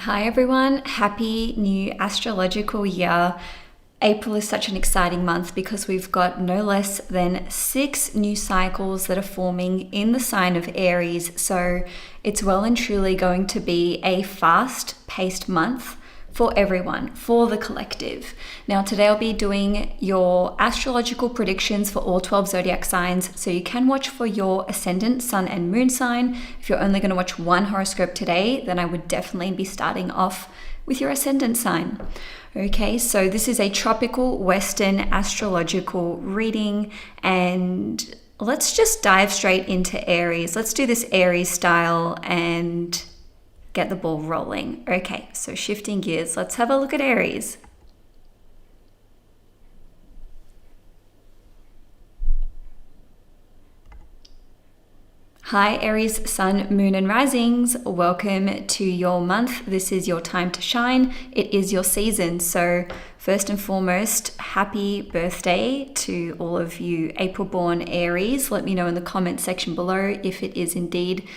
Hi everyone, happy new astrological year. April is such an exciting month because we've got no less than 6 new cycles that are forming in the sign of Aries. So it's well and truly going to be a fast-paced month for everyone, for the collective. Now today I'll be doing your astrological predictions for all 12 zodiac signs, so you can watch for your ascendant, sun and moon sign. If you're only going to watch one horoscope today, then I would definitely be starting off with your ascendant sign. Okay, so this is a tropical Western astrological reading, and let's just dive straight into Aries. Let's do this Aries style and get the ball rolling. Okay, so shifting gears, let's have a look at Aries. Hi Aries, sun, moon and risings. Welcome to your month. This is your time to shine. It is your season. So first and foremost, happy birthday to all of you April born Aries. Let me know in the comment section below if it is indeed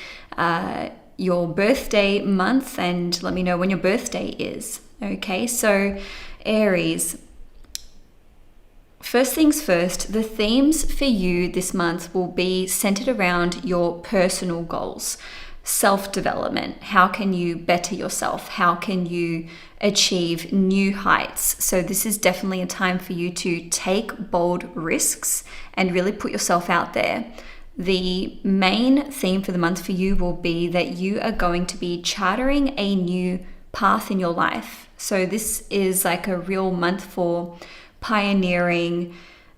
your birthday month, and let me know when your birthday is. Okay, so Aries, first things first, the themes for you this month will be centered around your personal goals, self-development. How can you better yourself? How can you achieve new heights? So this is definitely a time for you to take bold risks and really put yourself out there. The main theme for the month for you will be that you are going to be charting a new path in your life. So this is like a real month for pioneering,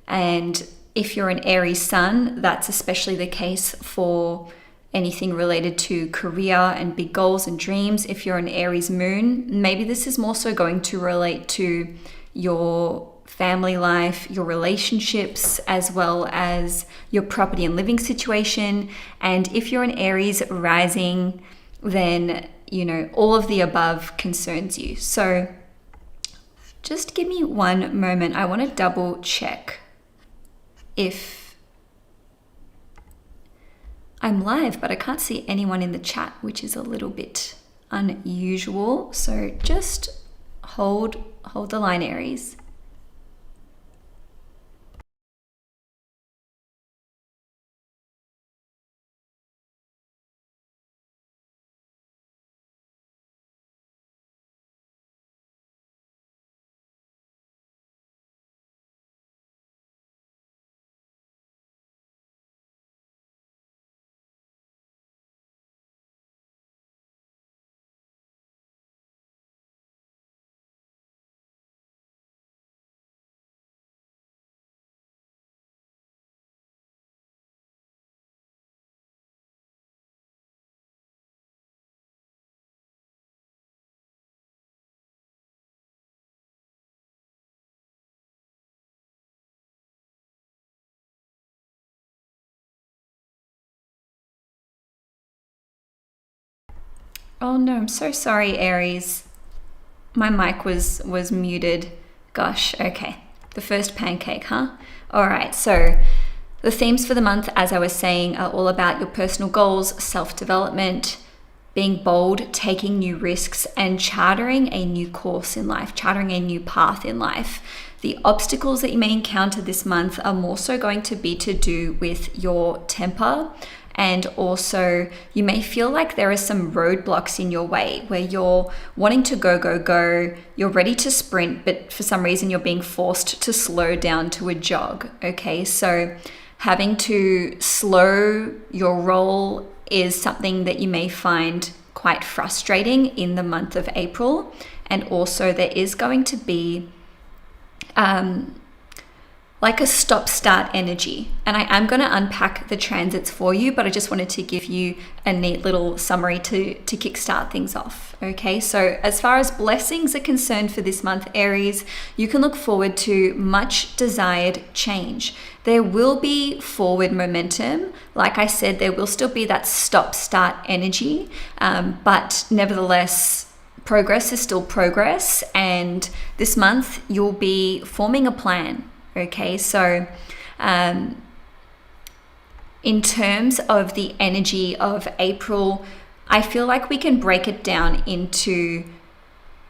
and if you're an Aries sun, that's especially the case for anything related to career and big goals and dreams. If you're an Aries moon, maybe this is more so going to relate to your family life, your relationships, as well as your property and living situation. And if you're an Aries rising, then, you know, all of the above concerns you. So just give me one moment. I want to double check if I'm live, but I can't see anyone in the chat, which is a little bit unusual. So just hold the line, Aries. Oh no, I'm so sorry, Aries. My mic was muted. Gosh, okay. The first pancake, huh? All right, so the themes for the month, as I was saying, are all about your personal goals, self-development, being bold, taking new risks, and charting a new course in life, charting a new path in life. The obstacles that you may encounter this month are more so going to be to do with your temper. And also you may feel like there are some roadblocks in your way where you're wanting to go, you're ready to sprint, but for some reason you're being forced to slow down to a jog. Okay, so having to slow your roll is something that you may find quite frustrating in the month of April. And also there is going to be like a stop-start energy. And I am going to unpack the transits for you, but I just wanted to give you a neat little summary to kickstart things off. Okay, so as far as blessings are concerned for this month, Aries, you can look forward to much desired change. There will be forward momentum. Like I said, there will still be that stop-start energy, but nevertheless, progress is still progress. And this month, you'll be forming a plan. Okay, so in terms of the energy of April, I feel like we can break it down into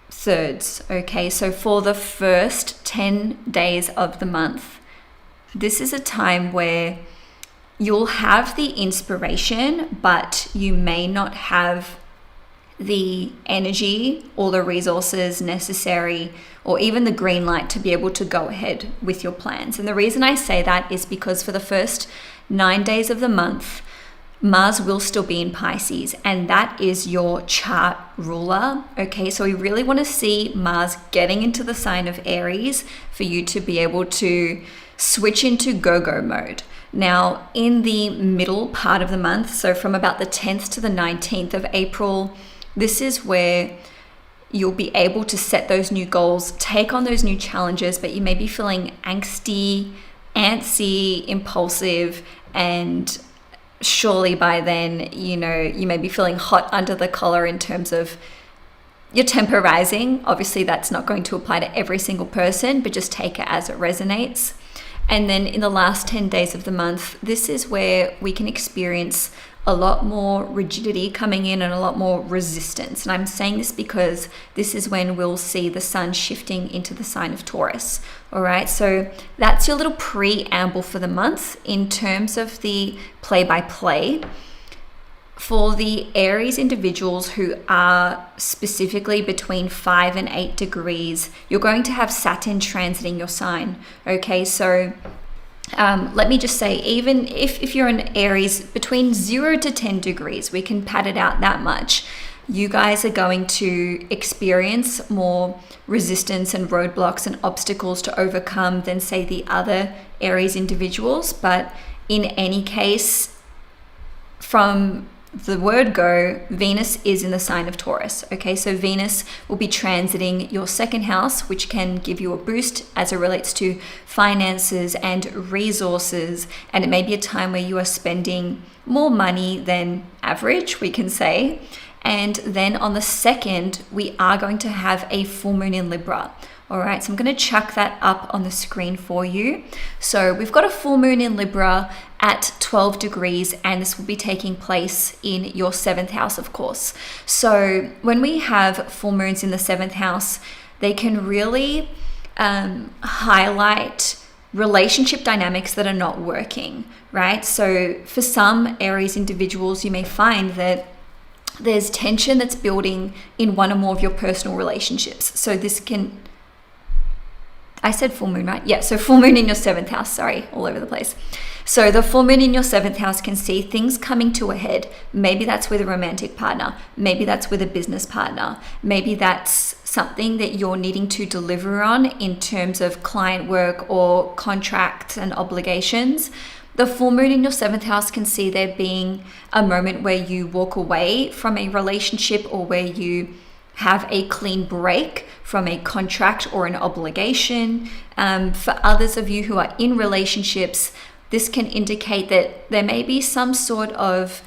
thirds. Okay, so for the first 10 days of the month, this is a time where you'll have the inspiration, but you may not have the energy or the resources necessary, or even the green light to be able to go ahead with your plans. And the reason I say that is because for the first 9 days of the month, Mars will still be in Pisces, and that is your chart ruler. Okay, so we really want to see Mars getting into the sign of Aries for you to be able to switch into go-go mode. Now, in the middle part of the month, so from about the 10th to the 19th of April, this is where you'll be able to set those new goals, take on those new challenges, but you may be feeling angsty, antsy, impulsive, and surely by then, you may be feeling hot under the collar in terms of your temper rising. Obviously, that's not going to apply to every single person, but just take it as it resonates. And then in the last 10 days of the month, this is where we can experience a lot more rigidity coming in and a lot more resistance. And I'm saying this because this is when we'll see the sun shifting into the sign of Taurus. All right, so that's your little preamble for the month in terms of the play-by-play. For the Aries individuals who are specifically between 5 and 8 degrees, you're going to have Saturn transiting your sign. Okay, so let me just say, even if you're an Aries between 0 to 10 degrees, we can pad it out that much. You guys are going to experience more resistance and roadblocks and obstacles to overcome than, say, the other Aries individuals. But in any case, from the word go, Venus is in the sign of Taurus. Okay, so Venus will be transiting your second house, which can give you a boost as it relates to finances and resources. And it may be a time where you are spending more money than average, we can say. And then on the 2nd, we are going to have a full moon in Libra. All right, so I'm going to chuck that up on the screen for you. So we've got a full moon in Libra at 12 degrees, and this will be taking place in your 7th house, of course. So when we have full moons in the 7th house, they can really highlight relationship dynamics that are not working, right? So for some Aries individuals, you may find that there's tension that's building in one or more of your personal relationships. So this can... I said full moon, right? Yeah, so full moon in your 7th house, sorry, all over the place. So the full moon in your 7th house can see things coming to a head. Maybe that's with a romantic partner. Maybe that's with a business partner. Maybe that's something that you're needing to deliver on in terms of client work or contracts and obligations. The full moon in your 7th house can see there being a moment where you walk away from a relationship or where you have a clean break from a contract or an obligation. For others of you who are in relationships, this can indicate that there may be some sort of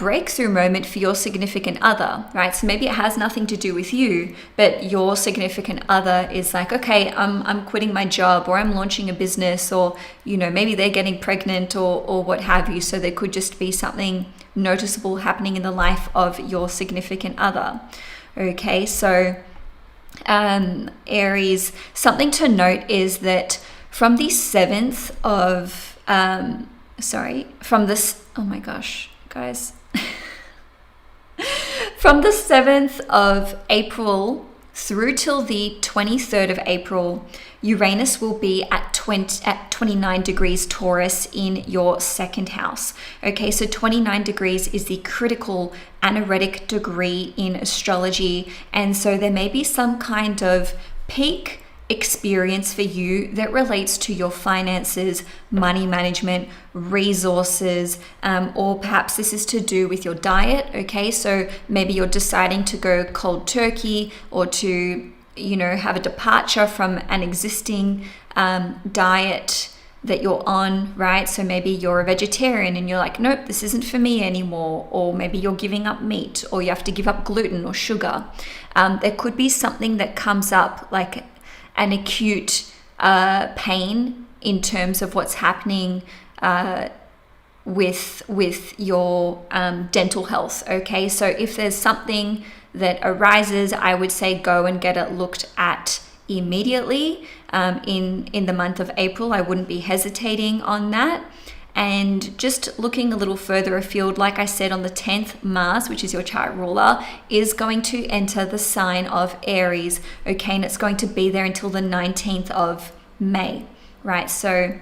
breakthrough moment for your significant other, right? So maybe it has nothing to do with you, but your significant other is like, okay, I'm quitting my job, or I'm launching a business, or maybe they're getting pregnant or what have you. So there could just be something noticeable happening in the life of your significant other. Okay, so Aries, something to note is that from the 7th of, oh my gosh, guys. From the 7th of April through till the 23rd of April, Uranus will be at 29 degrees Taurus in your 2nd house. Okay, so 29 degrees is the critical anaretic degree in astrology. And so there may be some kind of peak experience for you that relates to your finances, money management, resources, or perhaps this is to do with your diet. Okay, so maybe you're deciding to go cold turkey or to have a departure from an existing diet that you're on, right? So maybe you're a vegetarian and you're like, nope, this isn't for me anymore. Or maybe you're giving up meat, or you have to give up gluten or sugar. There could be something that comes up, like an acute pain in terms of what's happening with your dental health. Okay, so if there's something that arises, I would say go and get it looked at immediately. In the month of April, I wouldn't be hesitating on that. And just looking a little further afield, like I said, on the 10th, Mars, which is your chart ruler, is going to enter the sign of Aries, okay? And it's going to be there until the 19th of May, right? So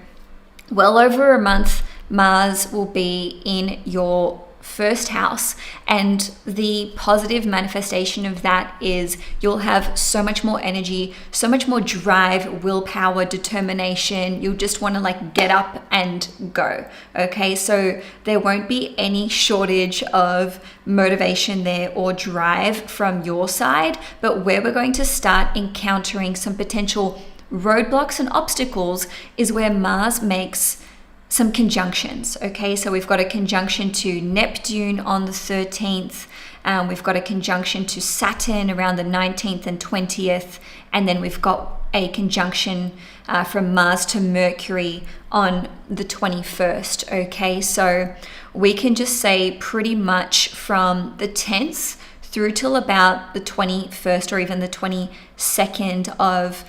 well over a month, Mars will be in your first house, and the positive manifestation of that is you'll have so much more energy, so much more drive, willpower, determination. You'll just want to like get up and go. Okay, so there won't be any shortage of motivation there or drive from your side, but where we're going to start encountering some potential roadblocks and obstacles is where Mars makes some conjunctions. Okay, so we've got a conjunction to Neptune on the 13th. We've got a conjunction to Saturn around the 19th and 20th. And then we've got a conjunction from Mars to Mercury on the 21st. Okay, so we can just say pretty much from the 10th through till about the 21st or even the 22nd of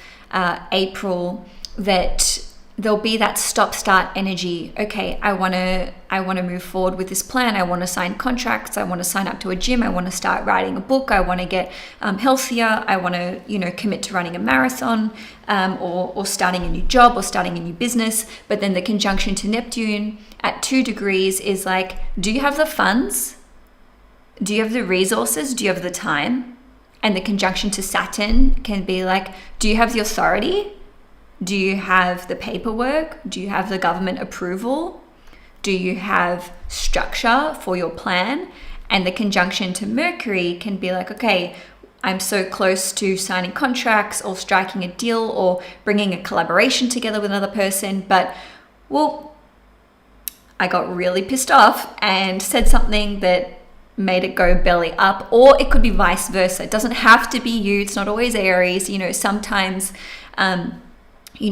April that there'll be that stop-start energy. Okay, I want to move forward with this plan. I want to sign contracts. I want to sign up to a gym. I want to start writing a book. I want to get healthier. I want to, commit to running a marathon, or starting a new job or starting a new business. But then the conjunction to Neptune at 2 degrees is like, do you have the funds? Do you have the resources? Do you have the time? And the conjunction to Saturn can be like, do you have the authority? Do you have the paperwork? Do you have the government approval? Do you have structure for your plan? And the conjunction to Mercury can be like, okay, I'm so close to signing contracts or striking a deal or bringing a collaboration together with another person, but well, I got really pissed off and said something that made it go belly up, or it could be vice versa. It doesn't have to be you. It's not always Aries. Sometimes,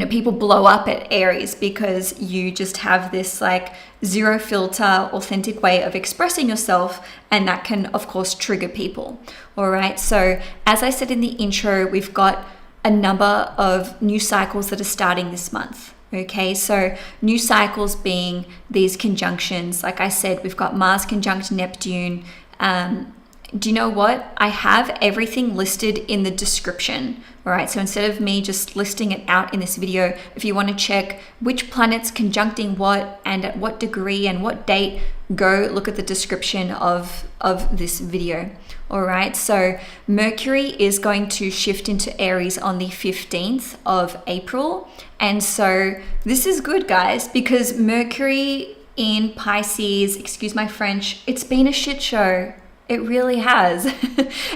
people blow up at Aries because you just have this like zero filter, authentic way of expressing yourself. And that can, of course, trigger people. All right. So as I said in the intro, we've got a number of new cycles that are starting this month. Okay. So new cycles being these conjunctions. Like I said, we've got Mars conjunct Neptune. Do you know what? I have everything listed in the description. All right, so instead of me just listing it out in this video, if you want to check which planets conjuncting what and at what degree and what date, go look at the description of this video. All right, so Mercury is going to shift into Aries on the 15th of April. And so this is good, guys, because Mercury in Pisces, excuse my French, it's been a shit show. It really has.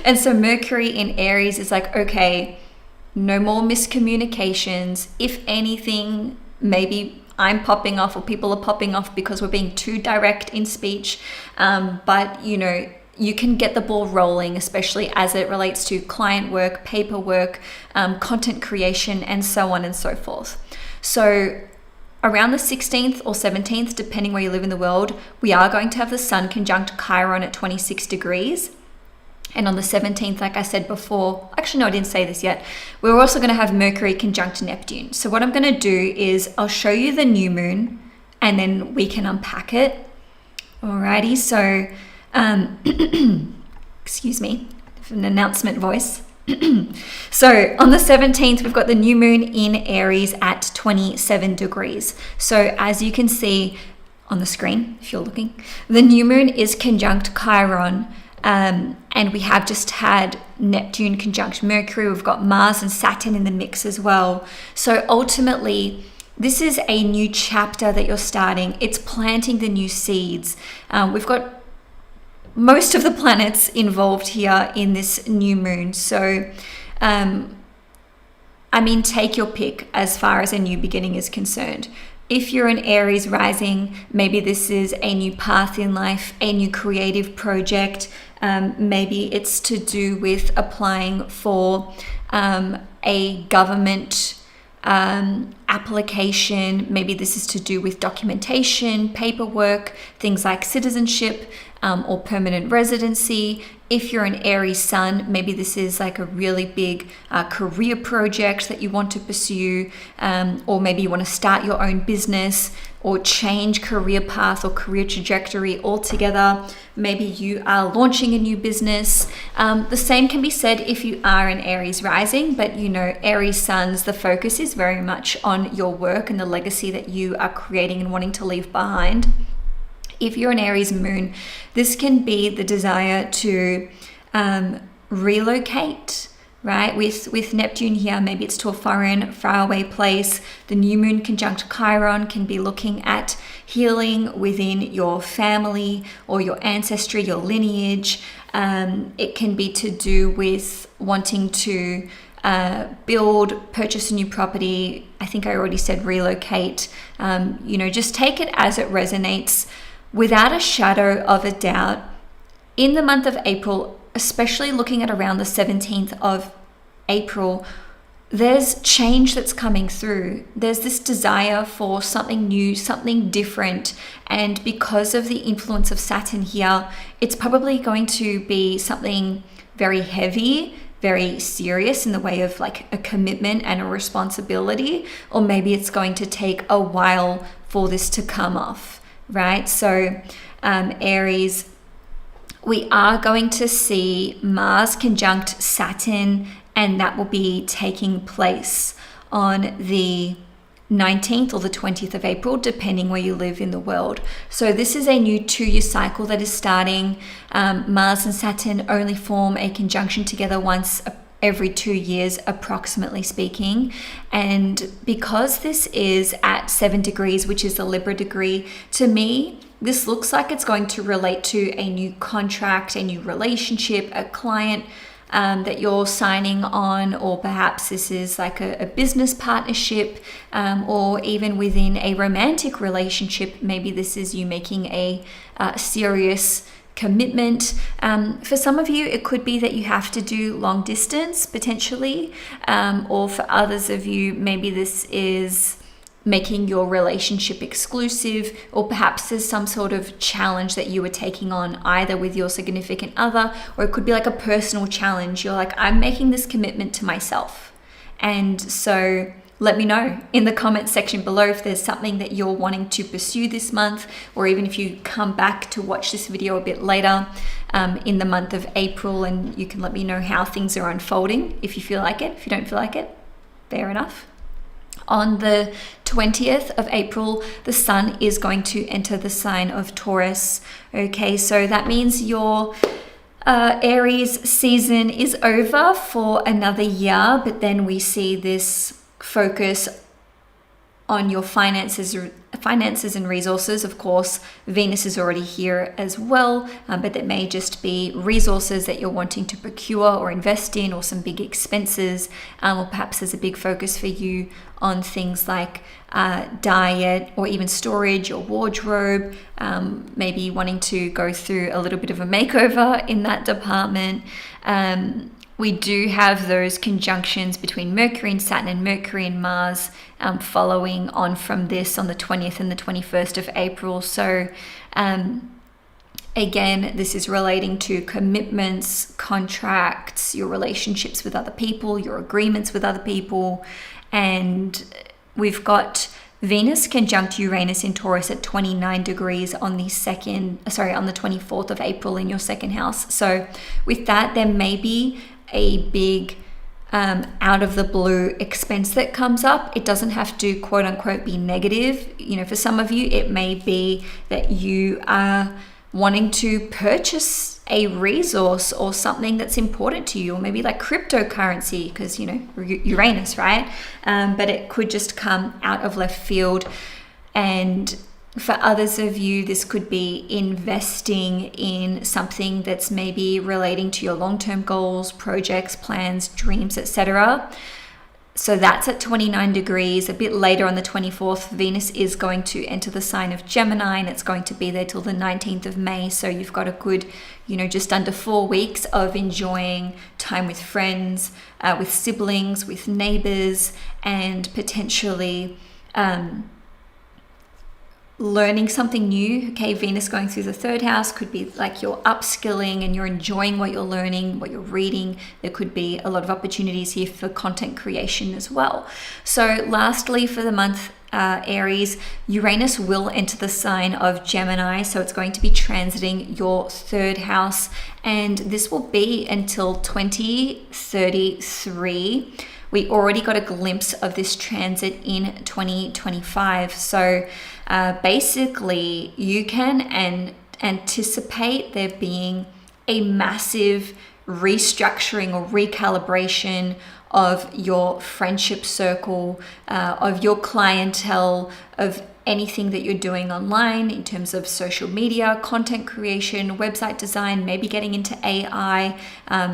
And so Mercury in Aries is like, okay, no more miscommunications. If anything, maybe I'm popping off or people are popping off because we're being too direct in speech. But you can get the ball rolling, especially as it relates to client work, paperwork, content creation, and so on and so forth. So around the 16th or 17th, depending where you live in the world, we are going to have the Sun conjunct Chiron at 26 degrees. And on the 17th, like I said before, actually, no, I didn't say this yet. We're also going to have Mercury conjunct Neptune. So what I'm going to do is I'll show you the new moon and then we can unpack it. Alrighty, so, excuse me, an announcement voice. So on the 17th, we've got the new moon in Aries at 27 degrees. So as you can see on the screen, if you're looking, the new moon is conjunct Chiron. And we have just had Neptune conjunct Mercury. We've got Mars and Saturn in the mix as well. So ultimately, this is a new chapter that you're starting. It's planting the new seeds. We've got most of the planets involved here in this new moon. So, take your pick as far as a new beginning is concerned. If you're an Aries rising, maybe this is a new path in life, a new creative project. Maybe it's to do with applying for a government application. Maybe this is to do with documentation, paperwork, things like citizenship or permanent residency. If you're an Aries sun, maybe this is like a really big career project that you want to pursue, or maybe you want to start your own business or change career path or career trajectory altogether. Maybe you are launching a new business. The same can be said if you are an Aries rising, but you know, Aries suns, the focus is very much on your work and the legacy that you are creating and wanting to leave behind. If you're an Aries moon, this can be the desire to relocate, right? With Neptune here, maybe it's to a foreign, faraway place. The new moon conjunct Chiron can be looking at healing within your family or your ancestry, your lineage. It can be to do with wanting to purchase a new property. I think I already said relocate. Just take it as it resonates. Without a shadow of a doubt, in the month of April, especially looking at around the 17th of April, there's change that's coming through. There's this desire for something new, something different. And because of the influence of Saturn here, it's probably going to be something very heavy, very serious in the way of like a commitment and a responsibility, or maybe it's going to take a while for this to come off. Right? So Aries, we are going to see Mars conjunct Saturn, and that will be taking place on the 19th or the 20th of April, depending where you live in the world. So this is a new 2-year cycle that is starting. Mars and Saturn only form a conjunction together once every 2 years, approximately speaking. And because this is at 7 degrees, which is the Libra degree, to me, this looks like it's going to relate to a new contract, a new relationship, a client that you're signing on, or perhaps this is like a business partnership, or even within a romantic relationship. Maybe this is you making a serious commitment. For some of you, it could be that you have to do long distance potentially, or for others of you, maybe this is making your relationship exclusive, or perhaps there's some sort of challenge that you are taking on either with your significant other, or it could be like a personal challenge. You're like, I'm making this commitment to myself. And so let me know in the comment section below if there's something that you're wanting to pursue this month, or even if you come back to watch this video a bit later in the month of April, and you can let me know how things are unfolding if you feel like it. If you don't feel like it, fair enough. On the 20th of April, the sun is going to enter the sign of Taurus. Okay, so that means your Aries season is over for another year, but then we see this focus on your finances and resources. Of course, Venus is already here as well, but that may just be resources that you're wanting to procure or invest in, or some big expenses, or perhaps there's a big focus for you on things like diet, or even storage or wardrobe, maybe wanting to go through a little bit of a makeover in that department. We do have those conjunctions between Mercury and Saturn and Mercury and Mars following on from this on the 20th and the 21st of April. So again, this is relating to commitments, contracts, your relationships with other people, your agreements with other people. And we've got Venus conjunct Uranus in Taurus at 29 degrees on the 24th of April in your second house. So with that, there may be a big out of the blue expense that comes up. It doesn't have to quote unquote be negative. For some of you, it may be that you are wanting to purchase a resource or something that's important to you, or maybe like cryptocurrency, because Uranus, right? But it could just come out of left field. And for others of you, this could be investing in something that's maybe relating to your long-term goals, projects, plans, dreams, etc. So that's at 29 degrees. A bit later on the 24th, Venus is going to enter the sign of Gemini, and it's going to be there till the 19th of May. So you've got a good, just under 4 weeks of enjoying time with friends, with siblings, with neighbors, and potentially learning something new. Okay, Venus going through the third house could be like you're upskilling and you're enjoying what you're learning, what you're reading. There could be a lot of opportunities here for content creation as well. So lastly, for the month, Aries, Uranus will enter the sign of Gemini, so it's going to be transiting your third house, and this will be until 2033. We already got a glimpse of this transit in 2025. So basically, you can anticipate there being a massive restructuring or recalibration of your friendship circle, of your clientele, of anything that you're doing online in terms of social media, content creation, website design, maybe getting into AI,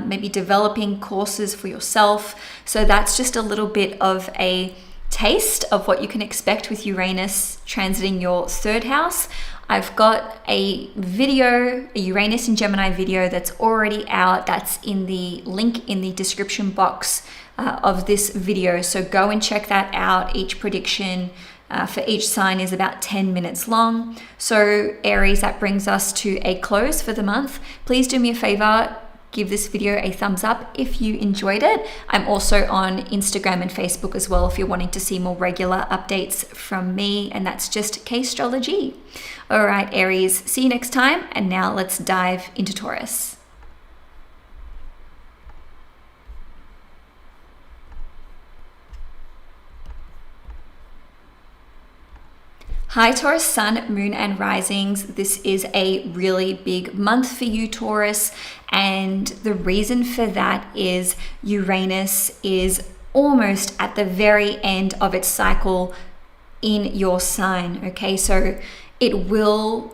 maybe developing courses for yourself. So that's just a little bit of a taste of what you can expect with Uranus transiting your third house. I've got a video, a Uranus and Gemini video that's already out. That's in the link in the description box of this video. So go and check that out. Each prediction for each sign is about 10 minutes long. So Aries, that brings us to a close for the month. Please do me a favor, give this video a thumbs up if you enjoyed it. I'm also on Instagram and Facebook as well if you're wanting to see more regular updates from me, and that's just Astrology. All right, Aries, see you next time. And now let's dive into Taurus. Hi Taurus, Sun, Moon and Risings. This is a really big month for you, Taurus. And the reason for that is Uranus is almost at the very end of its cycle in your sign. Okay, so it will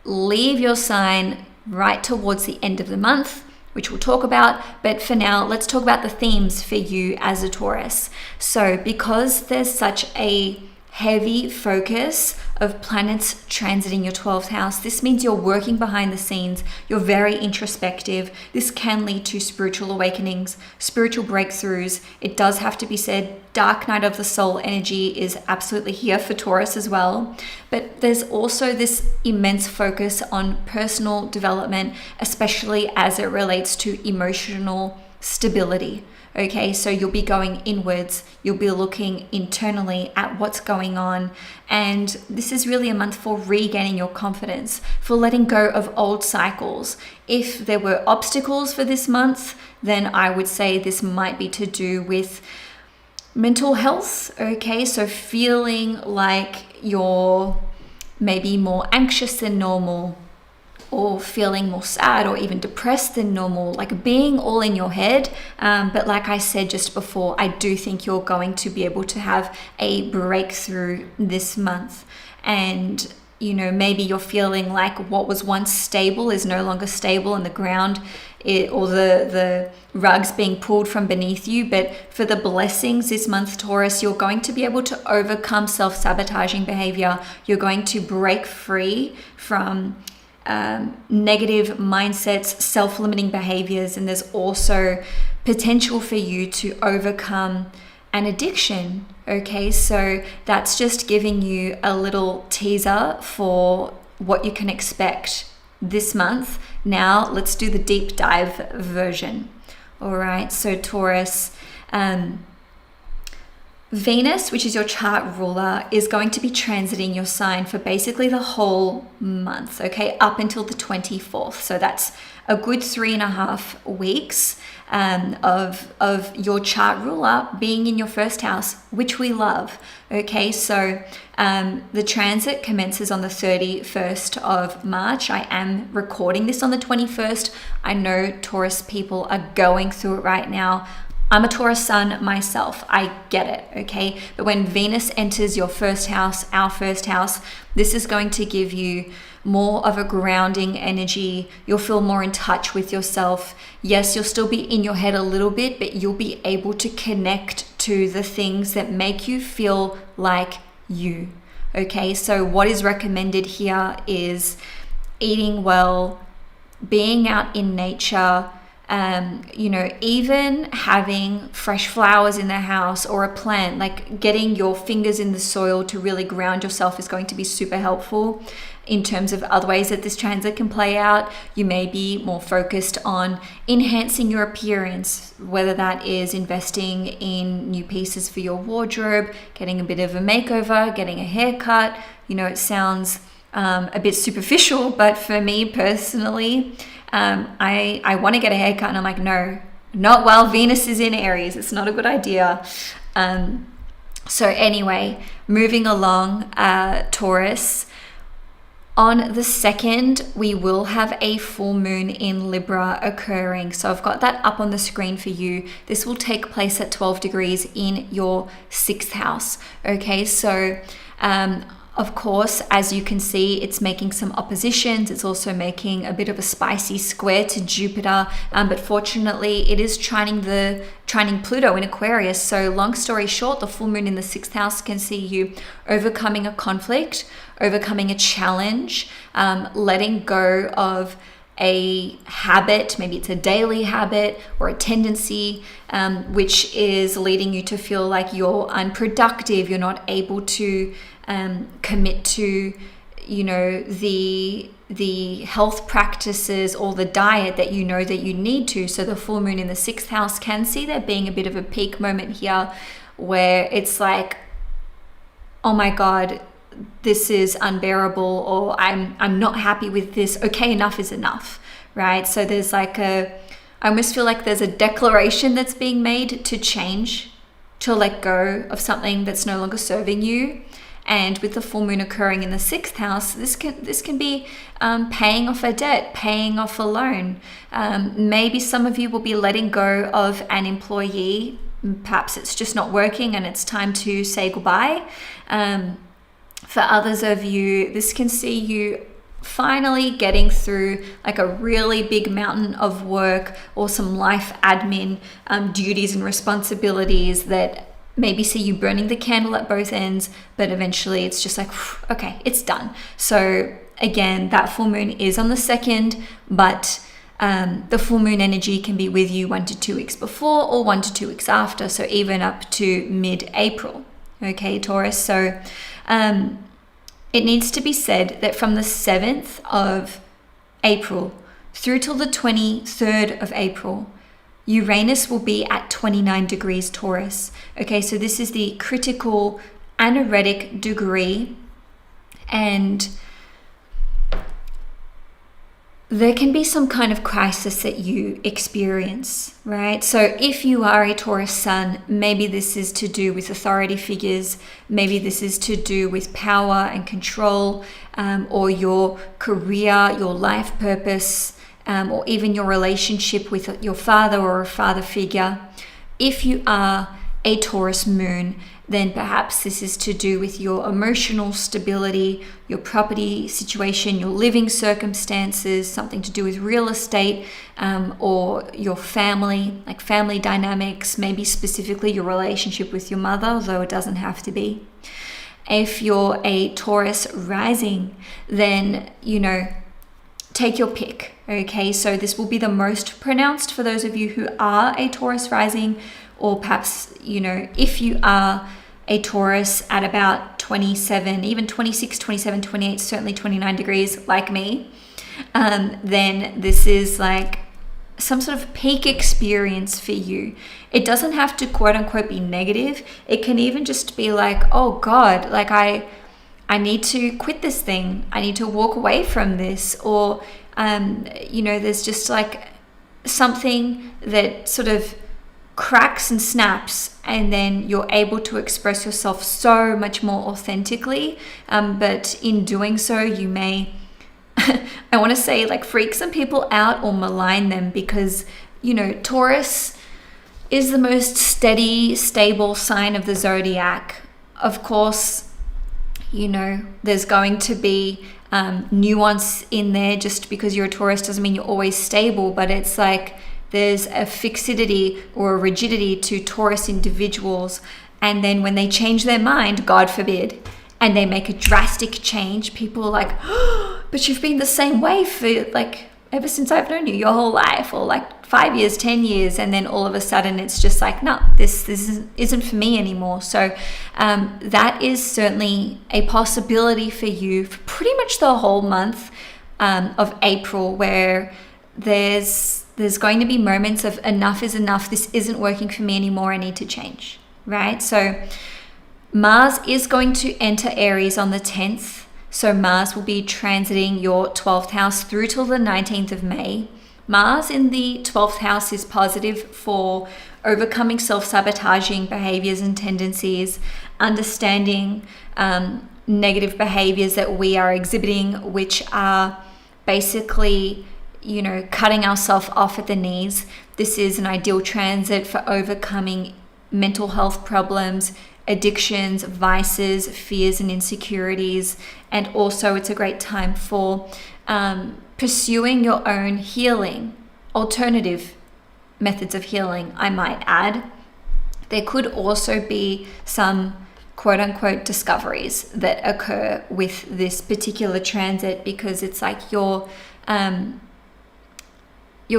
leave your sign right towards the end of the month, which we'll talk about. But for now, let's talk about the themes for you as a Taurus. So because there's such a heavy focus of planets transiting your 12th house, this means you're working behind the scenes, you're very introspective. This can lead to spiritual awakenings, spiritual breakthroughs. It does have to be said, dark night of the soul energy is absolutely here for Taurus as well. But there's also this immense focus on personal development, especially as it relates to emotional stability. Okay, so you'll be going inwards, you'll be looking internally at what's going on. And this is really a month for regaining your confidence, for letting go of old cycles. If there were obstacles for this month, then I would say this might be to do with mental health. Okay, so feeling like you're maybe more anxious than normal, or feeling more sad or even depressed than normal, like being all in your head. But like I said just before, I do think you're going to be able to have a breakthrough this month. And maybe you're feeling like what was once stable is no longer stable, and the ground or the rugs being pulled from beneath you. But for the blessings this month, Taurus, you're going to be able to overcome self-sabotaging behavior. You're going to break free from negative mindsets, self-limiting behaviors, and there's also potential for you to overcome an addiction. Okay, so that's just giving you a little teaser for what you can expect this month. Now let's do the deep dive version. All right, so Taurus, Venus, which is your chart ruler, is going to be transiting your sign for basically the whole month, okay, up until the 24th. So that's a good 3.5 weeks of your chart ruler being in your first house, which we love, okay? So the transit commences on the 31st of March. I am recording this on the 21st. I know Taurus people are going through it right now. I'm a Taurus sun myself. I get it, okay? But when Venus enters your first house, our first house, this is going to give you more of a grounding energy. You'll feel more in touch with yourself. Yes, you'll still be in your head a little bit, but you'll be able to connect to the things that make you feel like you. Okay, so what is recommended here is eating well, being out in nature, even having fresh flowers in the house or a plant, like getting your fingers in the soil to really ground yourself is going to be super helpful. In terms of other ways that this transit can play out, you may be more focused on enhancing your appearance, whether that is investing in new pieces for your wardrobe, getting a bit of a makeover, getting a haircut. It sounds a bit superficial, but for me personally, I want to get a haircut and I'm like, no, not while Venus is in Aries. It's not a good idea. So anyway, moving along, Taurus. On the 2nd, we will have a full moon in Libra occurring. So I've got that up on the screen for you. This will take place at 12 degrees in your 6th house. Okay, so of course, as you can see, it's making some oppositions. It's also making a bit of a spicy square to Jupiter. But fortunately, it is trining Pluto in Aquarius. So long story short, the full moon in the 6th house can see you overcoming a conflict, overcoming a challenge, letting go of a habit, maybe it's a daily habit or a tendency, which is leading you to feel like you're unproductive, you're not able to commit to, the health practices or the diet that you know that you need to. So the full moon in the 6th house can see there being a bit of a peak moment here where it's like, oh my God, this is unbearable, or I'm not happy with this. Okay, enough is enough, right? So there's I almost feel like there's a declaration that's being made to change, to let go of something that's no longer serving you. And with the full moon occurring in the 6th house, this can be paying off a debt, paying off a loan. Maybe some of you will be letting go of an employee. Perhaps it's just not working and it's time to say goodbye. For others of you, this can see you finally getting through like a really big mountain of work or some life admin duties and responsibilities that maybe see you burning the candle at both ends, but eventually it's just like, okay, it's done. So again, that full moon is on the 2nd, but the full moon energy can be with you 1 to 2 weeks before or 1 to 2 weeks after. So even up to mid-April. Okay, Taurus. So it needs to be said that from the 7th of April through till the 23rd of April, Uranus will be at 29 degrees Taurus. Okay, so this is the critical anaretic degree, and there can be some kind of crisis that you experience, right? So if you are a Taurus sun, maybe this is to do with authority figures, maybe this is to do with power and control, or your career, your life purpose, or even your relationship with your father or a father figure. If you are a Taurus moon, then perhaps this is to do with your emotional stability, your property situation, your living circumstances, something to do with real estate, or your family, like family dynamics, maybe specifically your relationship with your mother, although it doesn't have to be. If you're a Taurus rising, then, take your pick. Okay, so this will be the most pronounced for those of you who are a Taurus rising, or perhaps, if you are a Taurus at about 27, even 26, 27, 28, certainly 29 degrees like me, then this is like some sort of peak experience for you. It doesn't have to quote unquote be negative. It can even just be like, oh God, like I need to quit this thing. I need to walk away from this. Or, there's just like something that sort of cracks and snaps, and then you're able to express yourself so much more authentically. But in doing so, you may, I want to say, like, freak some people out or malign them, because, Taurus is the most steady, stable sign of the zodiac. Of course, there's going to be nuance in there. Just because you're a Taurus doesn't mean you're always stable, but it's like There's a fixity or a rigidity to Taurus individuals. And then when they change their mind, God forbid, and they make a drastic change, people are like, oh, but you've been the same way for like ever since I've known you, your whole life, or like 5 years, 10 years. And then all of a sudden it's just like, no, this isn't for me anymore. So that is certainly a possibility for you for pretty much the whole month of April, where there's going to be moments of enough is enough. This isn't working for me anymore. I need to change, right? So Mars is going to enter Aries on the 10th. So Mars will be transiting your 12th house through till the 19th of May. Mars in the 12th house is positive for overcoming self-sabotaging behaviors and tendencies, understanding negative behaviors that we are exhibiting, which are basically, cutting ourselves off at the knees. This is an ideal transit for overcoming mental health problems, addictions, vices, fears and insecurities. And also it's a great time for pursuing your own healing, alternative methods of healing, I might add. There could also be some quote unquote discoveries that occur with this particular transit, because it's like you're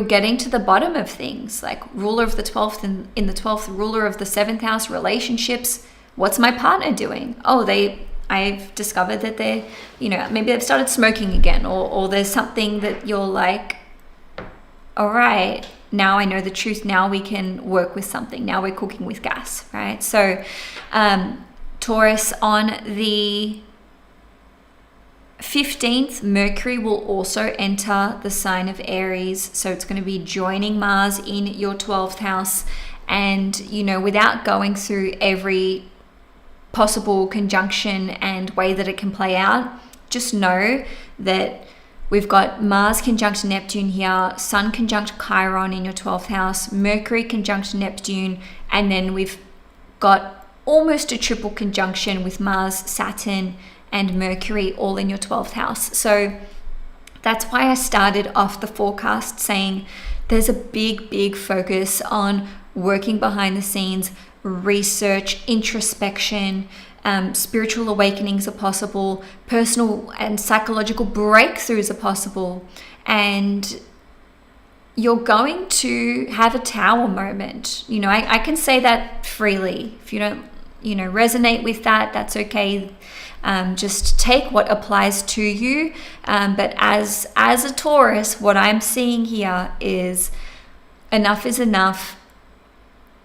getting to the bottom of things, like ruler of the 12th and in the 12th, ruler of the 7th house, relationships. What's my partner doing? Oh, I've discovered that they're, maybe they've started smoking again, or there's something that you're like, all right, now I know the truth. Now we can work with something. Now we're cooking with gas, right? So Taurus, on the 15th, Mercury will also enter the sign of Aries. So it's going to be joining Mars in your 12th house. And, without going through every possible conjunction and way that it can play out, just know that we've got Mars conjunct Neptune here, Sun conjunct Chiron in your 12th house, Mercury conjunct Neptune, and then we've got almost a triple conjunction with Mars, Saturn, and Mercury all in your 12th house. So that's why I started off the forecast saying there's a big focus on working behind the scenes, research, introspection, spiritual awakenings are possible, personal and psychological breakthroughs are possible, and you're going to have a tower moment. I can say that freely. If you don't, resonate with that, that's okay. Just take what applies to you. But as a Taurus, what I'm seeing here is enough is enough.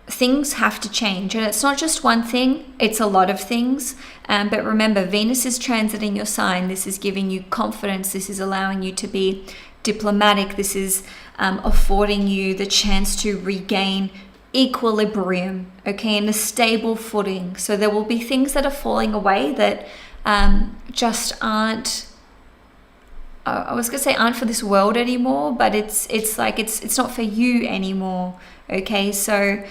Things have to change, and it's not just one thing, it's a lot of things. But remember, Venus is transiting your sign. This is giving you confidence. This is allowing you to be diplomatic. This is affording you the chance to regain equilibrium, okay, in a stable footing. So there will be things that are falling away that just aren't, I was gonna say aren't for this world anymore, but it's like it's not for you anymore. Okay, so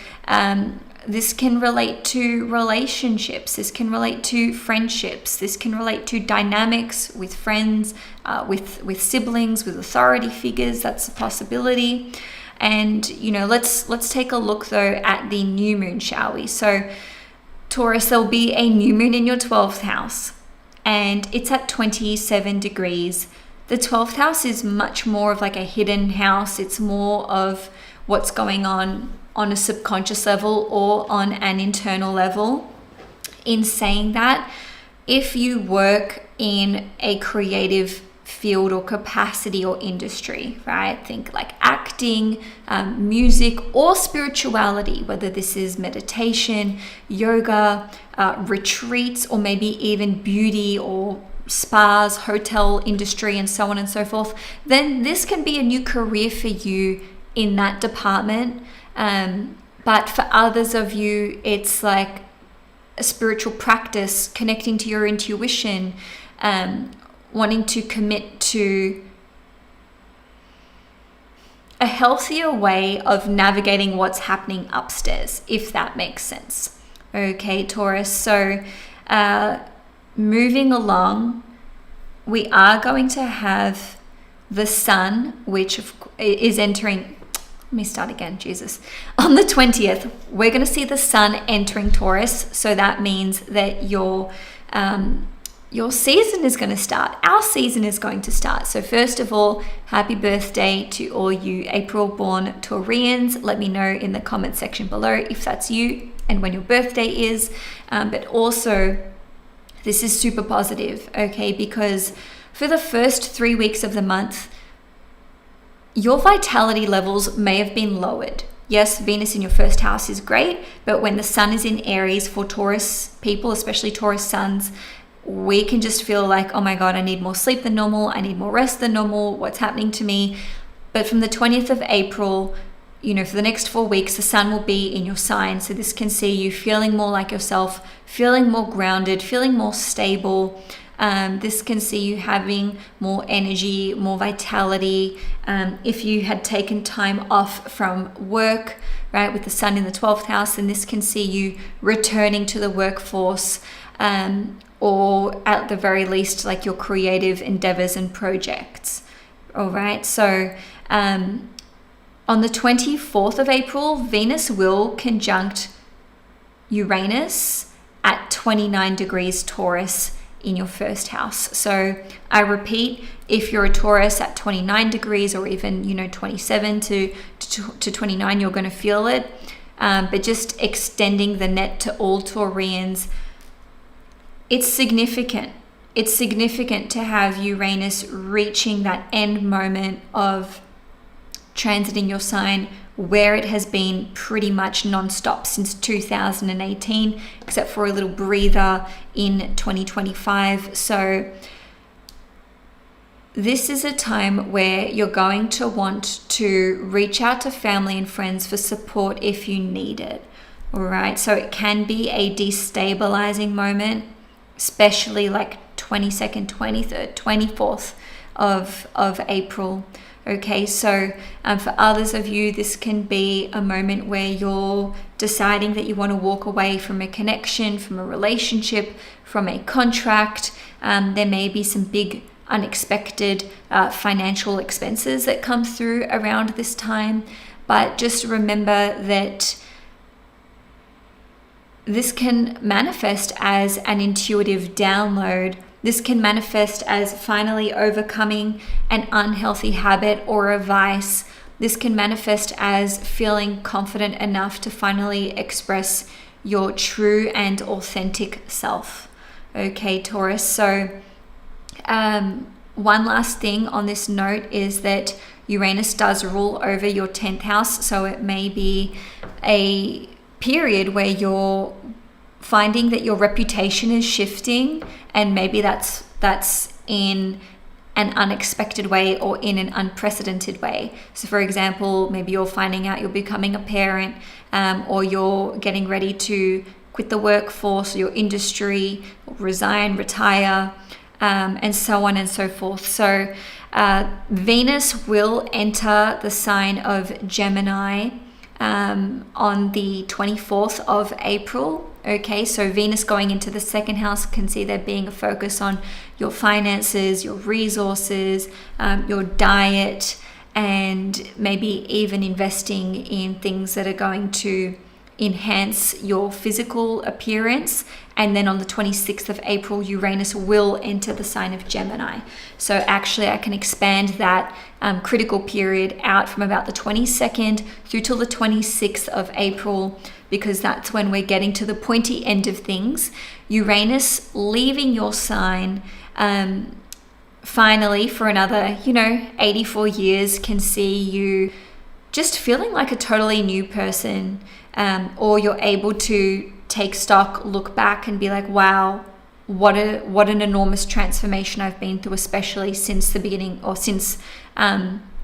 this can relate to relationships, this can relate to friendships, this can relate to dynamics with friends, with siblings, with authority figures. That's a possibility. And let's take a look though at the new moon, shall we? So Taurus, there'll be a new moon in your 12th house, and it's at 27 degrees. The 12th house is much more of like a hidden house. It's more of what's going on a subconscious level or on an internal level. In saying that, if you work in a creative field or capacity or industry, right? Think like acting, music, or spirituality, whether this is meditation, yoga, retreats, or maybe even beauty or spas, hotel industry, and so on and so forth, then this can be a new career for you in that department. But for others of you, it's like a spiritual practice, connecting to your intuition, wanting to commit to a healthier way of navigating what's happening upstairs, if that makes sense. Okay, Taurus. So moving along, we are going to have the sun, which is entering, Let me start again, Jesus. On the 20th, we're going to see the sun entering Taurus. So that means that your season is going to start. Our season is going to start. So first of all, happy birthday to all you April-born Taurians. Let me know in the comment section below if that's you and when your birthday is. But also, this is super positive, okay? Because for the first 3 weeks of the month, your vitality levels may have been lowered. Yes, Venus in your first house is great, but when the sun is in Aries, for Taurus people, especially Taurus suns, we can just feel like, oh my God, I need more sleep than normal. I need more rest than normal. What's happening to me? But from the 20th of April, for the next 4 weeks, the sun will be in your sign. So this can see you feeling more like yourself, feeling more grounded, feeling more stable. This can see you having more energy, more vitality. If you had taken time off from work, right, with the sun in the 12th house, then this can see you returning to the workforce, or at the very least, like your creative endeavors and projects. All right. So on the 24th of April, Venus will conjunct Uranus at 29 degrees Taurus in your first house. So I repeat, if you're a Taurus at 29 degrees or even 27 to 29, you're going to feel it. But just extending the net to all Taurians, it's significant. It's significant to have Uranus reaching that end moment of transiting your sign, where it has been pretty much non-stop since 2018, except for a little breather in 2025. So this is a time where you're going to want to reach out to family and friends for support if you need it. All right. So it can be a destabilizing moment, especially like 22nd, 23rd, 24th of April. Okay, so for others of you, this can be a moment where you're deciding that you want to walk away from a connection, from a relationship, from a contract. There may be some big unexpected financial expenses that come through around this time, but just remember that this can manifest as an intuitive download. This can manifest as finally overcoming an unhealthy habit or a vice. This can manifest as feeling confident enough to finally express your true and authentic self. Okay, Taurus. So one last thing on this note is that Uranus does rule over your 10th house. So it may be a period where you're finding that your reputation is shifting, and maybe that's in an unexpected way or in an unprecedented way. So for example, maybe you're finding out you're becoming a parent, or you're getting ready to quit the workforce, your industry, resign, retire, and so on and so forth. So Venus will enter the sign of Gemini on the 24th of April. Okay, so Venus going into the second house can see there being a focus on your finances, your resources, your diet, and maybe even investing in things that are going to enhance your physical appearance. And then on the 26th of April, Uranus will enter the sign of Gemini. So actually I can expand that critical period out from about the 22nd through till the 26th of April, because that's when we're getting to the pointy end of things. Uranus leaving your sign finally for another 84 years can see you just feeling like a totally new person, or you're able to take stock, look back and be like, wow, what an enormous transformation I've been through, especially since the beginning, or since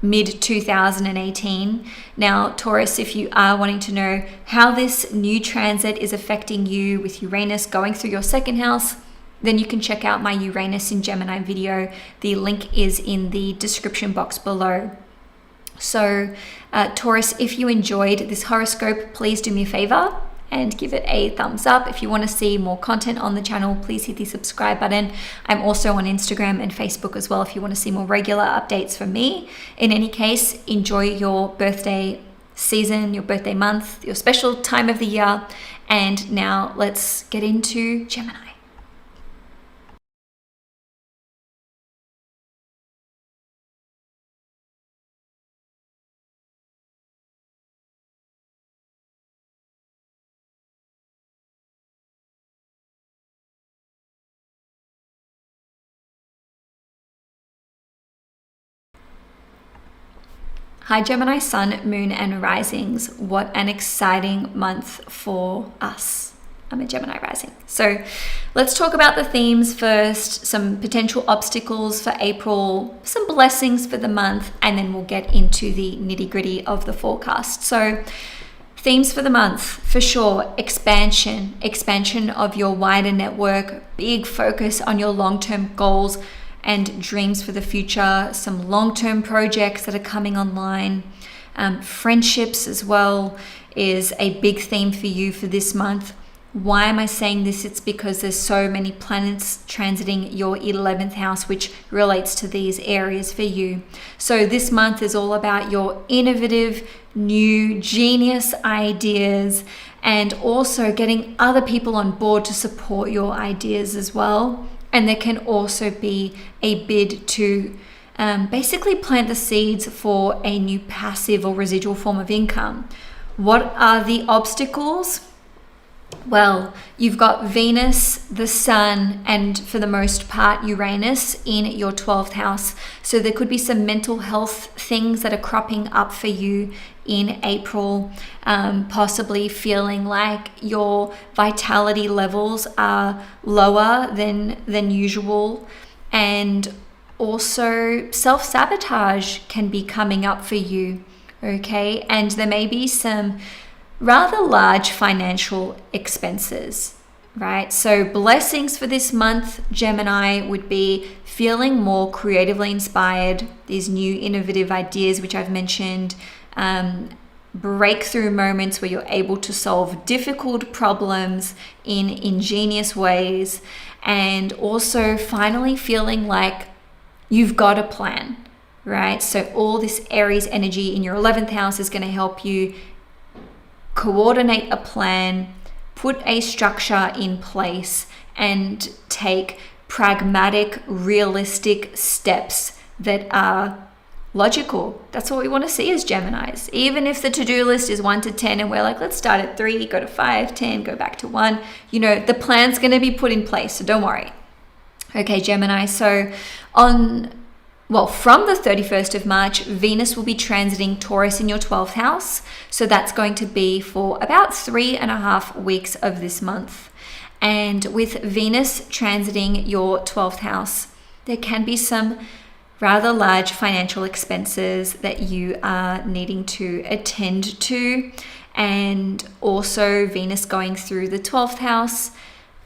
mid 2018. Now, Taurus, if you are wanting to know how this new transit is affecting you with Uranus going through your second house, then you can check out my Uranus in Gemini video. The link is in the description box below. So Taurus, if you enjoyed this horoscope, please do me a favor and give it a thumbs up. If you want to see more content on the channel, please hit the subscribe button. I'm also on Instagram and Facebook as well if you want to see more regular updates from me. In any case, enjoy your birthday season, your birthday month, your special time of the year. And now let's get into Gemini. Hi Gemini Sun, Moon and Risings. What an exciting month for us. I'm a Gemini rising. So let's talk about the themes first, some potential obstacles for April, some blessings for the month, and then we'll get into the nitty-gritty of the forecast. So themes for the month, for sure, expansion of your wider network, big focus on your long-term goals and dreams for the future, some long-term projects that are coming online. Friendships as well is a big theme for you for this month. Why am I saying this? It's because there's so many planets transiting your 11th house, which relates to these areas for you. So this month is all about your innovative, new, genius ideas, and also getting other people on board to support your ideas as well. And there can also be a bid to basically plant the seeds for a new passive or residual form of income. What are the obstacles? Well, you've got Venus, the Sun, and for the most part, Uranus in your 12th house. So there could be some mental health things that are cropping up for you in April, possibly feeling like your vitality levels are lower than usual. And also self-sabotage can be coming up for you, okay? And there may be some rather large financial expenses, right? So blessings for this month, Gemini, would be feeling more creatively inspired, these new innovative ideas, which I've mentioned, breakthrough moments where you're able to solve difficult problems in ingenious ways, and also finally feeling like you've got a plan, right? So all this Aries energy in your 11th house is going to help you coordinate a plan, put a structure in place, and take pragmatic, realistic steps that are logical. That's what we want to see as Geminis. Even if the to-do list is 1 to 10 and we're like, let's start at 3, go to 5, 10, go back to 1, the plan's going to be put in place, so don't worry. Okay, Gemini, so from the 31st of March, Venus will be transiting Taurus in your 12th house. So that's going to be for about 3.5 weeks of this month. And with Venus transiting your 12th house, there can be some rather large financial expenses that you are needing to attend to. And also Venus going through the 12th house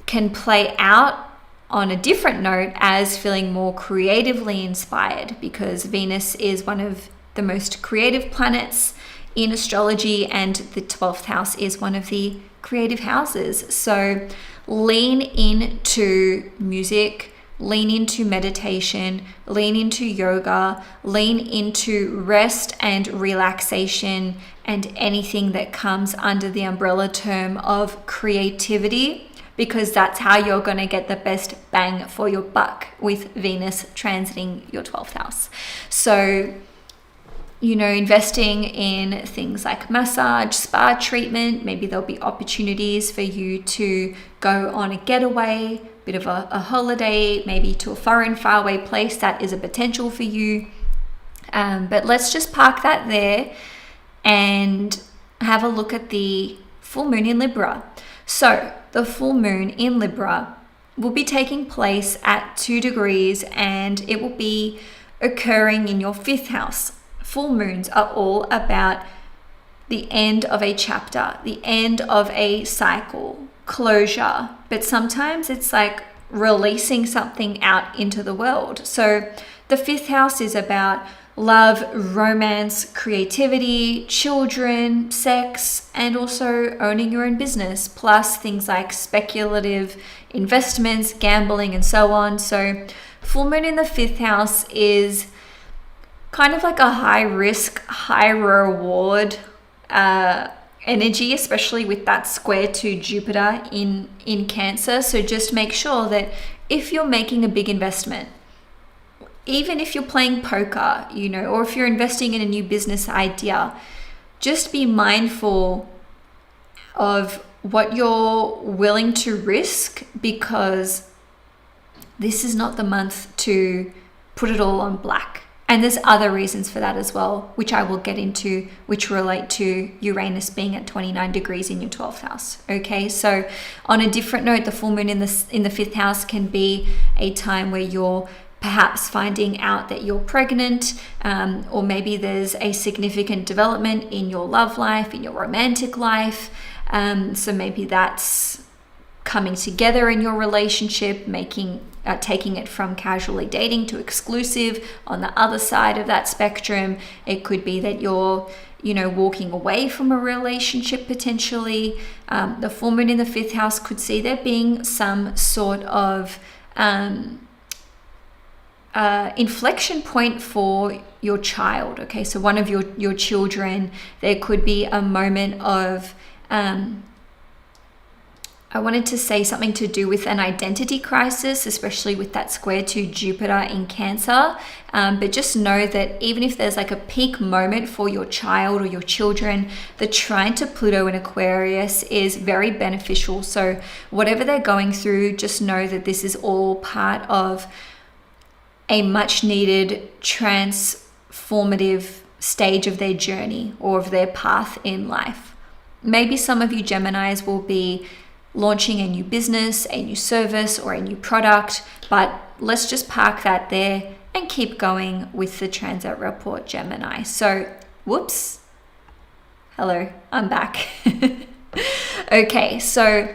can play out on a different note as feeling more creatively inspired, because Venus is one of the most creative planets in astrology, and the 12th house is one of the creative houses. So lean into music, lean into meditation, lean into yoga, lean into rest and relaxation, and anything that comes under the umbrella term of creativity, because that's how you're going to get the best bang for your buck with Venus transiting your 12th house. So, investing in things like massage, spa treatment, maybe there'll be opportunities for you to go on a getaway, bit of a holiday, maybe to a foreign, faraway place. That is a potential for you. But let's just park that there and have a look at the full moon in Libra. So the full moon in Libra will be taking place at 2 degrees, and it will be occurring in your 5th house. Full moons are all about the end of a chapter, the end of a cycle, closure, but sometimes it's like releasing something out into the world. So the 5th house is about love, romance, creativity, children, sex, and also owning your own business, plus things like speculative investments, gambling, and so on. So full moon in the 5th house is kind of like a high risk, high reward energy, especially with that square to Jupiter in Cancer. So just make sure that if you're making a big investment, even if you're playing poker, you know, or if you're investing in a new business idea, just be mindful of what you're willing to risk, because this is not the month to put it all on black. And there's other reasons for that as well, which I will get into, which relate to Uranus being at 29 degrees in your 12th house. Okay, so on a different note, the full moon in the 5th house can be a time where you're perhaps finding out that you're pregnant, or maybe there's a significant development in your love life, in your romantic life. So maybe that's coming together in your relationship, taking it from casually dating to exclusive. On the other side of that spectrum, it could be that you're, you know, walking away from a relationship potentially. The full moon in the 5th house could see there being some sort of inflection point for your child. Okay, so one of your children, there could be a moment of I wanted to say something to do with an identity crisis, especially with that square to Jupiter in Cancer. But just know that even if there's like a peak moment for your child or your children, the trine to Pluto in Aquarius is very beneficial. So whatever they're going through, just know that this is all part of a much needed transformative stage of their journey or of their path in life. Maybe some of you Geminis will be launching a new business, a new service, or a new product, but let's just park that there and keep going with the transit report, Gemini. So, whoops. Hello, I'm back. Okay, so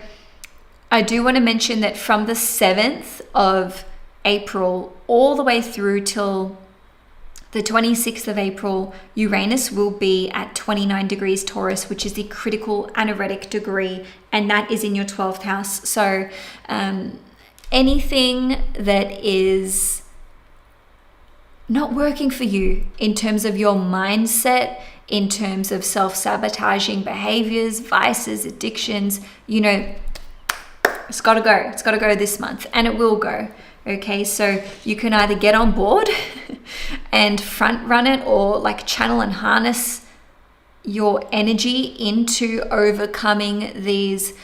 I do want to mention that from the 7th of April all the way through till the 26th of April, Uranus will be at 29 degrees Taurus, which is the critical anaretic degree, and that is in your 12th house. So anything that is not working for you in terms of your mindset, in terms of self-sabotaging behaviors, vices, addictions, you know, it's got to go. It's got to go this month, and it will go. Okay, so you can either get on board and front run it, or like channel and harness your energy into overcoming these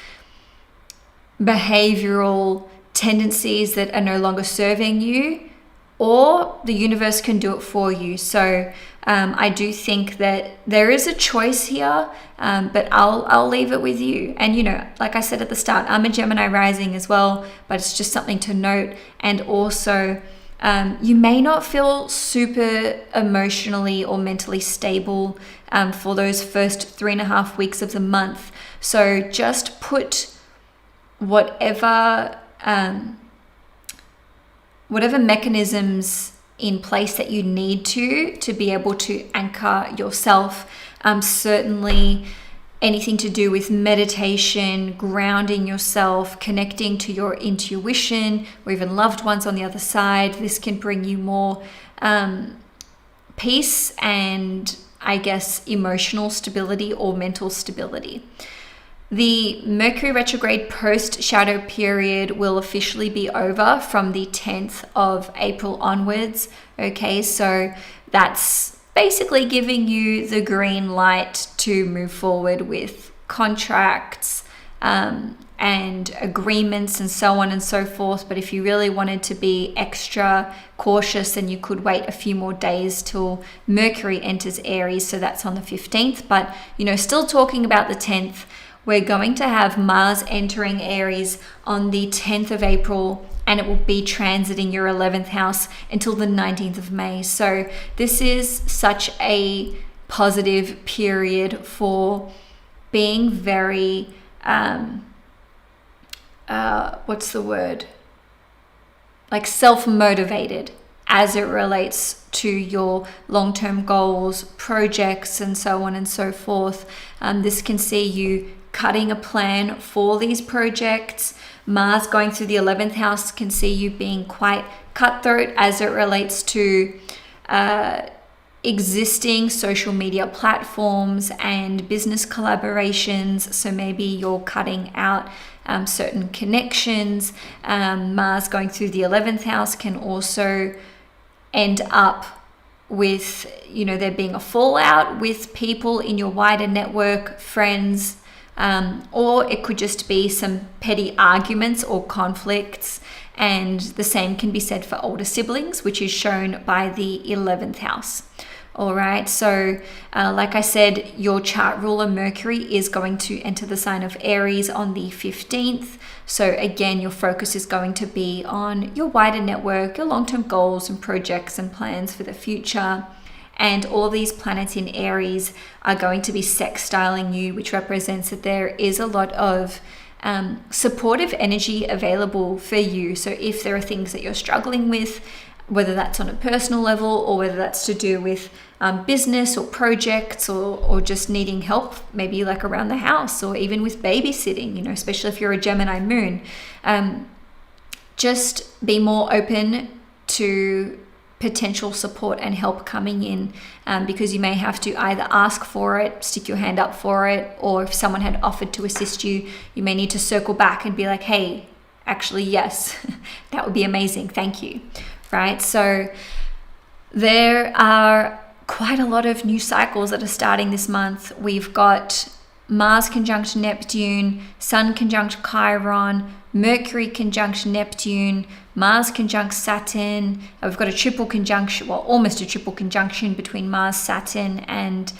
behavioral tendencies that are no longer serving you, or the universe can do it for you. So I do think that there is a choice here, but I'll leave it with you. And, you know, like I said at the start, I'm a Gemini rising as well, but it's just something to note. And also, you may not feel super emotionally or mentally stable for those first 3.5 weeks of the month. So just put whatever mechanisms in place that you need to be able to anchor yourself. Certainly anything to do with meditation, grounding yourself, connecting to your intuition, or even loved ones on the other side. This can bring you more peace and, I guess, emotional stability or mental stability. The Mercury retrograde post-shadow period will officially be over from the 10th of April onwards. Okay, so that's basically giving you the green light to move forward with contracts and agreements and so on and so forth. But if you really wanted to be extra cautious, then you could wait a few more days till Mercury enters Aries. So that's on the 15th. But, you know, still talking about the 10th, we're going to have Mars entering Aries on the 10th of April, and it will be transiting your 11th house until the 19th of May. So this is such a positive period for being very, like self-motivated as it relates to your long-term goals, projects, and so on and so forth. This can see you cutting a plan for these projects. Mars going through the 11th house can see you being quite cutthroat as it relates to existing social media platforms and business collaborations. So maybe you're cutting out certain connections. Mars going through the 11th house can also end up with, there being a fallout with people in your wider network, friends, or it could just be some petty arguments or conflicts. And the same can be said for older siblings, which is shown by the 11th house. All right, so like I said, your chart ruler Mercury is going to enter the sign of Aries on the 15th. So again, your focus is going to be on your wider network, your long-term goals and projects and plans for the future. And all these planets in Aries are going to be sextiling you, which represents that there is a lot of supportive energy available for you. So if there are things that you're struggling with, whether that's on a personal level or whether that's to do with business or projects or just needing help, maybe like around the house or even with babysitting, especially if you're a Gemini moon, just be more open to potential support and help coming in, because you may have to either ask for it, stick your hand up for it, or if someone had offered to assist you, you may need to circle back and be like, hey, actually, yes, that would be amazing. Thank you. Right? So there are quite a lot of new cycles that are starting this month. We've got Mars conjunct Neptune, Sun conjunct Chiron, Mercury conjunct Neptune, Mars conjunct Saturn. We've got a triple conjunction, well, almost a triple conjunction between Mars, Saturn, and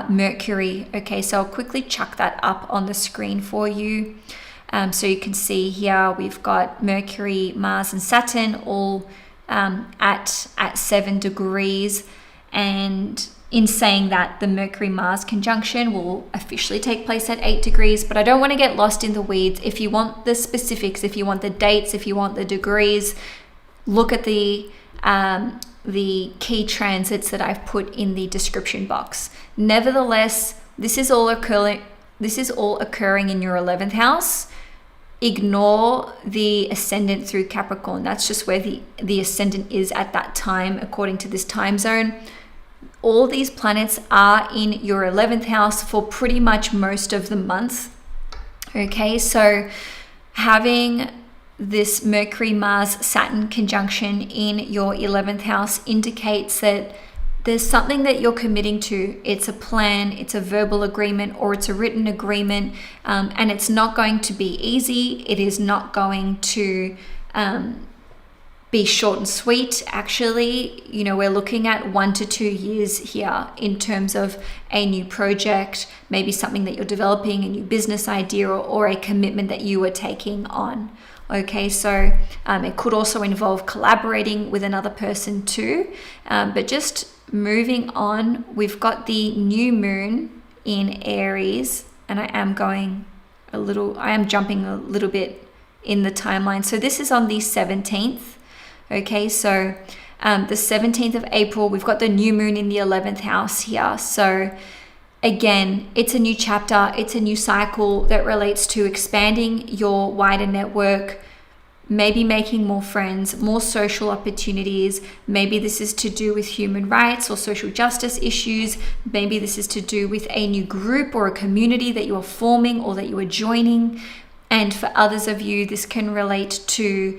Mercury. Okay, so I'll quickly chuck that up on the screen for you. So you can see here we've got Mercury, Mars, and Saturn all at 7 degrees. And in saying that, the Mercury-Mars conjunction will officially take place at 8 degrees, but I don't want to get lost in the weeds. If you want the specifics, if you want the dates, if you want the degrees, look at the key transits that I've put in the description box. Nevertheless, this is all occurring in your 11th house. Ignore the ascendant through Capricorn. That's just where the ascendant is at that time, according to this time zone. All these planets are in your 11th house for pretty much most of the month. Okay, so having this Mercury-Mars-Saturn conjunction in your 11th house indicates that there's something that you're committing to. It's a plan, it's a verbal agreement, or it's a written agreement, and it's not going to be easy. It is not going to be short and sweet. Actually, we're looking at 1 to 2 years here in terms of a new project, maybe something that you're developing, a new business idea, or a commitment that you are taking on. Okay, so it could also involve collaborating with another person too, but just moving on, we've got the new moon in Aries, and I am jumping a little bit in the timeline. So this is on the 17th. Okay, so the 17th of April, we've got the new moon in the 11th house here. So again, it's a new chapter, it's a new cycle that relates to expanding your wider network, maybe making more friends, more social opportunities. Maybe this is to do with human rights or social justice issues. Maybe this is to do with a new group or a community that you are forming or that you are joining. And for others of you, this can relate to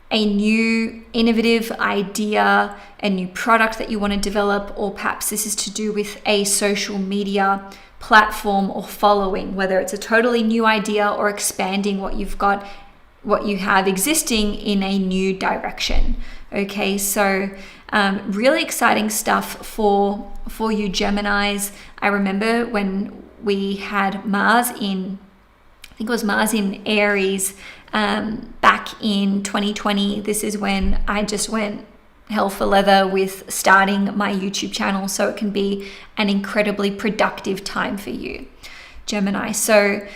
a new innovative idea, a new product that you want to develop, or perhaps this is to do with a social media platform or following, whether it's a totally new idea or expanding what you have existing in a new direction. Okay, so really exciting stuff for you Geminis. I remember when we had Mars in Aries back in 2020. This is when I just went hell for leather with starting my YouTube channel, so it can be an incredibly productive time for you, Gemini. So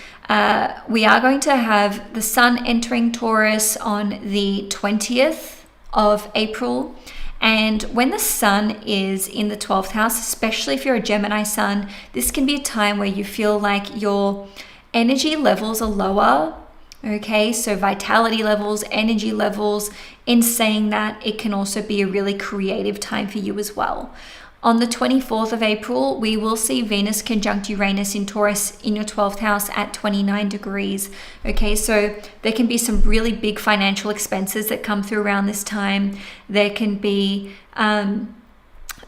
we are going to have the Sun entering Taurus on the 20th of April. And when the Sun is in the 12th house, especially if you're a Gemini Sun, this can be a time where you feel like your energy levels are lower. Okay, so vitality levels, energy levels. In saying that, it can also be a really creative time for you as well. On the 24th of April, we will see Venus conjunct Uranus in Taurus in your 12th house at 29 degrees. Okay, so there can be some really big financial expenses that come through around this time. There can be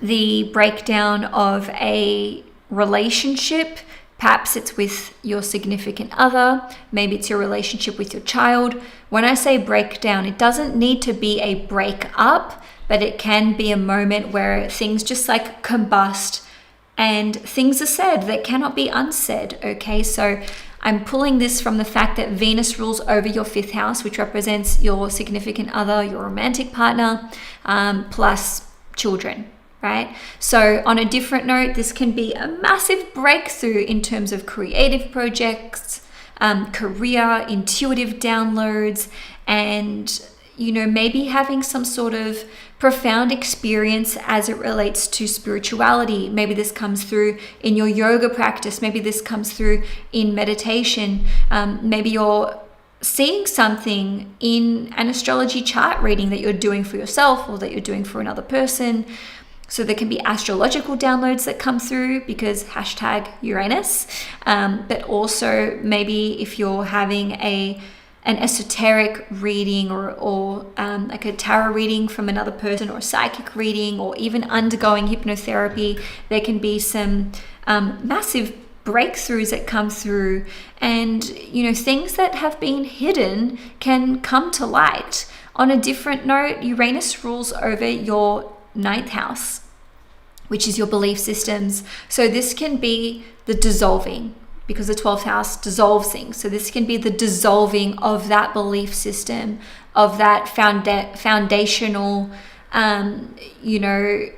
the breakdown of a relationship. Perhaps it's with your significant other. Maybe it's your relationship with your child. When I say breakdown, it doesn't need to be a break up, but it can be a moment where things just like combust and things are said that cannot be unsaid. Okay, so I'm pulling this from the fact that Venus rules over your 5th house, which represents your significant other, your romantic partner, plus children. Right? So on a different note, this can be a massive breakthrough in terms of creative projects, career, intuitive downloads, and, you know, maybe having some sort of profound experience as it relates to spirituality. Maybe this comes through in your yoga practice. Maybe this comes through in meditation. Maybe you're seeing something in an astrology chart reading that you're doing for yourself or that you're doing for another person. So there can be astrological downloads that come through because #Uranus, but also maybe if you're having an esoteric reading or like a tarot reading from another person, or a psychic reading, or even undergoing hypnotherapy, there can be some massive breakthroughs that come through, and, you know, things that have been hidden can come to light. On a different note, Uranus rules over your 9th house, which is your belief systems. So this can be the dissolving, because the 12th house dissolves things. So this can be the dissolving of that belief system, of that foundational, you know,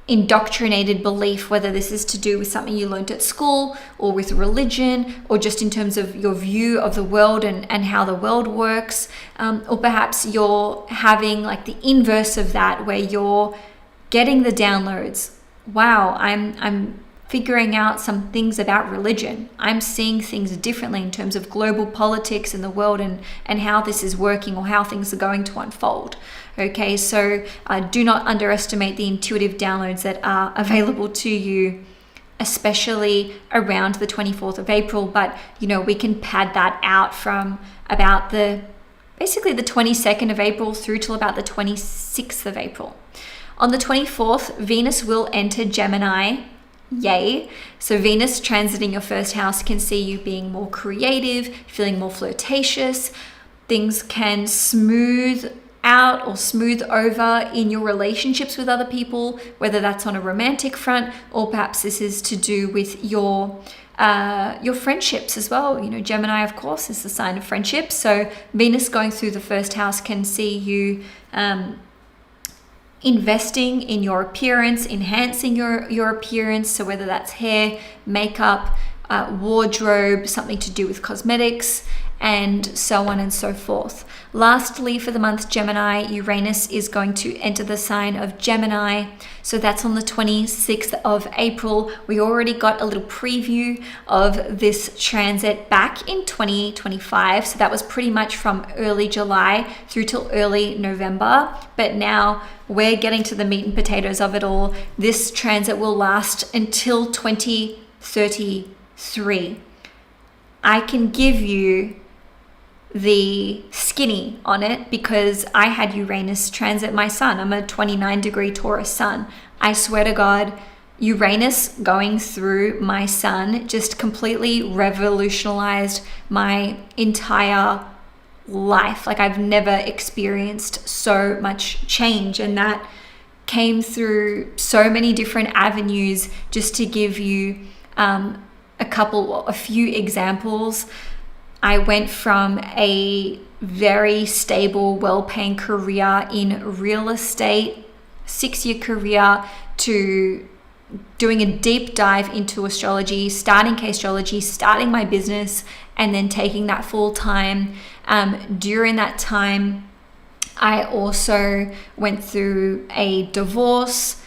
indoctrinated belief, whether this is to do with something you learned at school or with religion, or just in terms of your view of the world and how the world works. Or perhaps you're having like the inverse of that, where you're getting the downloads. Wow, I'm figuring out some things about religion. I'm seeing things differently in terms of global politics in the world and how this is working, or how things are going to unfold. Okay, so do not underestimate the intuitive downloads that are available to you, especially around the 24th of April. But, you know, we can pad that out from about basically the 22nd of April through till about the 26th of April. On the 24th, Venus will enter Gemini. Yay. So Venus transiting your 1st house can see you being more creative, feeling more flirtatious. Things can smooth out or smooth over in your relationships with other people, whether that's on a romantic front, or perhaps this is to do with your friendships as well. You know, Gemini, of course, is the sign of friendship. So Venus going through the 1st house can see you investing in your appearance, enhancing your appearance. So whether that's hair, makeup, wardrobe, something to do with cosmetics, and so on and so forth. Lastly, for the month Gemini, Uranus is going to enter the sign of Gemini. So that's on the 26th of April. We already got a little preview of this transit back in 2025. So that was pretty much from early July through till early November. But now we're getting to the meat and potatoes of it all. This transit will last until 2033. I can give you the skinny on it because I had Uranus transit my sun. I'm a 29-degree Taurus sun. I swear to God, Uranus going through my sun just completely revolutionized my entire life. Like, I've never experienced so much change, and that came through so many different avenues. Just to give you a few examples, I went from a very stable, well-paying career in real estate, 6-year career, to doing a deep dive into astrology, starting K-astrology, starting my business, and then taking that full time. During that time, I also went through a divorce,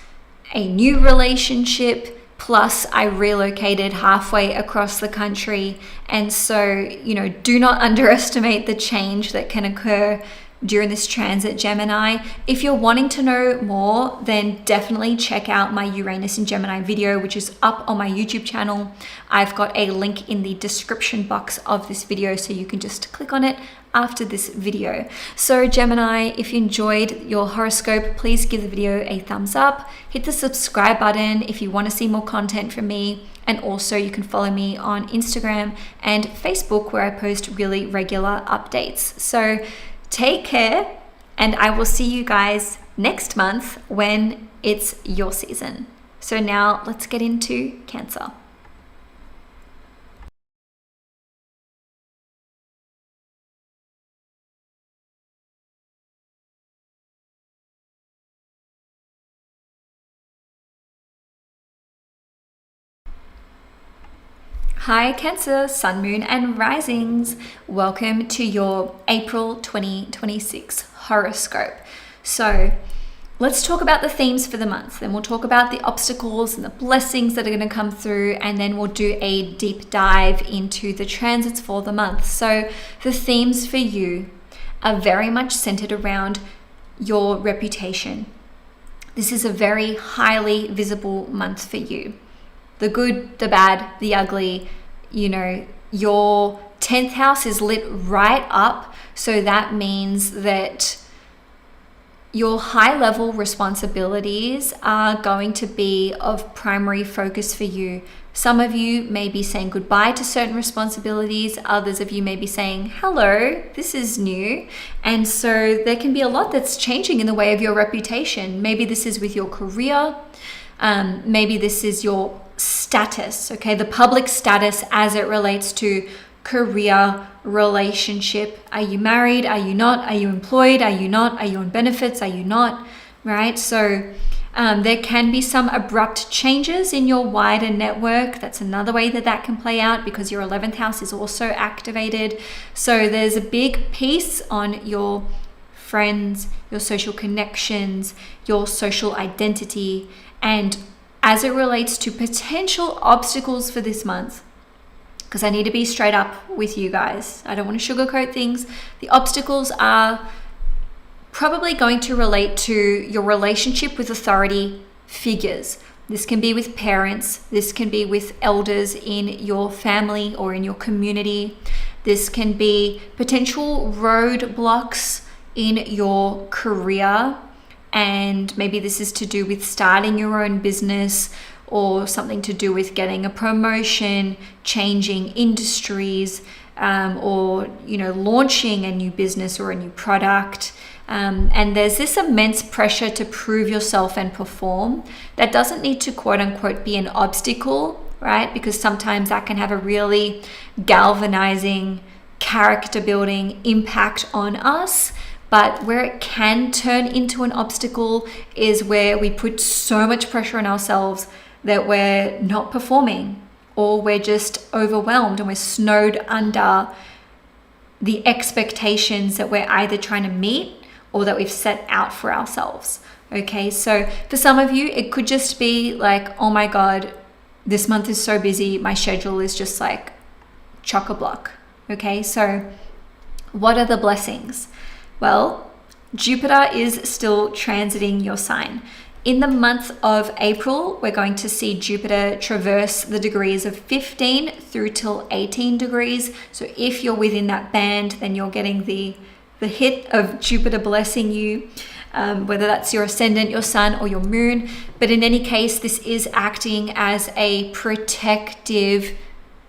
a new relationship, Plus, I relocated halfway across the country. And so, you know, do not underestimate the change that can occur during this transit, Gemini. If you're wanting to know more, then definitely check out my Uranus in Gemini video, which is up on my YouTube channel. I've got a link in the description box of this video, so you can just click on it after this video. So Gemini, if you enjoyed your horoscope, please give the video a thumbs up, hit the subscribe button if you want to see more content from me. And also you can follow me on Instagram and Facebook, where I post really regular updates. So take care, and I will see you guys next month when it's your season. So now let's get into Cancer. Hi Cancer, Sun, Moon and Risings. Welcome to your April 2026 horoscope. So let's talk about the themes for the month. Then we'll talk about the obstacles and the blessings that are going to come through, and then we'll do a deep dive into the transits for the month. So the themes for you are very much centered around your reputation. This is a very highly visible month for you. The good, the bad, the ugly, you know, your 10th house is lit right up. So that means that your high level responsibilities are going to be of primary focus for you. Some of you may be saying goodbye to certain responsibilities. Others of you may be saying, hello, this is new. And so there can be a lot that's changing in the way of your reputation. Maybe this is with your career. Maybe this is your status, okay? The public status as it relates to career, relationship. Are you married? Are you not? Are you employed? Are you not? Are you on benefits? Are you not? Right? So there can be some abrupt changes in your wider network. That's another way that that can play out, because your 11th house is also activated. So there's a big piece on your friends, your social connections, your social identity. And as it relates to potential obstacles for this month, because I need to be straight up with you guys, I don't want to sugarcoat things. The obstacles are probably going to relate to your relationship with authority figures. This can be with parents. This can be with elders in your family or in your community. This can be potential roadblocks in your career. And maybe this is to do with starting your own business, or something to do with getting a promotion, changing industries, or, you know, launching a new business or a new product. And there's this immense pressure to prove yourself and perform. That doesn't need to quote unquote be an obstacle, right? Because sometimes that can have a really galvanizing, character building impact on us. But where it can turn into an obstacle is where we put so much pressure on ourselves that we're not performing, or we're just overwhelmed and we're snowed under the expectations that we're either trying to meet or that we've set out for ourselves. Okay, so for some of you, it could just be like, oh my God, this month is so busy. My schedule is just like chock-a-block. Okay, so what are the blessings? Well, Jupiter is still transiting your sign. In the month of April, we're going to see Jupiter traverse the degrees of 15 through till 18 degrees. So if you're within that band, then you're getting the hit of Jupiter blessing you, whether that's your ascendant, your sun, or your moon. But in any case, this is acting as a protective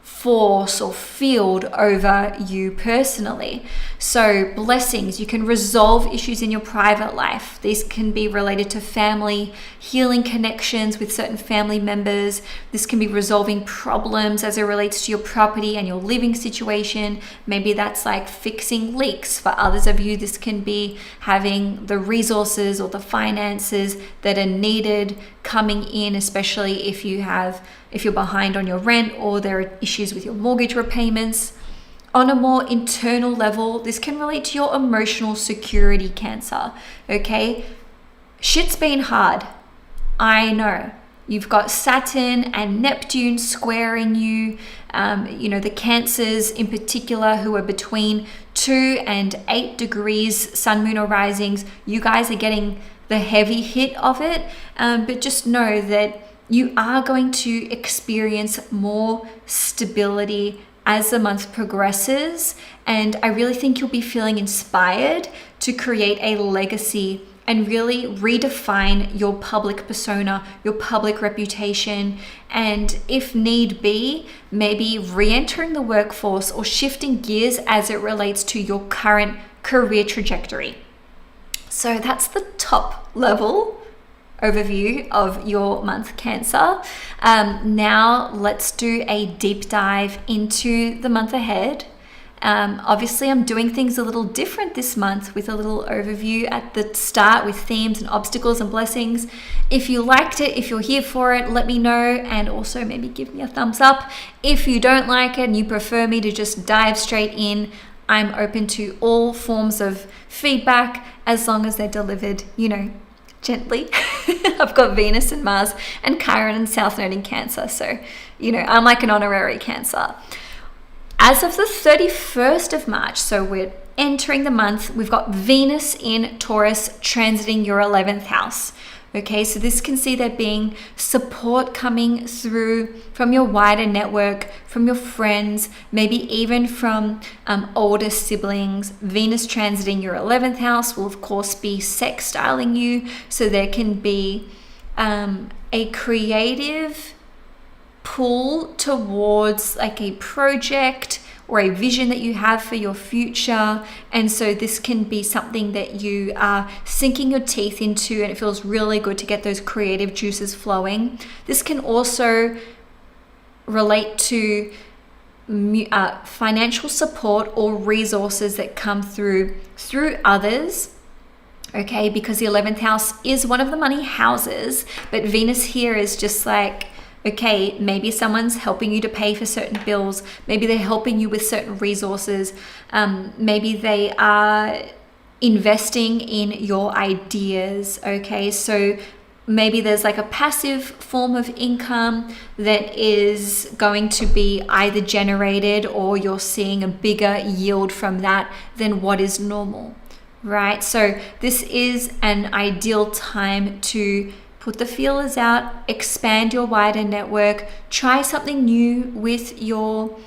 force or field over you personally. So blessings, you can resolve issues in your private life. These can be related to family, healing connections with certain family members. This can be resolving problems as it relates to your property and your living situation. Maybe that's like fixing leaks. For others of you, this can be having the resources or the finances that are needed coming in, especially if you're behind on your rent or there are issues with your mortgage repayments. On a more internal level, this can relate to your emotional security, Cancer, okay? Shit's been hard, I know. You've got Saturn and Neptune squaring you. The Cancers in particular, who are between 2 and 8 degrees, sun, moon, or risings. You guys are getting the heavy hit of it. But just know that you are going to experience more stability as the month progresses. And I really think you'll be feeling inspired to create a legacy and really redefine your public persona, your public reputation, and if need be, maybe re-entering the workforce or shifting gears as it relates to your current career trajectory. So that's the top level overview of your month, Cancer. Now let's do a deep dive into the month ahead. Obviously, I'm doing things a little different this month with a little overview at the start with themes and obstacles and blessings. If you liked it, if you're here for it, let me know, and also maybe give me a thumbs up. If you don't like it and you prefer me to just dive straight in, I'm open to all forms of feedback as long as they're delivered, gently. I've got Venus and Mars and Chiron and South Node in Cancer. So, I'm like an honorary Cancer. As of the 31st of March, so we're entering the month, we've got Venus in Taurus transiting your 11th house. Okay, so this can see there being support coming through from your wider network, from your friends, maybe even from older siblings. Venus transiting your 11th house will, of course, be sextiling you. So there can be a creative pull towards like a project or a vision that you have for your future. And so this can be something that you are sinking your teeth into, and it feels really good to get those creative juices flowing. This can also relate to financial support or resources that come through others. Okay, because the 11th house is one of the money houses, but Venus here is just like, okay, maybe someone's helping you to pay for certain bills. Maybe they're helping you with certain resources. Maybe they are investing in your ideas. Okay, so maybe there's like a passive form of income that is going to be either generated, or you're seeing a bigger yield from that than what is normal, right? So this is an ideal time to put the feelers out, expand your wider network, try something new with your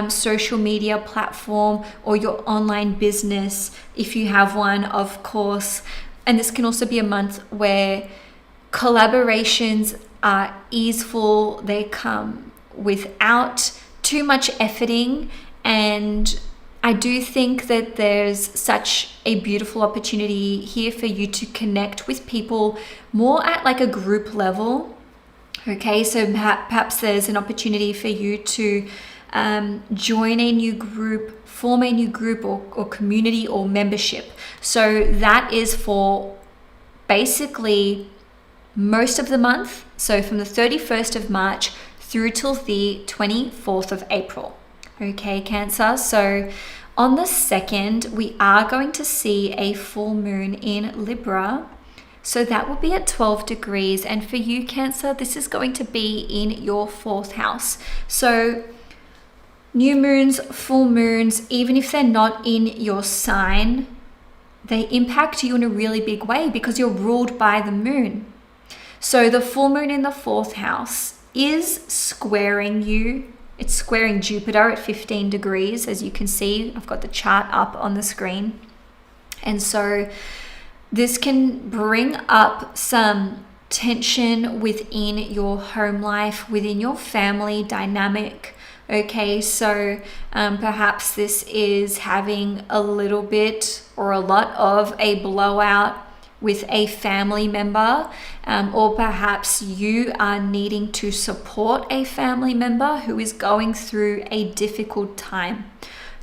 social media platform or your online business if you have one, of course. And this can also be a month where collaborations are easeful. They come without too much efforting, and I do think that there's such a beautiful opportunity here for you to connect with people more at like a group level. Okay, so perhaps there's an opportunity for you to join a new group, form a new group or community or membership. So that is for basically most of the month. So from the 31st of March through till the 24th of April. Okay, Cancer. So on the 2nd, we are going to see a full moon in Libra. So that will be at 12 degrees. And for you, Cancer, this is going to be in your 4th house. So new moons, full moons, even if they're not in your sign, they impact you in a really big way because you're ruled by the moon. So the full moon in the 4th house is squaring you. It's squaring Jupiter at 15 degrees, as you can see. I've got the chart up on the screen. And so this can bring up some tension within your home life, within your family dynamic. Okay, so perhaps this is having a little bit or a lot of a blowout with a family member, or perhaps you are needing to support a family member who is going through a difficult time.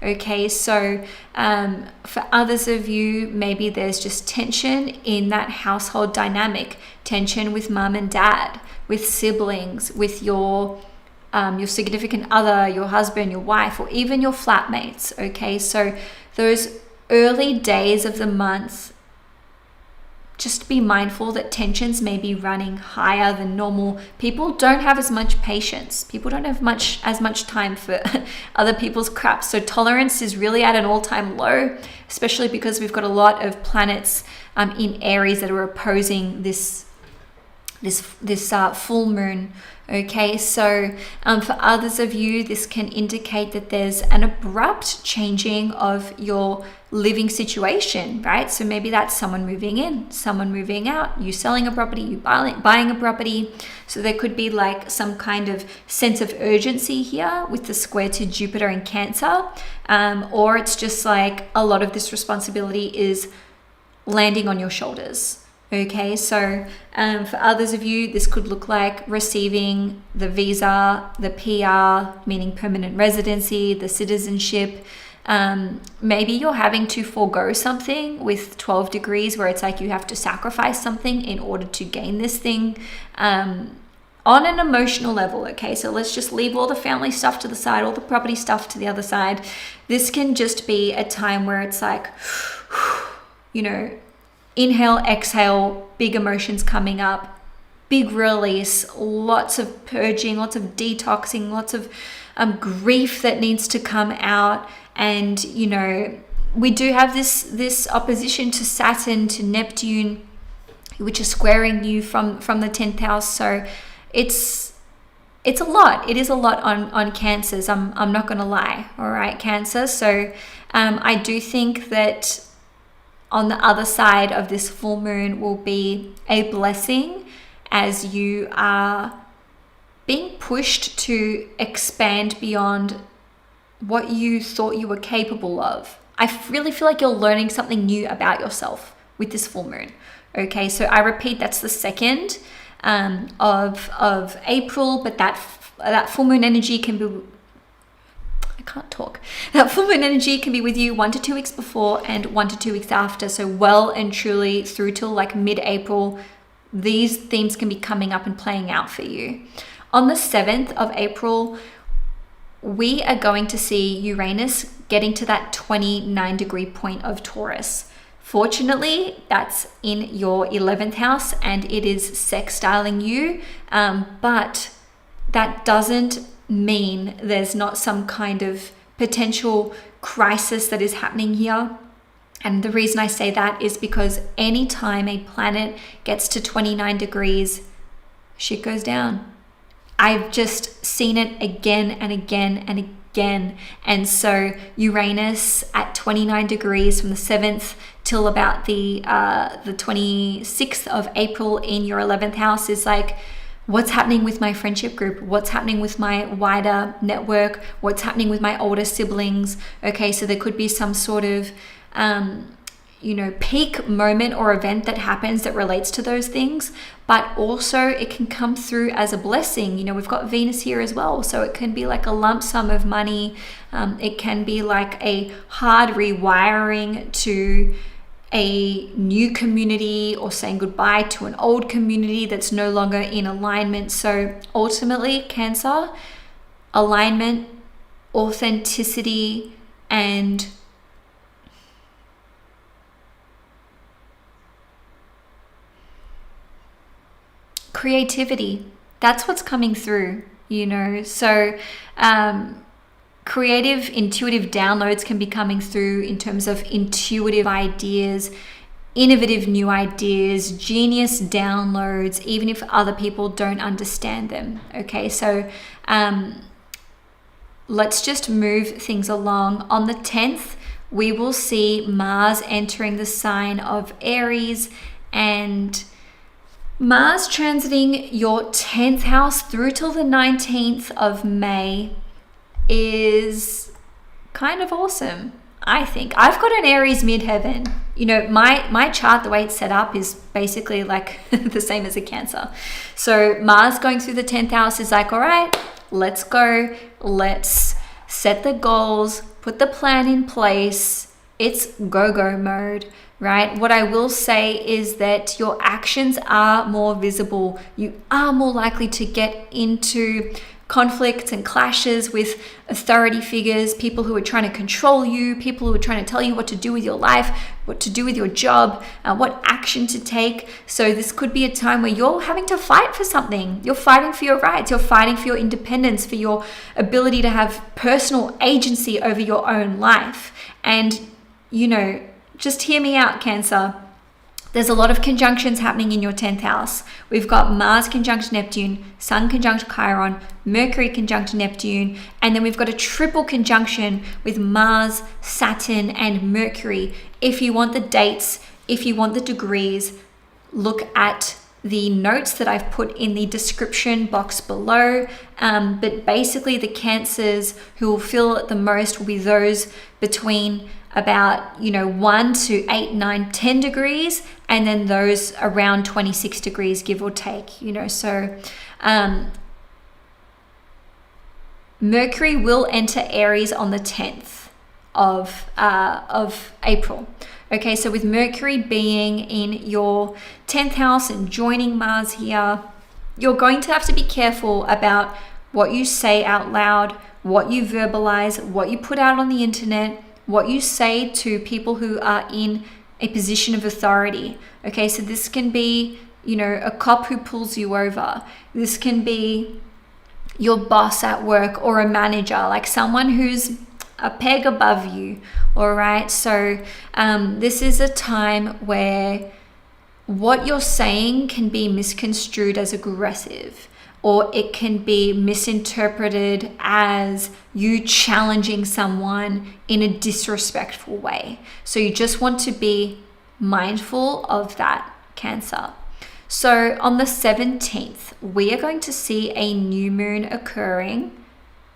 Okay, so for others of you, maybe there's just tension in that household dynamic, tension with mum and dad, with siblings, with your significant other, your husband, your wife, or even your flatmates. Okay, so those early days of the month, just be mindful that tensions may be running higher than normal. People don't have as much patience. People don't have as much time for other people's crap. So tolerance is really at an all-time low, especially because we've got a lot of planets in Aries that are opposing this full moon. Okay, so for others of you, this can indicate that there's an abrupt changing of your living situation, right? So maybe that's someone moving in, someone moving out, you selling a property, you buying a property. So there could be like some kind of sense of urgency here with the square to Jupiter in Cancer, or it's just like a lot of this responsibility is landing on your shoulders. Okay, so for others of you, this could look like receiving the visa, the PR, meaning permanent residency, the citizenship. Maybe you're having to forego something with 12 degrees where it's like you have to sacrifice something in order to gain this thing on an emotional level. Okay, so let's just leave all the family stuff to the side, all the property stuff to the other side. This can just be a time where it's like, you know, inhale, exhale, big emotions coming up, big release, lots of purging, lots of detoxing, lots of grief that needs to come out. And, you know, we do have this opposition to Saturn, to Neptune, which is squaring you from the 10th house. So it's a lot. It is a lot on Cancers. I'm not going to lie. All right, Cancer. So I do think that on the other side of this full moon will be a blessing as you are being pushed to expand beyond what you thought you were capable of. I really feel like you're learning something new about yourself with this full moon. Okay, so I repeat, that's the 2nd of April, but that full moon energy can be, that full moon energy can be with you 1 to 2 weeks before and 1 to 2 weeks after. So well and truly through till like mid-April, these themes can be coming up and playing out for you. On the 7th of April, we are going to see Uranus getting to that 29 degree point of Taurus. Fortunately, that's in your 11th house and it is sextiling you, but that doesn't mean there's not some kind of potential crisis that is happening here. And the reason I say that is because anytime a planet gets to 29 degrees, shit goes down. I've just seen it again and again and again. And so Uranus at 29 degrees from the 7th till about the 26th of April in your 11th house is like, what's happening with my friendship group? What's happening with my wider network? What's happening with my older siblings? Okay, so there could be some sort of, peak moment or event that happens that relates to those things, but also it can come through as a blessing. You know, we've got Venus here as well, so it can be like a lump sum of money. It can be like a hard rewiring to a new community or saying goodbye to an old community that's no longer in alignment. So ultimately, Cancer, alignment, authenticity, and creativity. That's what's coming through, you know. So creative, intuitive downloads can be coming through in terms of intuitive ideas, innovative new ideas, genius downloads, even if other people don't understand them. Okay, so let's just move things along. On the 10th, we will see Mars entering the sign of Aries, and Mars transiting your 10th house through till the 19th of May is kind of awesome, I think. I've got an Aries midheaven. You know, my chart, the way it's set up, is basically like the same as a Cancer. So Mars going through the 10th house is like, all right, let's go. Let's set the goals, put the plan in place. It's go-go mode, right? What I will say is that your actions are more visible. You are more likely to get into conflicts and clashes with authority figures, people who are trying to control you, people who are trying to tell you what to do with your life, what to do with your job, what action to take. So this could be a time where you're having to fight for something. You're fighting for your rights. You're fighting for your independence, for your ability to have personal agency over your own life. And, just hear me out, Cancer. There's a lot of conjunctions happening in your 10th house. We've got Mars conjunct Neptune, Sun conjunct Chiron, Mercury conjunct Neptune, and then we've got a triple conjunction with Mars, Saturn, and Mercury. If you want the dates, if you want the degrees, look at the notes that I've put in the description box below. But basically the Cancers who will feel it the most will be those between about 1 to 8, 9, 10 degrees, and then those around 26 degrees, give or take. So Mercury will enter Aries on the 10th of April. Okay, so with Mercury being in your 10th house and joining Mars here, you're going to have to be careful about what you say out loud, what you verbalize, what you put out on the internet, what you say to people who are in a position of authority. Okay, so this can be, a cop who pulls you over. This can be your boss at work, or a manager, like someone who's a peg above you. All right, so this is a time where what you're saying can be misconstrued as aggressive, or it can be misinterpreted as you challenging someone in a disrespectful way. So you just want to be mindful of that, Cancer. So on the 17th, we are going to see a new moon occurring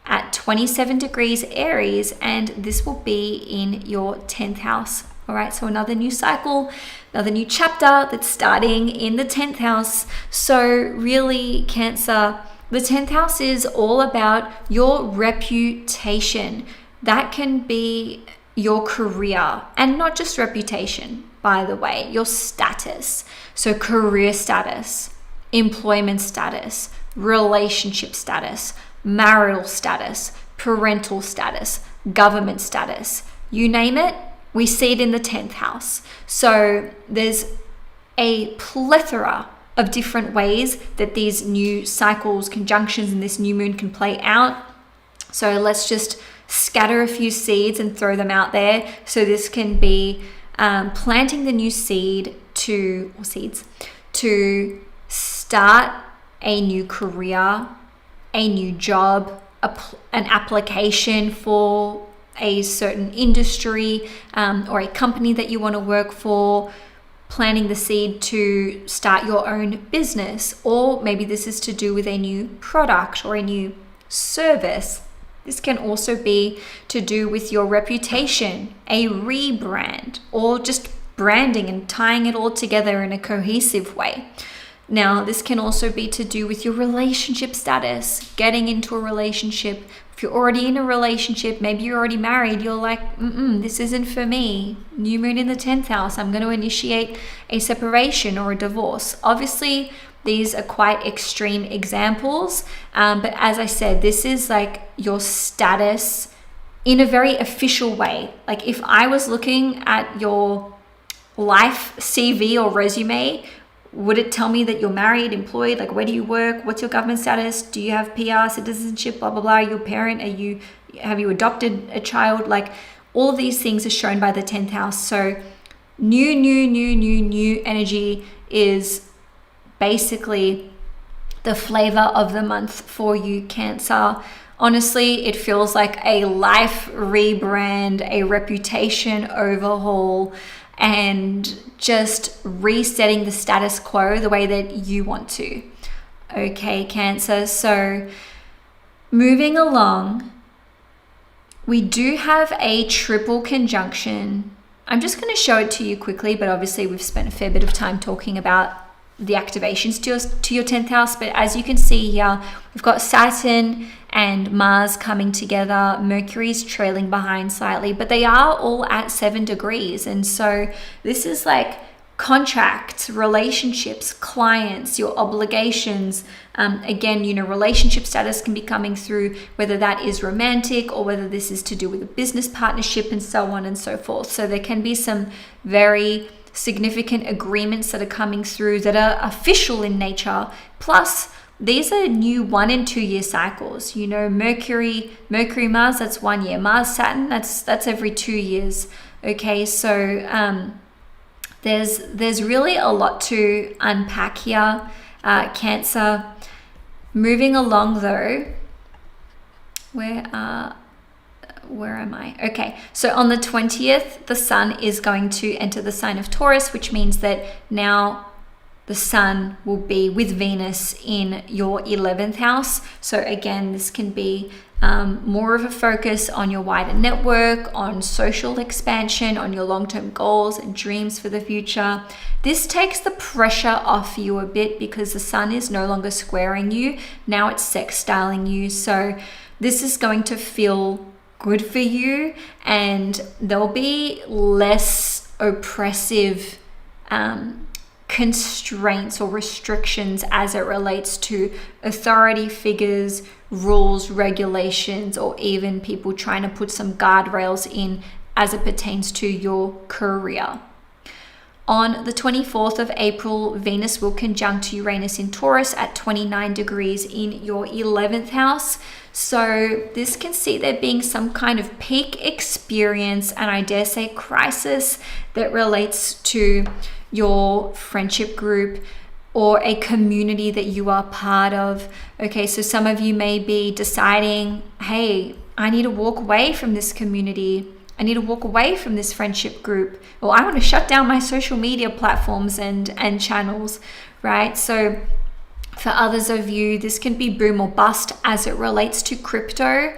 at 27 degrees Aries, and this will be in your 10th house. All right, so another new cycle, another new chapter that's starting in the 10th house. So really, Cancer, the 10th house is all about your reputation. That can be your career, and not just reputation, by the way, your status. So career status, employment status, relationship status, marital status, parental status, government status, you name it. We see it in the 10th house. So there's a plethora of different ways that these new cycles, conjunctions, and this new moon can play out. So let's just scatter a few seeds and throw them out there. So this can be planting the new seeds to start a new career, a new job, an application for a certain industry or a company that you want to work for, planting the seed to start your own business, or maybe this is to do with a new product or a new service. This can also be to do with your reputation, a rebrand, or just branding and tying it all together in a cohesive way. Now, this can also be to do with your relationship status, getting into a relationship. If you're already in a relationship, maybe you're already married, you're like, this isn't for me. New moon in the 10th house, I'm going to initiate a separation or a divorce. Obviously, these are quite extreme examples, but as I said, this is like your status in a very official way. Like if I was looking at your life CV or resume, would it tell me that you're married, employed? Like, where do you work? What's your government status? Do you have PR, citizenship, blah, blah, blah? Are you a parent? Have you adopted a child? Like, all of these things are shown by the 10th house. So new energy is basically the flavor of the month for you, Cancer. Honestly, it feels like a life rebrand, a reputation overhaul, and just resetting the status quo the way that you want to. Okay, Cancer. So moving along, we do have a triple conjunction. I'm just going to show it to you quickly, but obviously we've spent a fair bit of time talking about the activations to your 10th house. But as you can see here, we've got Saturn and Mars coming together. Mercury's trailing behind slightly, but they are all at 7 degrees. And so this is like contracts, relationships, clients, your obligations. Again, relationship status can be coming through, whether that is romantic or whether this is to do with a business partnership and so on and so forth. So there can be some very significant agreements that are coming through that are official in nature. Plus, these are new 1 and 2 year cycles. Mercury, Mars, that's 1 year. Mars, Saturn, that's every 2 years. Okay, so there's really a lot to unpack here. Cancer. Moving along though, where am I? Okay, so on the 20th, the sun is going to enter the sign of Taurus, which means that now the sun will be with Venus in your 11th house. So again, this can be more of a focus on your wider network, on social expansion, on your long-term goals and dreams for the future. This takes the pressure off you a bit because the sun is no longer squaring you. Now it's sextiling you. So this is going to feel good for you, and there'll be less oppressive constraints or restrictions as it relates to authority figures, rules, regulations, or even people trying to put some guardrails in as it pertains to your career. On the 24th of April, Venus will conjunct Uranus in Taurus at 29 degrees in your 11th house. So this can see there being some kind of peak experience, and I dare say crisis, that relates to your friendship group or a community that you are part of. Okay, so some of you may be deciding, hey, I need to walk away from this community. I need to walk away from this friendship group, or I want to shut down my social media platforms and channels, right? So for others of you, this can be boom or bust as it relates to crypto.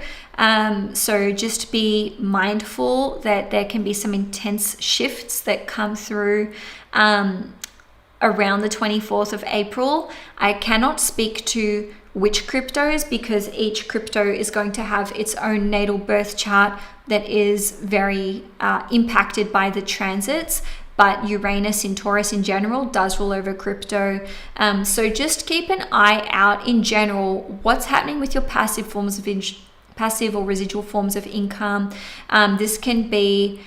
So just be mindful that there can be some intense shifts that come through around the 24th of April. I cannot speak to which cryptos because each crypto is going to have its own natal birth chart that is very impacted by the transits. But Uranus in Taurus in general does rule over crypto. So just keep an eye out in general what's happening with your passive forms of passive or residual forms of income. This can be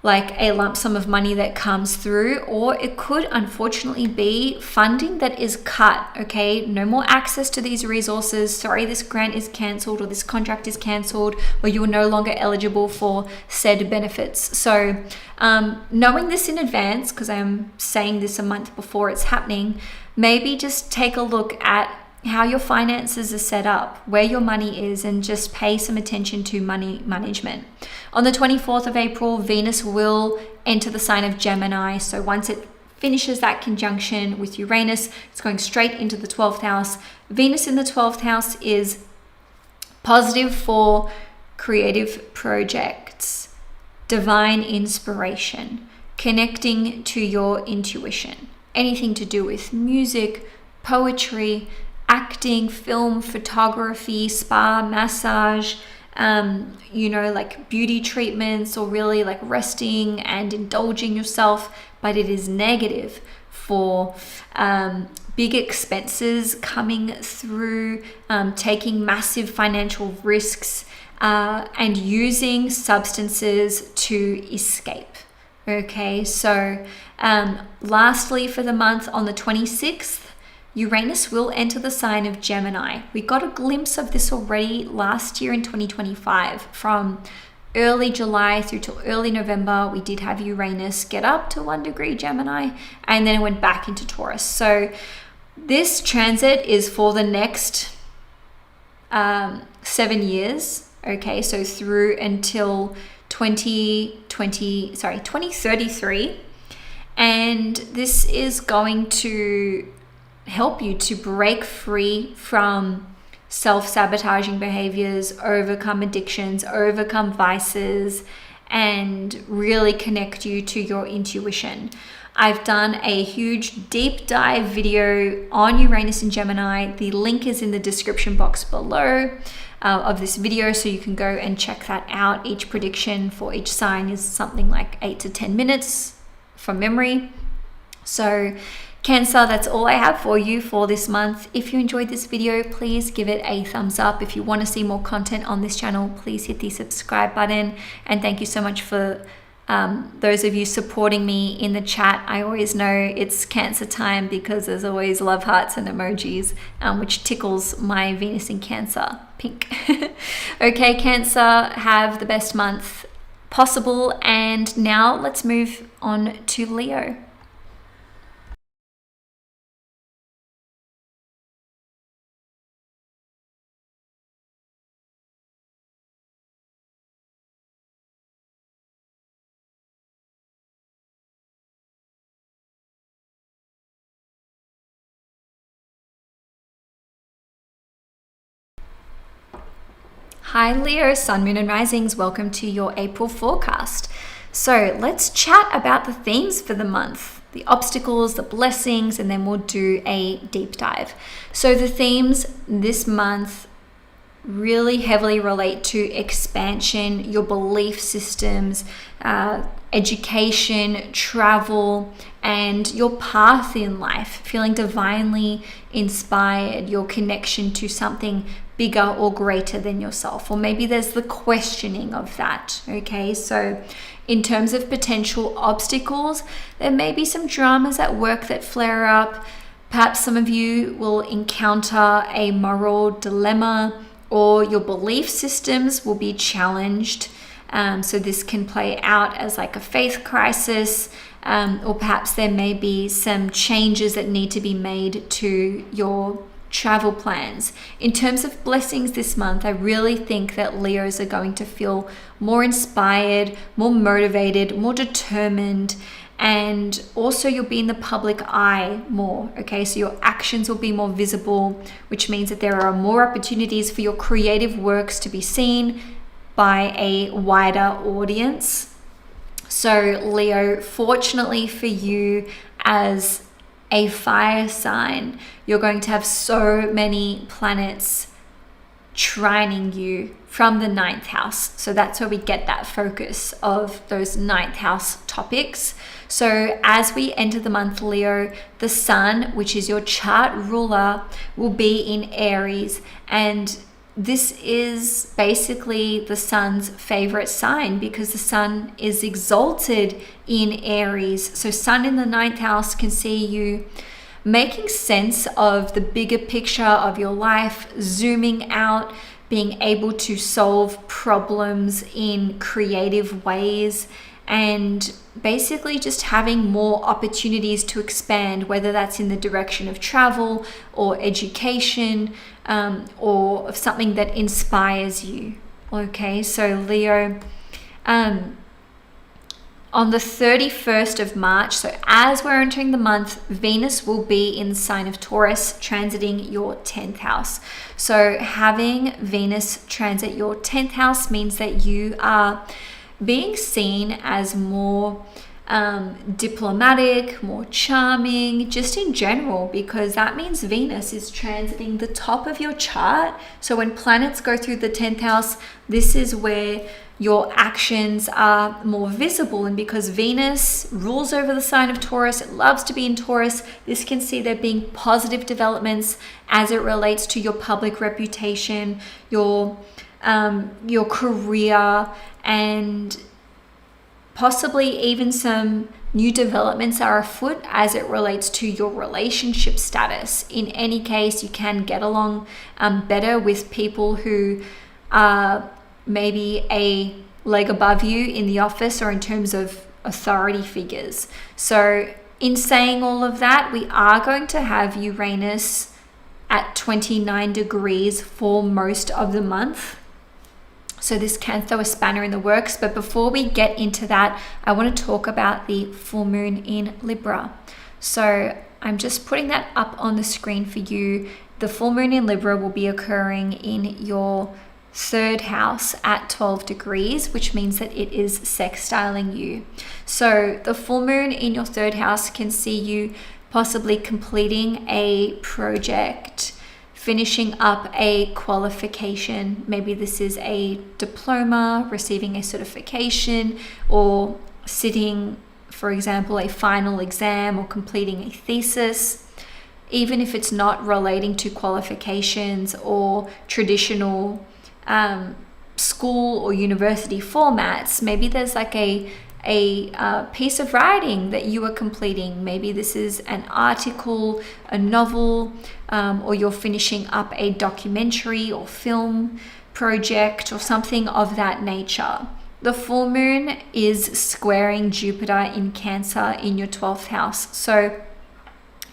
like a lump sum of money that comes through, or it could unfortunately be funding that is cut. Okay, no more access to these resources. Sorry, this grant is cancelled, or this contract is cancelled, or you're no longer eligible for said benefits. So knowing this in advance, because I'm saying this a month before it's happening, maybe just take a look at how your finances are set up, where your money is, and just pay some attention to money management. On the 24th of April, Venus will enter the sign of Gemini. So once it finishes that conjunction with Uranus, it's going straight into the 12th house. Venus in the 12th house is positive for creative projects, divine inspiration, connecting to your intuition, anything to do with music, poetry, acting, film, photography, spa, massage, like beauty treatments, or really like resting and indulging yourself. But it is negative for big expenses coming through, taking massive financial risks, and using substances to escape. Okay, so lastly for the month, on the 26th, Uranus will enter the sign of Gemini. We got a glimpse of this already last year in 2025. From early July through to early November, we did have Uranus get up to 1 degree Gemini, and then it went back into Taurus. So this transit is for the next 7 years. Okay, so through until 2033. And this is going to help you to break free from self-sabotaging behaviors, overcome addictions, overcome vices, and really connect you to your intuition. I've done a huge deep dive video on Uranus and Gemini. The link is in the description box below of this video, so you can go and check that out. Each prediction for each sign is something like 8 to 10 minutes from memory. So Cancer, that's all I have for you for this month. If you enjoyed this video, please give it a thumbs up. If you want to see more content on this channel, please hit the subscribe button. And thank you so much for those of you supporting me in the chat. I always know it's Cancer time because there's always love hearts and emojis, which tickles my Venus in Cancer pink. Okay, Cancer, have the best month possible. And now let's move on to Leo. Hi Leo, Sun, Moon and Risings, welcome to your April forecast. So let's chat about the themes for the month, the obstacles, the blessings, and then we'll do a deep dive. So the themes this month really heavily relate to expansion, your belief systems, education, travel, and your path in life, feeling divinely inspired, your connection to something bigger or greater than yourself, or maybe there's the questioning of that. Okay, so in terms of potential obstacles, there may be some dramas at work that flare up. Perhaps some of you will encounter a moral dilemma, or your belief systems will be challenged. So this can play out as like a faith crisis, or perhaps there may be some changes that need to be made to your travel plans. In terms of blessings this month, I really think that Leos are going to feel more inspired, more motivated, more determined, and also you'll be in the public eye more. Okay, so your actions will be more visible, which means that there are more opportunities for your creative works to be seen by a wider audience. So Leo, fortunately for you as a fire sign, you're going to have so many planets trining you from the 9th house. So that's where we get that focus of those 9th house topics. So as we enter the month, Leo, the sun, which is your chart ruler, will be in Aries, and this is basically the sun's favorite sign because the sun is exalted in Aries. So sun in the 9th house can see you making sense of the bigger picture of your life, zooming out, being able to solve problems in creative ways, and basically just having more opportunities to expand, whether that's in the direction of travel or education, or of something that inspires you. Okay, so Leo, on the 31st of March, so as we're entering the month, Venus will be in the sign of Taurus, transiting your 10th house. So having Venus transit your 10th house means that you are being seen as more diplomatic, more charming, just in general, because that means Venus is transiting the top of your chart. So when planets go through the 10th house, this is where your actions are more visible. And because Venus rules over the sign of Taurus, it loves to be in Taurus, this can see there being positive developments as it relates to your public reputation, your career, and possibly even some new developments are afoot as it relates to your relationship status. In any case, you can get along better with people who are maybe a leg above you in the office or in terms of authority figures. So in saying all of that, we are going to have Uranus at 29 degrees for most of the month. So this can throw a spanner in the works. But before we get into that, I want to talk about the full moon in Libra. So I'm just putting that up on the screen for you. The full moon in Libra will be occurring in your 3rd house at 12 degrees, which means that it is sextiling you. So the full moon in your 3rd house can see you possibly completing a project, finishing up a qualification. Maybe this is a diploma, receiving a certification, or sitting for example, a final exam or completing a thesis, even if it's not relating to qualifications or traditional school or university formats. Maybe there's like a piece of writing that you are completing. Maybe this is an article, a novel, or you're finishing up a documentary or film project or something of that nature. The full moon is squaring Jupiter in Cancer in your 12th house. So,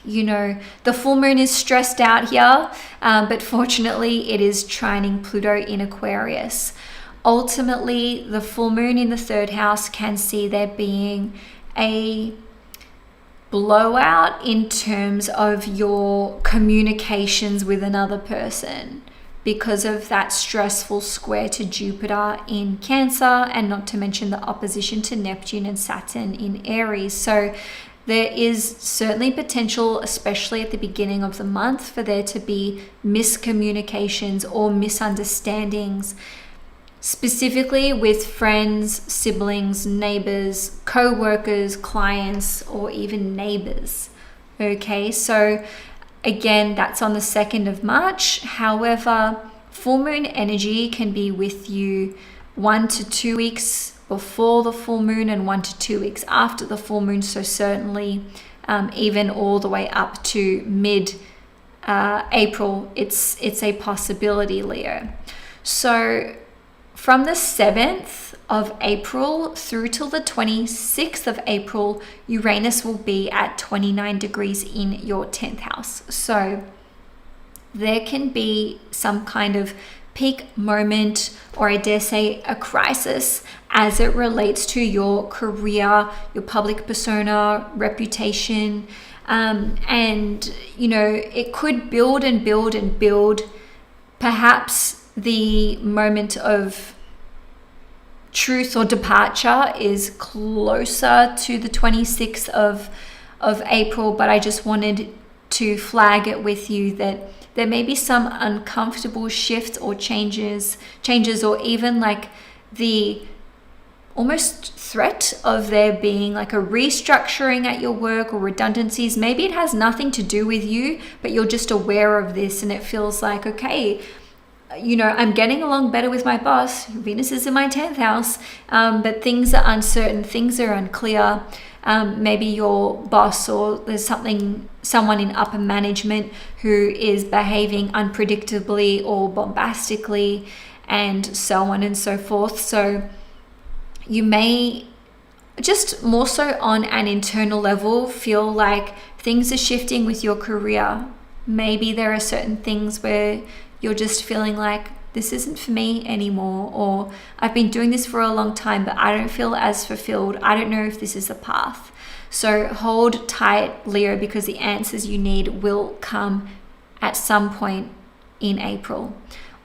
you know, the full moon is stressed out here, but fortunately it is trining Pluto in Aquarius. Ultimately, the full moon in the 3rd house can see there being a blowout in terms of your communications with another person because of that stressful square to Jupiter in Cancer, and not to mention the opposition to Neptune and Saturn in Aries. So there is certainly potential, especially at the beginning of the month, for there to be miscommunications or misunderstandings, specifically with friends, siblings, neighbors, co-workers, clients, or even neighbors. Okay, so again, that's on the 2nd of March. However, full moon energy can be with you 1 to 2 weeks before the full moon and 1 to 2 weeks after the full moon. So certainly even all the way up to mid April, it's a possibility, Leo. So from the 7th of April through till the 26th of April, Uranus will be at 29 degrees in your 10th house. So there can be some kind of peak moment, or I dare say a crisis, as it relates to your career, your public persona, reputation. And, you know, it could build and build and build. Perhaps the moment of truth or departure is closer to the 26th of April, but I just wanted to flag it with you that there may be some uncomfortable shifts or changes, or even like the almost threat of there being like a restructuring at your work or redundancies. Maybe it has nothing to do with you, but you're just aware of this, and it feels like, okay, you know, I'm getting along better with my boss. Venus is in my 10th house, but things are uncertain, things are unclear. Maybe your boss, or there's someone in upper management who is behaving unpredictably or bombastically, and so on and so forth. So you may just more so on an internal level feel like things are shifting with your career. Maybe there are certain things where you're just feeling like this isn't for me anymore, or I've been doing this for a long time, but I don't feel as fulfilled. I don't know if this is the path. So hold tight, Leo, because the answers you need will come at some point in April.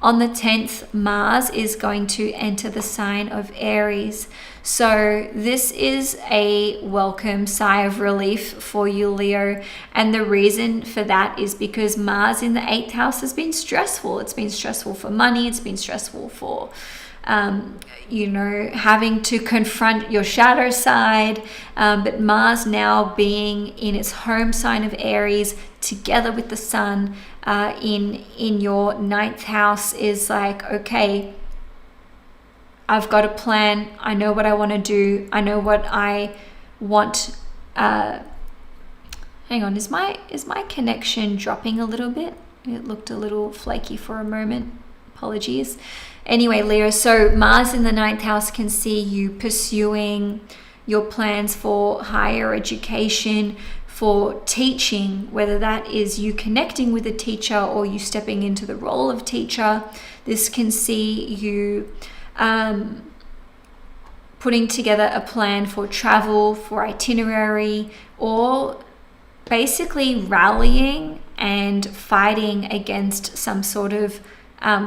On the 10th, Mars is going to enter the sign of Aries. So this is a welcome sigh of relief for you, Leo. And the reason for that is because Mars in the 8th house has been stressful. It's been stressful for money. It's been stressful for, you know, having to confront your shadow side. But Mars now being in its home sign of Aries together with the sun in your 9th house is like, okay, I've got a plan. I know what I want to do. I know what I want. Hang on, is my connection dropping a little bit? It looked a little flaky for a moment. Apologies. Anyway, Leo, so Mars in the 9th house can see you pursuing your plans for higher education, for teaching, whether that is you connecting with a teacher or you stepping into the role of teacher. This can see you putting together a plan for travel, for itinerary, or basically rallying and fighting against some sort of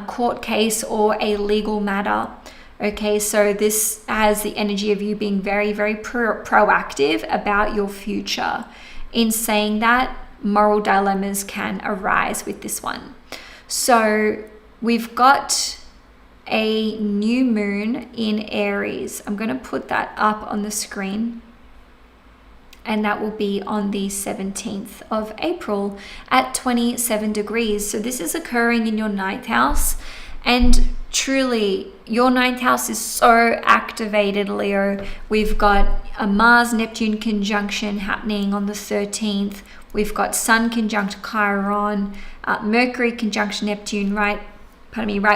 court case or a legal matter. Okay, so this has the energy of you being very, very proactive about your future. In saying that, moral dilemmas can arise with this one. So we've got a new moon in Aries. I'm going to put that up on the screen. and that will be on the 17th of April at 27 degrees. So this is occurring in your 9th house, and truly your 9th house is so activated, Leo. We've got a Mars Neptune conjunction happening on the 13th. We've got Sun conjunct Chiron, Mercury conjunction Neptune right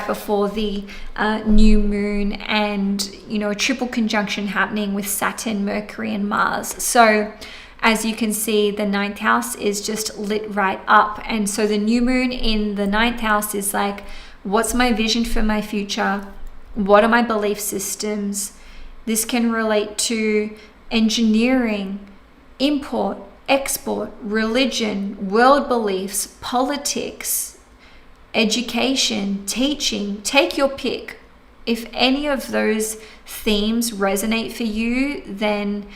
before the new moon, and a triple conjunction happening with Saturn, Mercury, and Mars. So as you can see, the 9th house is just lit right up. And so the new moon in the 9th house is like, what's my vision for my future? What are my belief systems? This can relate to engineering, import, export, religion, world beliefs, politics, education, teaching. Take your pick. If any of those themes resonate for you, then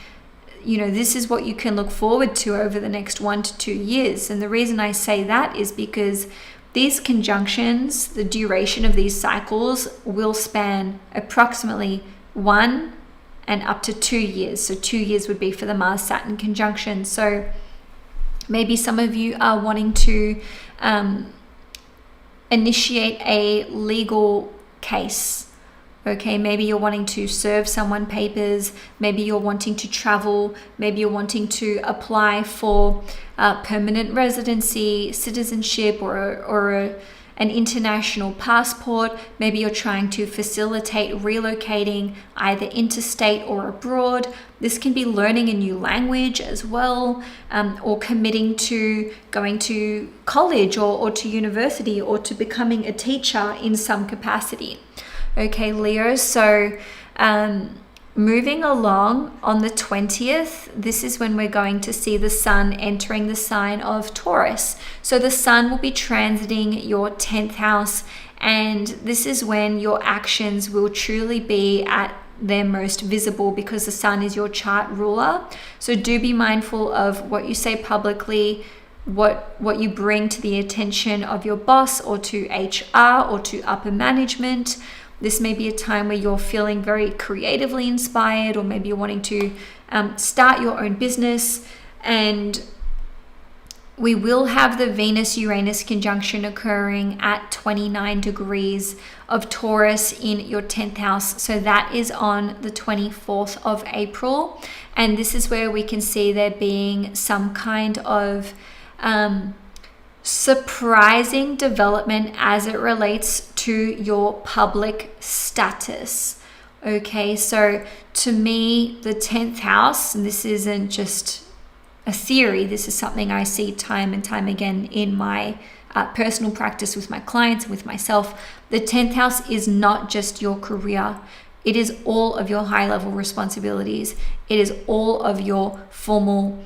this is what you can look forward to over the next 1 to 2 years. And the reason I say that is because these conjunctions, the duration of these cycles, will span approximately 1 and up to 2 years. So 2 years would be for the Mars-Saturn conjunction. So maybe some of you are wanting to initiate a legal case. Okay, maybe you're wanting to serve someone papers, maybe you're wanting to travel, maybe you're wanting to apply for permanent residency, citizenship, or an international passport. Maybe you're trying to facilitate relocating either interstate or abroad. This can be learning a new language as well, or committing to going to college or to university, or to becoming a teacher in some capacity. Okay, Leo, so moving along on the 20th, this is when we're going to see the sun entering the sign of Taurus. So the sun will be transiting your 10th house, and this is when your actions will truly be at their most visible, because the sun is your chart ruler. So do be mindful of what you say publicly, what you bring to the attention of your boss or to HR or to upper management. This may be a time where you're feeling very creatively inspired, or maybe you're wanting to start your own business. And we will have the Venus-Uranus conjunction occurring at 29 degrees of Taurus in your 10th house. So that is on the 24th of April. And this is where we can see there being some kind of surprising development as it relates to your public status. Okay, so to me, the 10th house, and this isn't just a theory, this is something I see time and time again in my personal practice with my clients and with myself. The 10th house is not just your career. It is all of your high-level responsibilities. It is all of your formal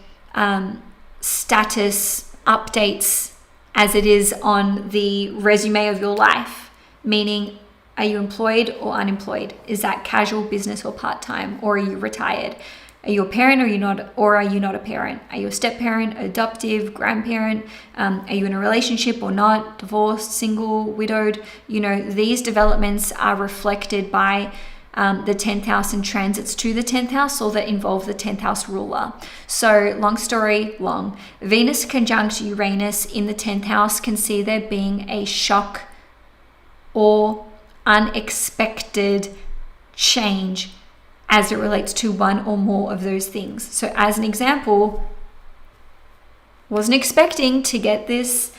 status updates, as it is on the resume of your life, meaning, are you employed or unemployed? Is that casual, business, or part-time? Or are you retired? Are you a parent or are you not a parent? Are you a step parent, adoptive, grandparent? Are you in a relationship or not? Divorced, single, widowed? These developments are reflected by the 10th house and transits to the 10th house, or that involve the 10th house ruler. So long story long, Venus conjunct Uranus in the 10th house can see there being a shock or unexpected change as it relates to one or more of those things. So as an example, wasn't expecting to get this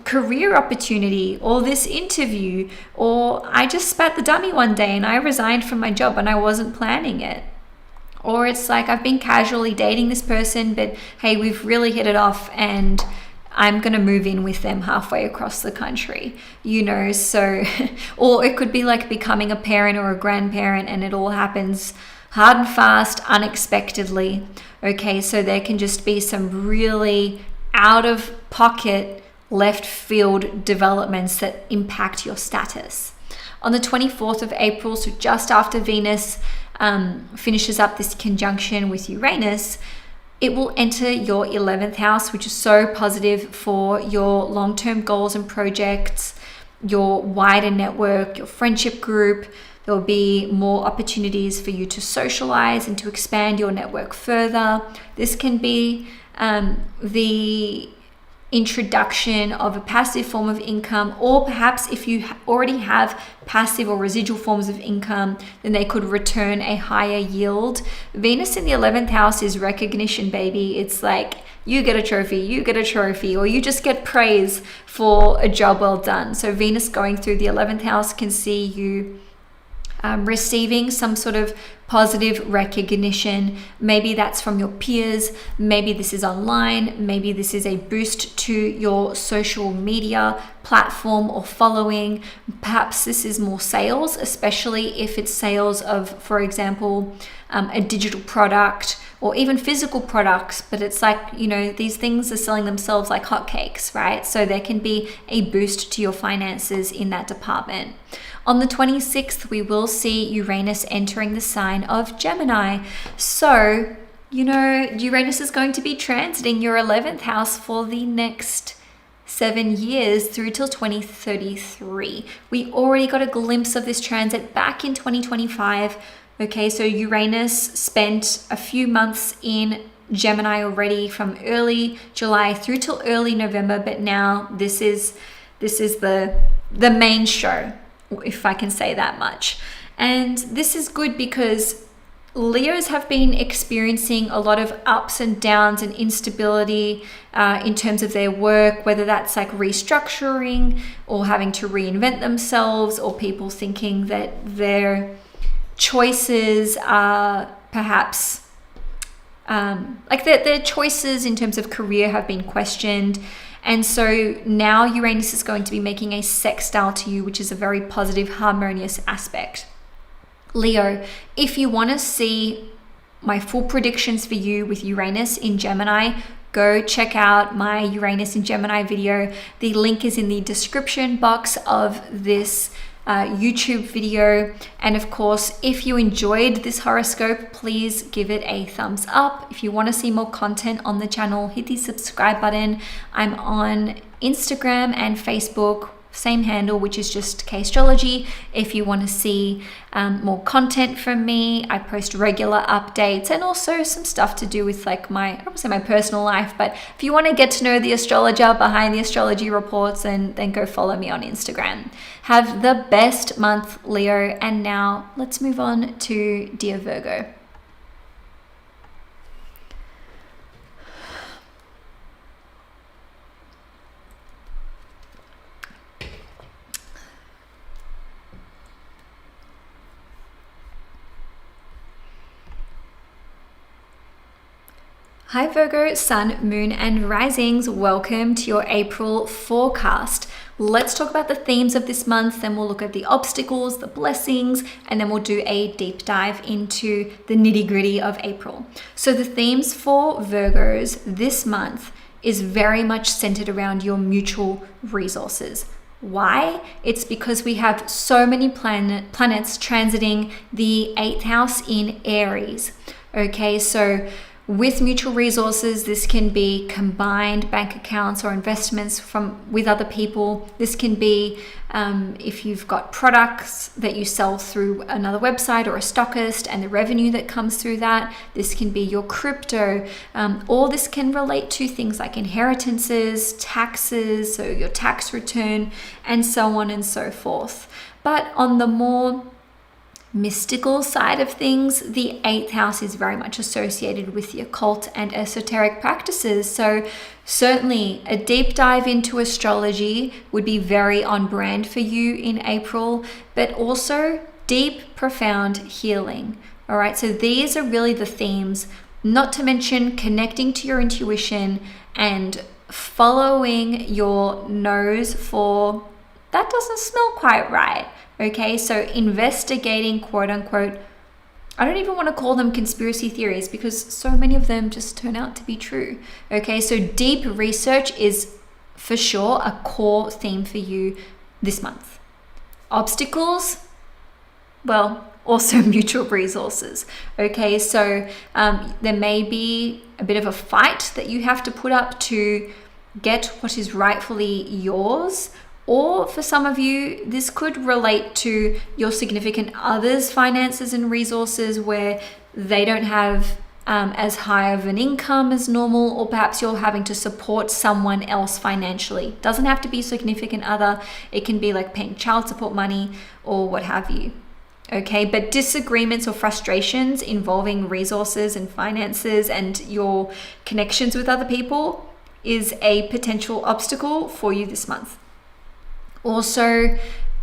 career opportunity or this interview, or I just spat the dummy one day and I resigned from my job and I wasn't planning it. Or it's like, I've been casually dating this person, but hey, we've really hit it off and I'm going to move in with them halfway across the country, so, or it could be like becoming a parent or a grandparent, and it all happens hard and fast, unexpectedly. Okay, so there can just be some really out of pocket, left field developments that impact your status. On the 24th of April, so just after Venus finishes up this conjunction with Uranus, it will enter your 11th house, which is so positive for your long-term goals and projects, your wider network, your friendship group, There'll be more opportunities for you to socialize and to expand your network further. This can be the introduction of a passive form of income, or perhaps if you already have passive or residual forms of income, then they could return a higher yield. Venus in the 11th house is recognition, baby. It's like you get a trophy, or you just get praise for a job well done. So Venus going through the 11th house can see you receiving some sort of positive recognition. Maybe that's from your peers, maybe this is online, maybe this is a boost to your social media platform or following. Perhaps this is more sales, especially if it's sales of, for example, a digital product or even physical products, but it's like, you know, these things are selling themselves like hotcakes, right? So there can be a boost to your finances in that department. On the 26th, we will see Uranus entering the sign of Gemini. So, you know, Uranus is going to be transiting your 11th house for the next 7 years through till 2033. We already got a glimpse of this transit back in 2025. Okay, so Uranus spent a few months in Gemini already from early July through till early November, but now this is the main show, if I can say that much. And this is good because Leos have been experiencing a lot of ups and downs and instability in terms of their work, whether that's like restructuring or having to reinvent themselves, or people thinking that their choices are perhaps like their choices in terms of career have been questioned. And so now Uranus is going to be making a sextile to you, which is a very positive, harmonious aspect. Leo, if you want to see my full predictions for you with Uranus in Gemini, go check out my Uranus in Gemini video. The link is in the description box of this YouTube video. And of course, if you enjoyed this horoscope, please give it a thumbs up. If you want to see more content on the channel, hit the subscribe button. I'm on Instagram and Facebook, same handle, which is just Astrology. If you want to see more content from me, I post regular updates and also some stuff to do with like I don't want to say my personal life, but if you want to get to know the astrologer behind the astrology reports, and then go follow me on Instagram. Have the best month, Leo. And now let's move on to Dear Virgo. Hi Virgo, Sun, Moon, and Risings. Welcome to your April forecast. Let's talk about the themes of this month, then we'll look at the obstacles, the blessings, and then we'll do a deep dive into the nitty-gritty of April. So the themes for Virgos this month is very much centered around your mutual resources. Why? It's because we have so many planets transiting the 8th house in Aries. Okay, so with mutual resources, this can be combined bank accounts or investments with other people. This can be if you've got products that you sell through another website or a stockist and the revenue that comes through that. This can be your crypto. Or this can relate to things like inheritances, taxes, so your tax return, and so on and so forth. But on the more mystical side of things, the 8th house is very much associated with the occult and esoteric practices. So certainly a deep dive into astrology would be very on brand for you in April, but also deep, profound healing. All right, so these are really the themes, not to mention connecting to your intuition and following your nose for that doesn't smell quite right. Okay, so investigating, quote unquote, I don't even want to call them conspiracy theories because so many of them just turn out to be true. Okay, so deep research is for sure a core theme for you this month. Obstacles, well, also mutual resources. Okay, so there may be a bit of a fight that you have to put up to get what is rightfully yours, Or for some of you, this could relate to your significant other's finances and resources, where they don't have as high of an income as normal, or perhaps you're having to support someone else financially. Doesn't have to be significant other. It can be like paying child support money or what have you. Okay, but disagreements or frustrations involving resources and finances and your connections with other people is a potential obstacle for you this month. Also,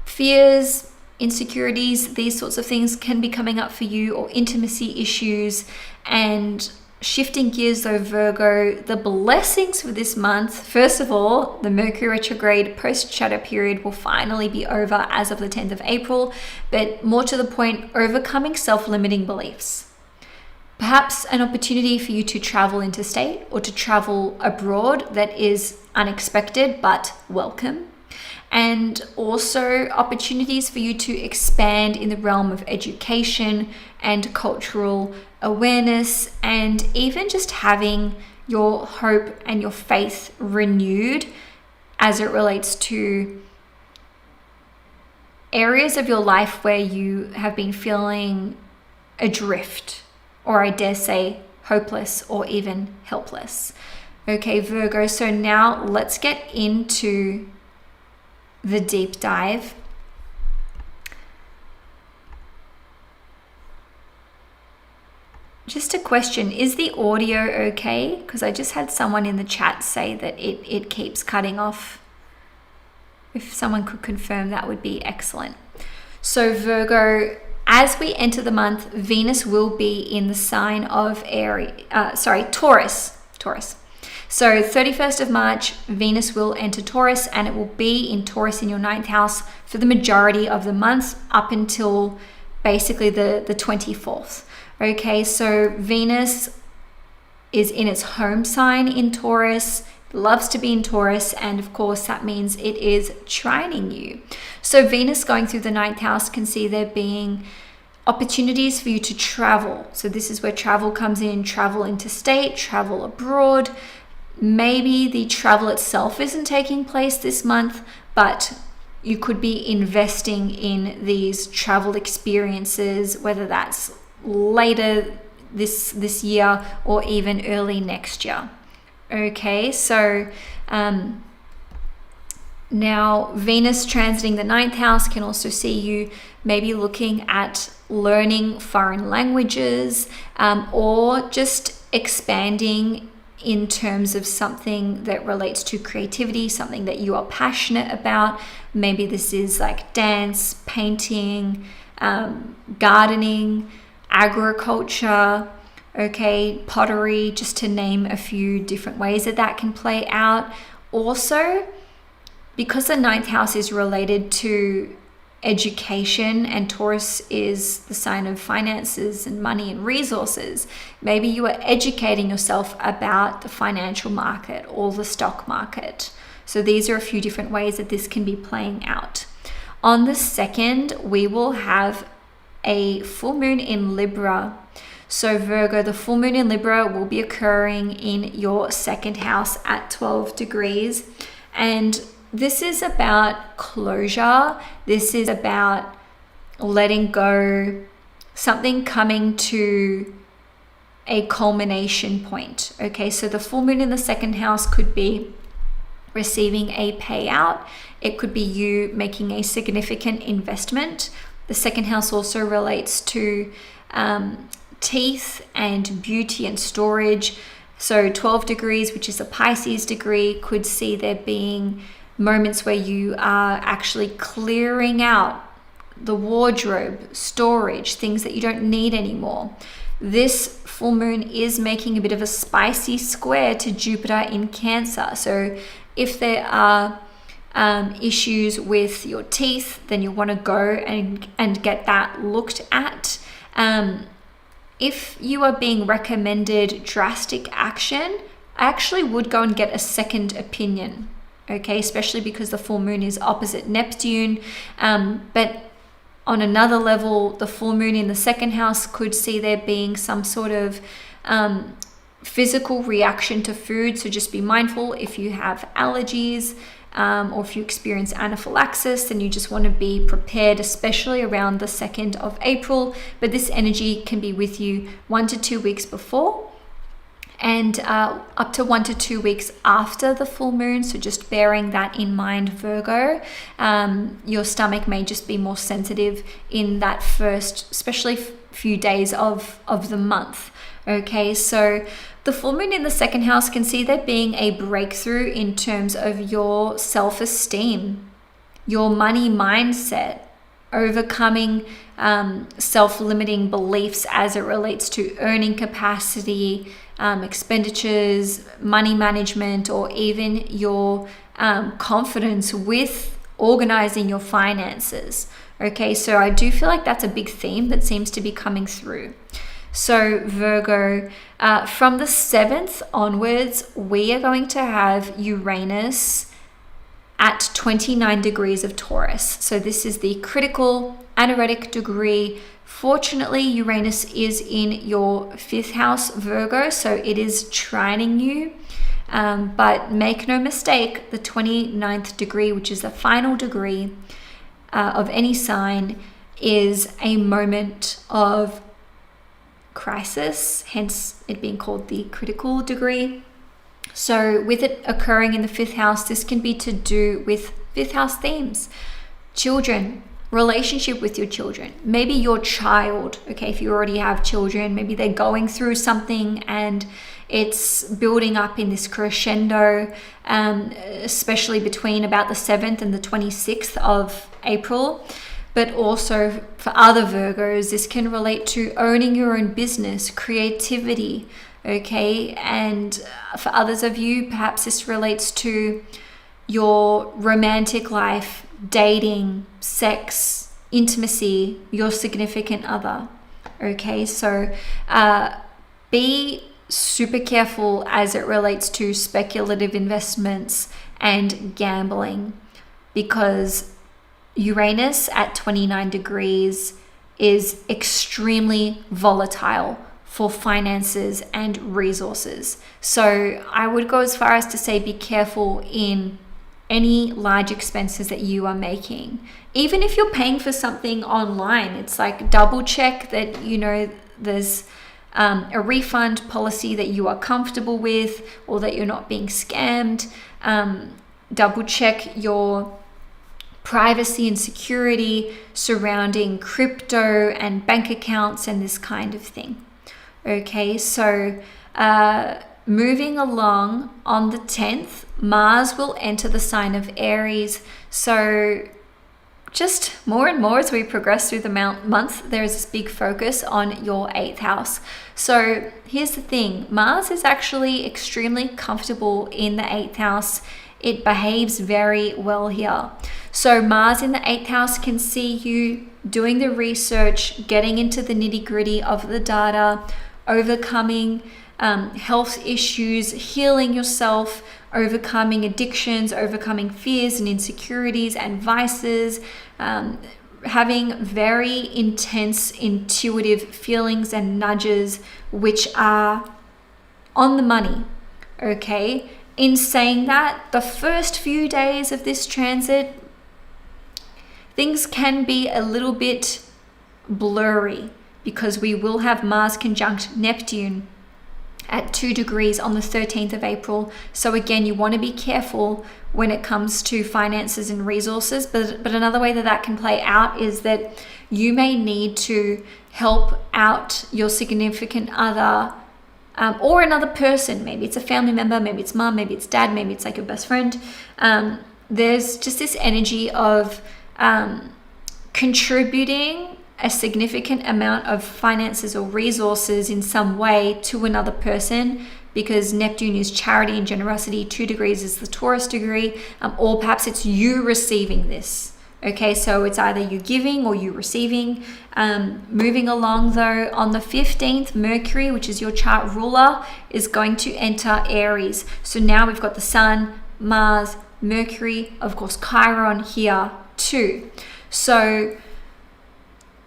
fears, insecurities, these sorts of things can be coming up for you, or intimacy issues. And shifting gears though, Virgo, the blessings for this month, first of all, the Mercury retrograde post-shadow period will finally be over as of the 10th of April, but more to the point, overcoming self-limiting beliefs. Perhaps an opportunity for you to travel interstate or to travel abroad that is unexpected but welcome. And also opportunities for you to expand in the realm of education and cultural awareness, and even just having your hope and your faith renewed as it relates to areas of your life where you have been feeling adrift, or I dare say hopeless or even helpless. Okay, Virgo, so now let's get into the deep dive. Just a question, is the audio okay? Because I just had someone in the chat say that it keeps cutting off. If someone could confirm, that would be excellent. So Virgo, as we enter the month, Venus will be in the sign of Taurus. So 31st of March, Venus will enter Taurus, and it will be in Taurus in your 9th house for the majority of the month up until basically the 24th. Okay, so Venus is in its home sign in Taurus, loves to be in Taurus, and of course that means it is trining you. So Venus going through the 9th house can see there being opportunities for you to travel. So this is where travel comes in, travel interstate, travel abroad. Maybe the travel itself isn't taking place this month, but you could be investing in these travel experiences, whether that's later this year or even early next year. Okay, so now Venus transiting the 9th house can also see you maybe looking at learning foreign languages, or just expanding in terms of something that relates to creativity, something that you are passionate about. Maybe this is like dance, painting, gardening, agriculture, okay, pottery, just to name a few different ways that can play out. Also, because the 9th house is related to education and Taurus is the sign of finances and money and resources, maybe you are educating yourself about the financial market or the stock market. So these are a few different ways that this can be playing out. On the 2nd, we will have a full moon in Libra. So Virgo, the full moon in Libra will be occurring in your 2nd house at 12 degrees. And this is about closure. This is about letting go, something coming to a culmination point. Okay, so the full moon in the 2nd house could be receiving a payout. It could be you making a significant investment. The 2nd house also relates to teeth and beauty and storage. So 12 degrees, which is a Pisces degree, could see there being moments where you are actually clearing out the wardrobe, storage, things that you don't need anymore. This full moon is making a bit of a spicy square to Jupiter in Cancer. So if there are issues with your teeth, then you want to go and get that looked at. If you are being recommended drastic action, I actually would go and get a second opinion. Okay, especially because the full moon is opposite Neptune. But on another level, the full moon in the 2nd house could see there being some sort of physical reaction to food. So just be mindful if you have allergies. or if you experience anaphylaxis, then you just want to be prepared, especially around the 2nd of April. But this energy can be with you 1 to 2 weeks before, and up to 1 to 2 weeks after the full moon. So just bearing that in mind, Virgo. Your stomach may just be more sensitive in that first, especially few days of the month. Okay, so the full moon in the 2nd house can see there being a breakthrough in terms of your self-esteem, your money mindset, overcoming self-limiting beliefs as it relates to earning capacity, expenditures, money management, or even your confidence with organizing your finances. Okay, so I do feel like that's a big theme that seems to be coming through. So Virgo, from the 7th onwards, we are going to have Uranus at 29 degrees of Taurus. So this is the critical anaretic degree. Fortunately, Uranus is in your 5th house, Virgo, so it is trining you. But make no mistake, the 29th degree, which is the final degree of any sign, is a moment of crisis, hence it being called the critical degree. So with it occurring in the 5th house, this can be to do with 5th house themes, children, relationship with your children, maybe your child. Okay, if you already have children, maybe they're going through something and it's building up in this crescendo, especially between about the 7th and the 26th of April. But also for other Virgos, this can relate to owning your own business, creativity, okay? And for others of you, perhaps this relates to your romantic life, dating, sex, intimacy, your significant other, okay? So be super careful as it relates to speculative investments and gambling, because Uranus at 29 degrees is extremely volatile for finances and resources. So I would go as far as to say be careful in any large expenses that you are making. Even if you're paying for something online, it's like double check that, you know, there's a refund policy that you are comfortable with, or that you're not being scammed. Double check your privacy and security surrounding crypto and bank accounts and this kind of thing. Okay, so moving along, on the 10th, Mars will enter the sign of Aries. So just more and more as we progress through the month, there is this big focus on your 8th house. So here's the thing, Mars is actually extremely comfortable in the 8th house. It behaves very well here. So Mars in the 8th house can see you doing the research, getting into the nitty-gritty of the data, overcoming health issues, healing yourself, overcoming addictions, overcoming fears and insecurities and vices, having very intense intuitive feelings and nudges which are on the money, okay? In saying that, the first few days of this transit, things can be a little bit blurry because we will have Mars conjunct Neptune at 2 degrees on the 13th of April. So again, you want to be careful when it comes to finances and resources. But another way that that can play out is that you may need to help out your significant other, or another person. Maybe it's a family member, maybe it's mom, maybe it's dad, maybe it's like your best friend. There's just this energy of contributing a significant amount of finances or resources in some way to another person, because Neptune is charity and generosity, 2 degrees is the Taurus degree, or perhaps it's you receiving this. Okay, so it's either you giving or you receiving. Moving along though, on the 15th, Mercury, which is your chart ruler, is going to enter Aries. So now we've got the Sun, Mars, Mercury, of course Chiron here too. So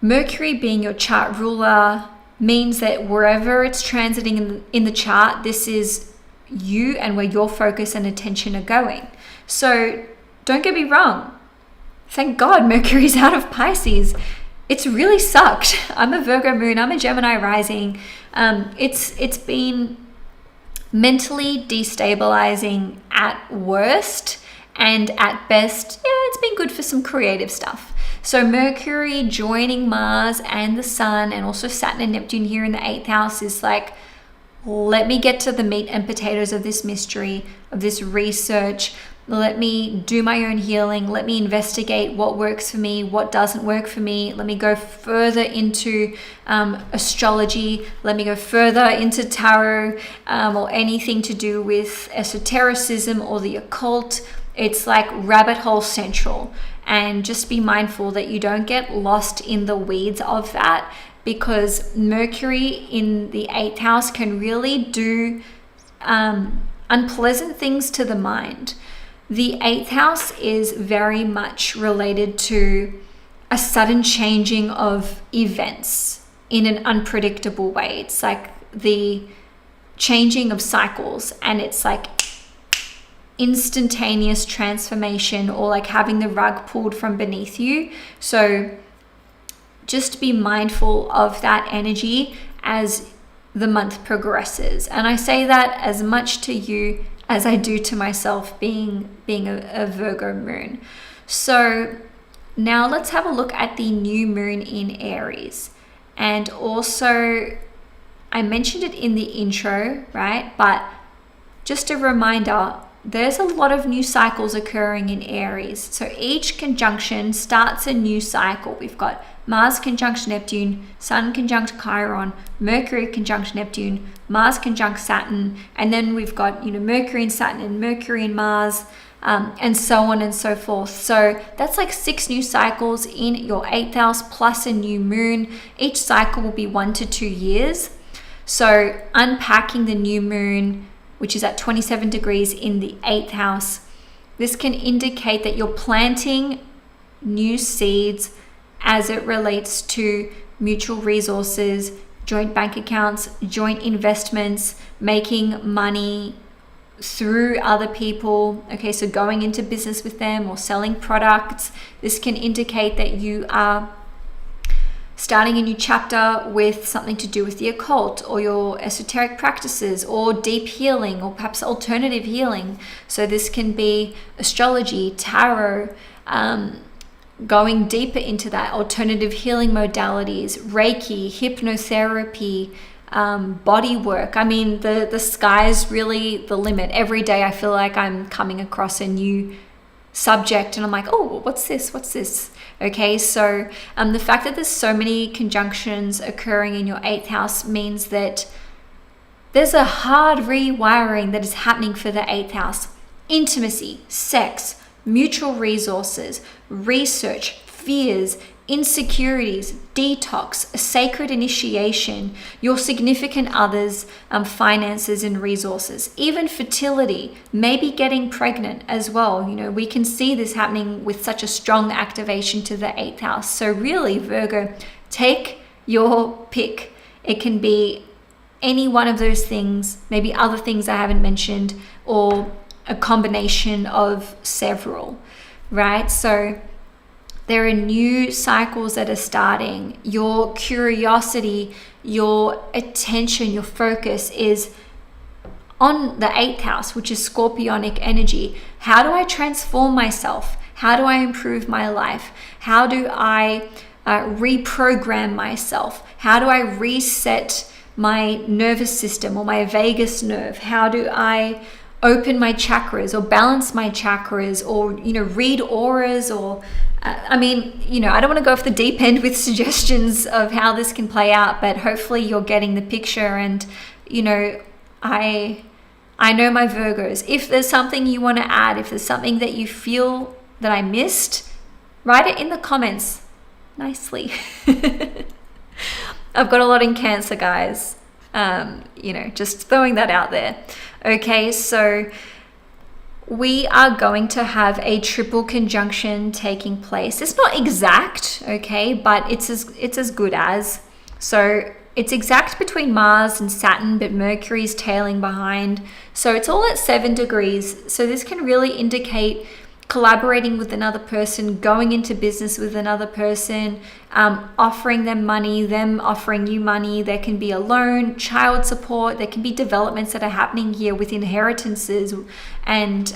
Mercury being your chart ruler means that wherever it's transiting in the chart, this is you and where your focus and attention are going. So don't get me wrong. Thank God Mercury's out of Pisces. It's really sucked. I'm a Virgo moon. I'm a Gemini rising. It's been mentally destabilizing at worst, and at best, yeah, it's been good for some creative stuff. So Mercury joining Mars and the Sun, and also Saturn and Neptune here in the 8th house, is like, let me get to the meat and potatoes of this mystery, of this research. Let me do my own healing. Let me investigate what works for me, what doesn't work for me. Let me go further into astrology. Let me go further into tarot, or anything to do with esotericism or the occult. It's like rabbit hole central. And just be mindful that you don't get lost in the weeds of that, because Mercury in the 8th house can really do unpleasant things to the mind. The 8th house is very much related to a sudden changing of events in an unpredictable way. It's like the changing of cycles, and it's like instantaneous transformation, or like having the rug pulled from beneath you. So just be mindful of that energy as the month progresses. And I say that as much to you as I do to myself, being a Virgo moon. So now let's have a look at the new moon in Aries. And also, I mentioned it in the intro, right? But just a reminder, there's a lot of new cycles occurring in Aries. So each conjunction starts a new cycle. We've got Mars conjunct Neptune, Sun conjunct Chiron, Mercury conjunct Neptune, Mars conjunct Saturn, and then we've got, Mercury and Saturn and Mercury and Mars, and so on and so forth. So that's like 6 new cycles in your 8th house plus a new moon. Each cycle will be 1 to 2 years. So unpacking the new moon, which is at 27 degrees in the 8th house, this can indicate that you're planting new seeds as it relates to mutual resources, joint bank accounts, joint investments, making money through other people. Okay, so going into business with them or selling products. This can indicate that you are starting a new chapter with something to do with the occult, or your esoteric practices, or deep healing, or perhaps alternative healing. So this can be astrology, tarot, going deeper into that, alternative healing modalities, Reiki, hypnotherapy, body work. I mean, the sky's really the limit. Every day I feel like I'm coming across a new subject and I'm like, oh, what's this? Okay, so the fact that there's so many conjunctions occurring in your 8th house means that there's a hard rewiring that is happening for the 8th house. Intimacy, sex, mutual resources, research, fears, insecurities, detox, a sacred initiation, your significant others, finances and resources, even fertility, maybe getting pregnant as well. We can see this happening with such a strong activation to the 8th house. So really, Virgo, take your pick. It can be any one of those things, maybe other things I haven't mentioned, or a combination of several, right? So there are new cycles that are starting. Your curiosity, your attention, your focus is on the 8th house, which is Scorpionic energy. How do I transform myself? How do I improve my life? How do I reprogram myself? How do I reset my nervous system or my vagus nerve? How do I open my chakras or balance my chakras, or read auras, or I don't want to go off the deep end with suggestions of how this can play out, but hopefully you're getting the picture. And I know my Virgos, if there's something you want to add, if there's something that you feel that I missed, write it in the comments nicely. I've got a lot in Cancer, guys. Just throwing that out there. Okay, so we are going to have a triple conjunction taking place. It's not exact, okay, but it's as good as. So it's exact between Mars and Saturn, but Mercury's tailing behind. So it's all at 7 degrees. So this can really indicate collaborating with another person, going into business with another person, offering them money, them offering you money. There can be a loan, child support. There can be developments that are happening here with inheritances and,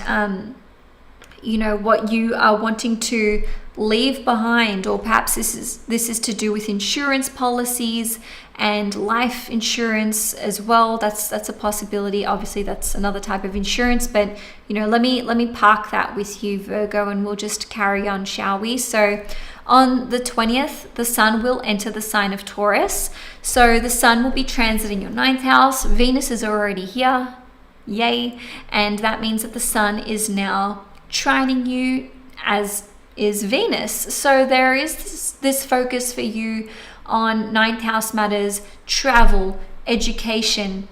what you are wanting to leave behind, or perhaps this is to do with insurance policies and life insurance as well. That's a possibility. Obviously that's another type of insurance, but let me park that with you, Virgo, and we'll just carry on, shall we? So on the 20th, the sun will enter the sign of Taurus. So the sun will be transiting your 9th house. Venus is already here, yay, and that means that the sun is now trining you, as is Venus. So there is this focus for you on 9th house matters, travel, education,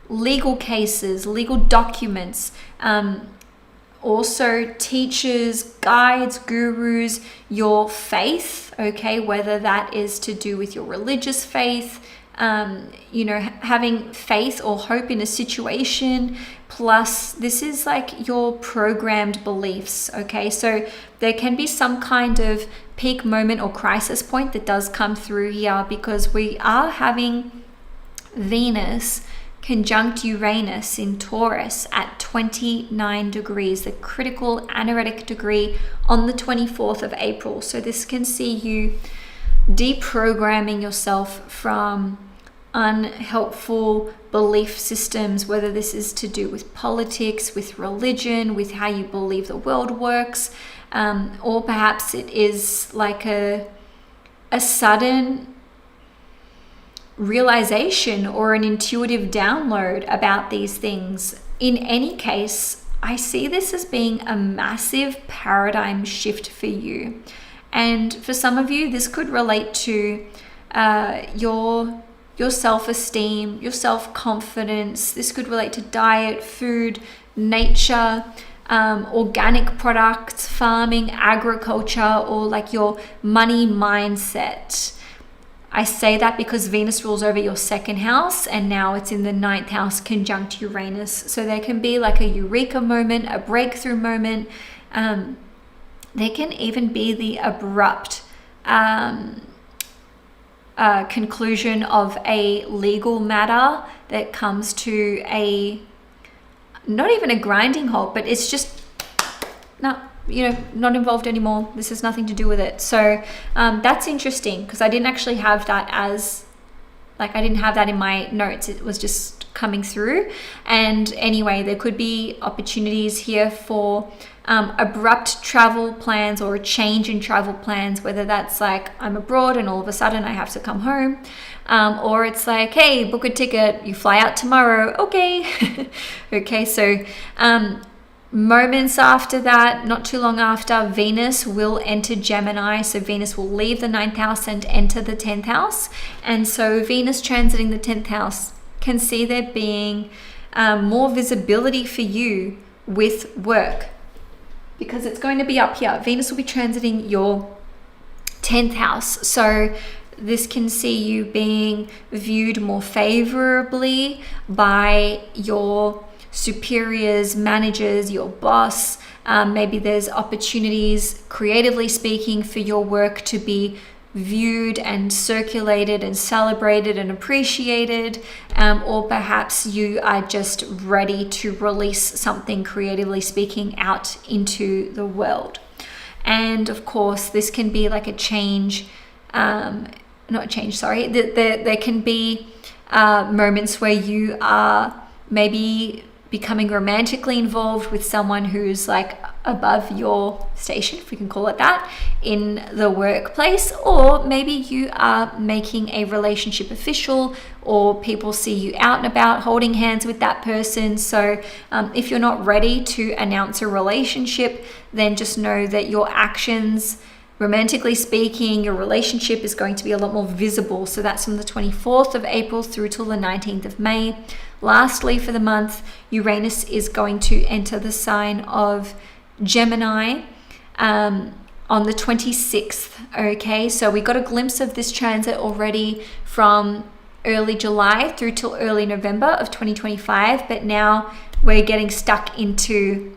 legal cases, legal documents, also teachers, guides, gurus, your faith, okay, whether that is to do with your religious faith, having faith or hope in a situation. Plus, this is like your programmed beliefs, okay? So there can be some kind of peak moment or crisis point that does come through here, because we are having Venus conjunct Uranus in Taurus at 29 degrees, the critical anaretic degree, on the 24th of April. So this can see you deprogramming yourself from unhelpful belief systems, whether this is to do with politics, with religion, with how you believe the world works, or perhaps it is like a sudden realization or an intuitive download about these things. In any case, I see this as being a massive paradigm shift for you. And for some of you, this could relate to your self-esteem, your self-confidence. This could relate to diet, food, nature, organic products, farming, agriculture, or like your money mindset. I say that because Venus rules over your 2nd house, and now it's in the 9th house conjunct Uranus. So there can be like a eureka moment, a breakthrough moment. There can even be the abrupt conclusion of a legal matter that comes to not even a grinding halt, but it's just not involved anymore. This has nothing to do with it. So that's interesting, because I didn't actually have that I didn't have that in my notes. It was just coming through. And anyway, there could be opportunities here for abrupt travel plans, or a change in travel plans, whether that's like I'm abroad and all of a sudden I have to come home, or it's like, hey, book a ticket, you fly out tomorrow, okay. Okay, so moments after that, not too long after, Venus will enter Gemini. So Venus will leave the 9th house and enter the 10th house. And so Venus transiting the 10th house can see there being more visibility for you with work, because it's going to be up here. Venus will be transiting your 10th house. So this can see you being viewed more favorably by your superiors, managers, your boss. Maybe there's opportunities, creatively speaking, for your work to be viewed and circulated and celebrated and appreciated, or perhaps you are just ready to release something, creatively speaking, out into the world. And of course, this can be like a change, there can be moments where you are maybe becoming romantically involved with someone who's like above your station, if we can call it that, in the workplace, or maybe you are making a relationship official, or people see you out and about holding hands with that person. So if you're not ready to announce a relationship, then just know that your actions, romantically speaking, your relationship is going to be a lot more visible. So that's from the 24th of April through till the 19th of May. Lastly, for the month, Uranus is going to enter the sign of Gemini on the 26th. Okay, so we got a glimpse of this transit already from early July through till early November of 2025, but now we're getting stuck into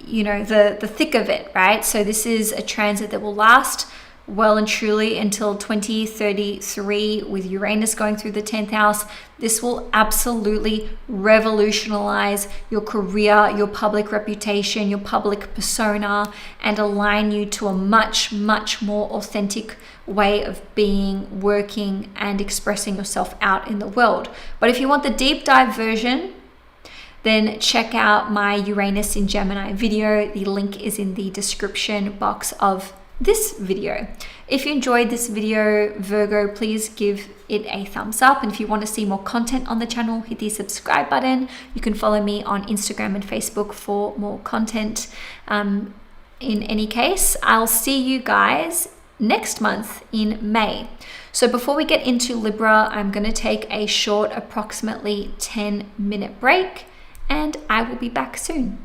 the thick of it, right? So this is a transit that will last well and truly until 2033 with Uranus going through the 10th house. This will absolutely revolutionize your career, your public reputation, your public persona, and align you to a much, much more authentic way of being, working, and expressing yourself out in the world. But if you want the deep dive version, then check out my Uranus in Gemini video. The link is in the description box of this video. If you enjoyed this video, Virgo, please give it a thumbs up. And if you want to see more content on the channel, hit the subscribe button. You can follow me on Instagram and Facebook for more content. In any case, I'll see you guys next month in May. So before we get into Libra, I'm going to take a short, approximately 10-minute break, and I will be back soon.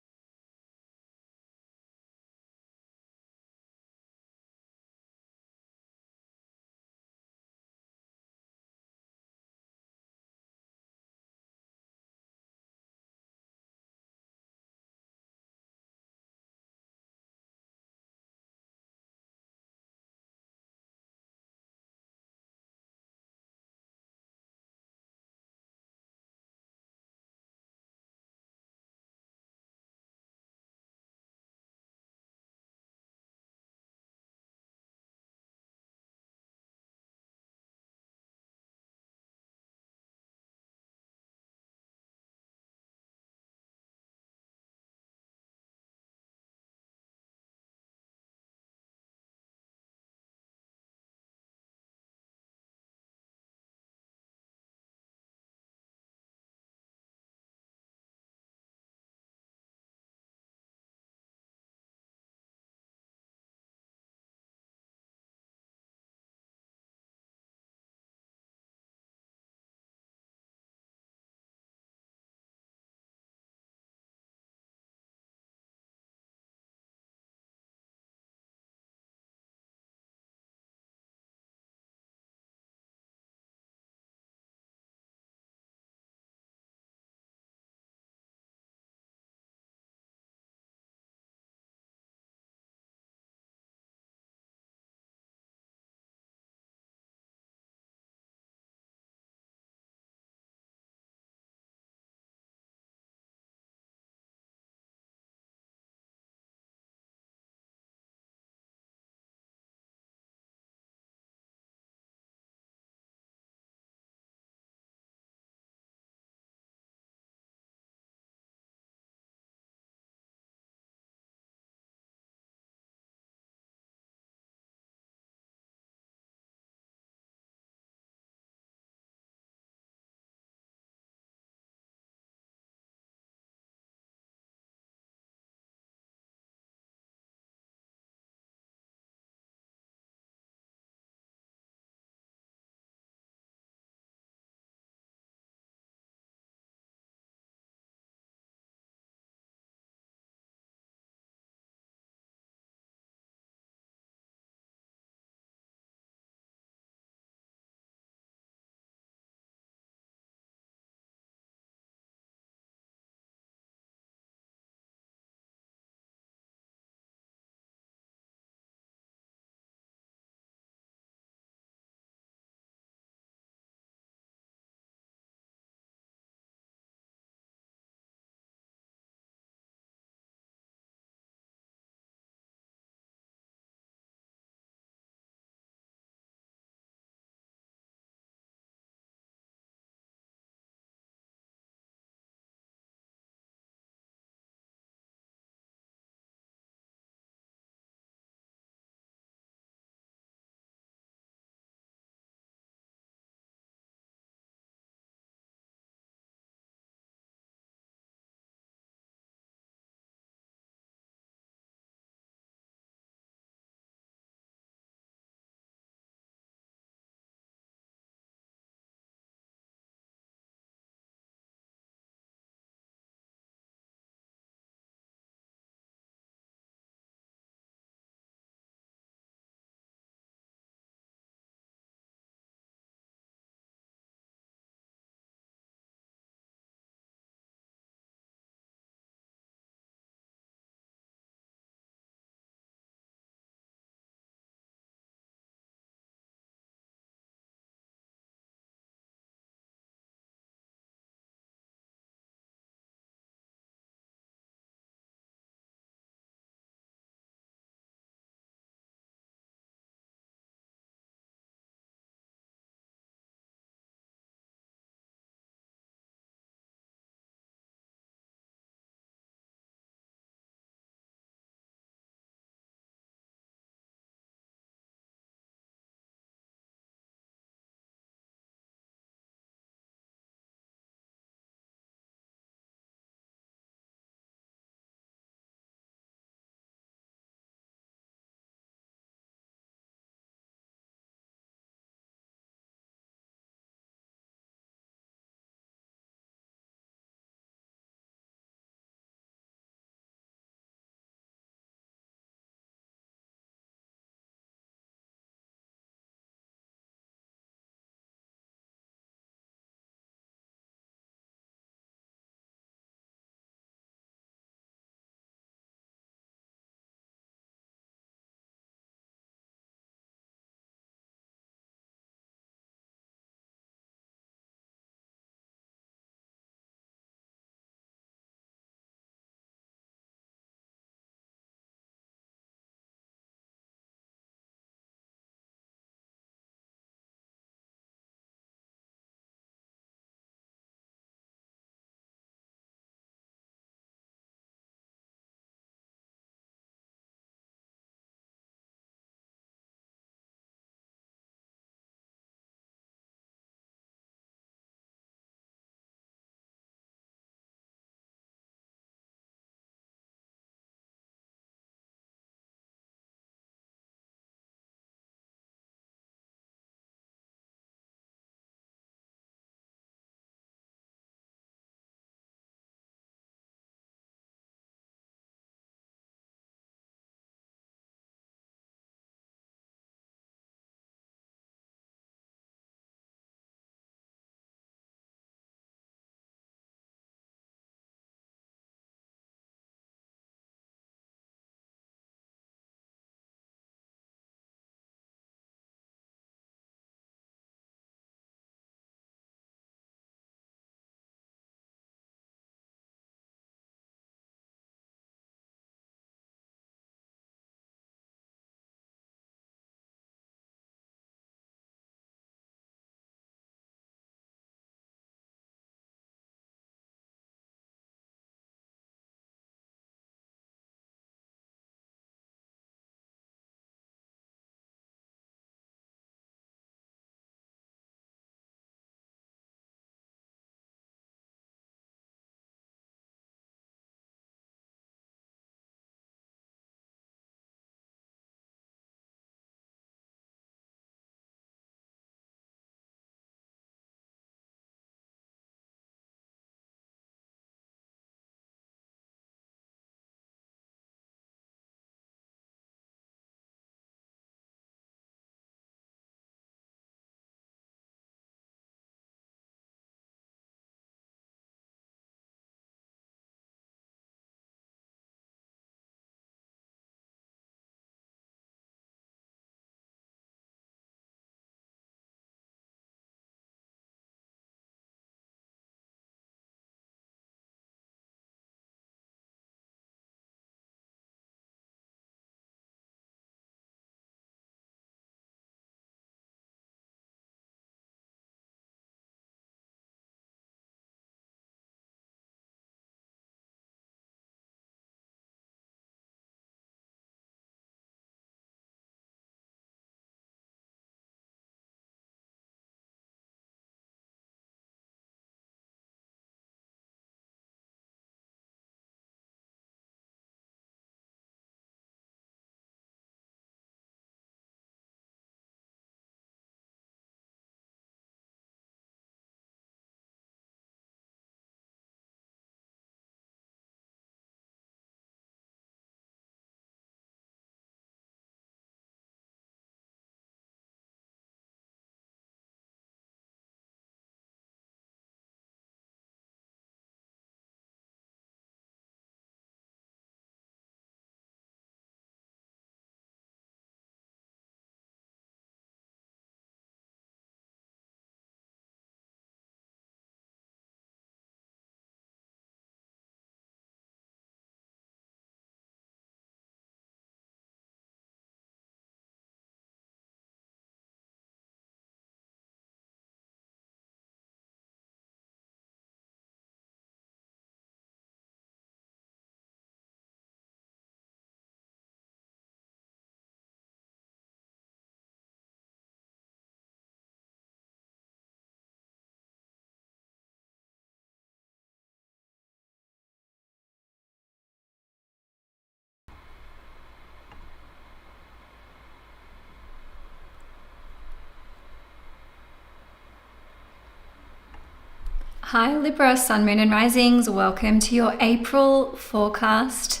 Hi Libra, Sun, Moon and Risings. Welcome to your April forecast.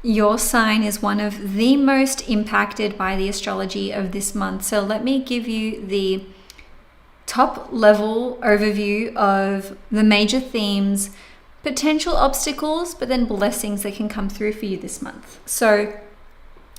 Your sign is one of the most impacted by the astrology of this month. So let me give you the top level overview of the major themes, potential obstacles, but then blessings that can come through for you this month. So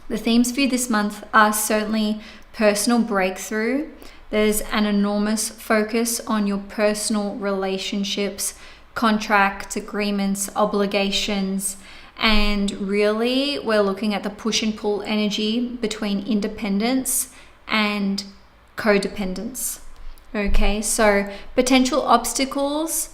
the themes for you this month are certainly personal breakthrough. There's an enormous focus on your personal relationships, contracts, agreements, obligations, and really we're looking at the push and pull energy between independence and codependence. Okay, so potential obstacles,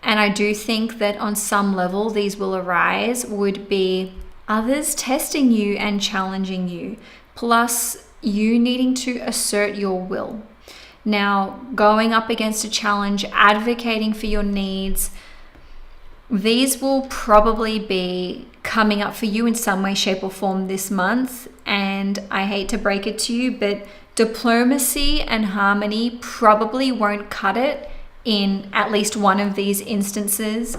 and I do think that on some level these will arise, would be others testing you and challenging you, plus you needing to assert your will. Now, going up against a challenge, advocating for your needs, these will probably be coming up for you in some way, shape or form this month. And I hate to break it to you, but diplomacy and harmony probably won't cut it in at least one of these instances,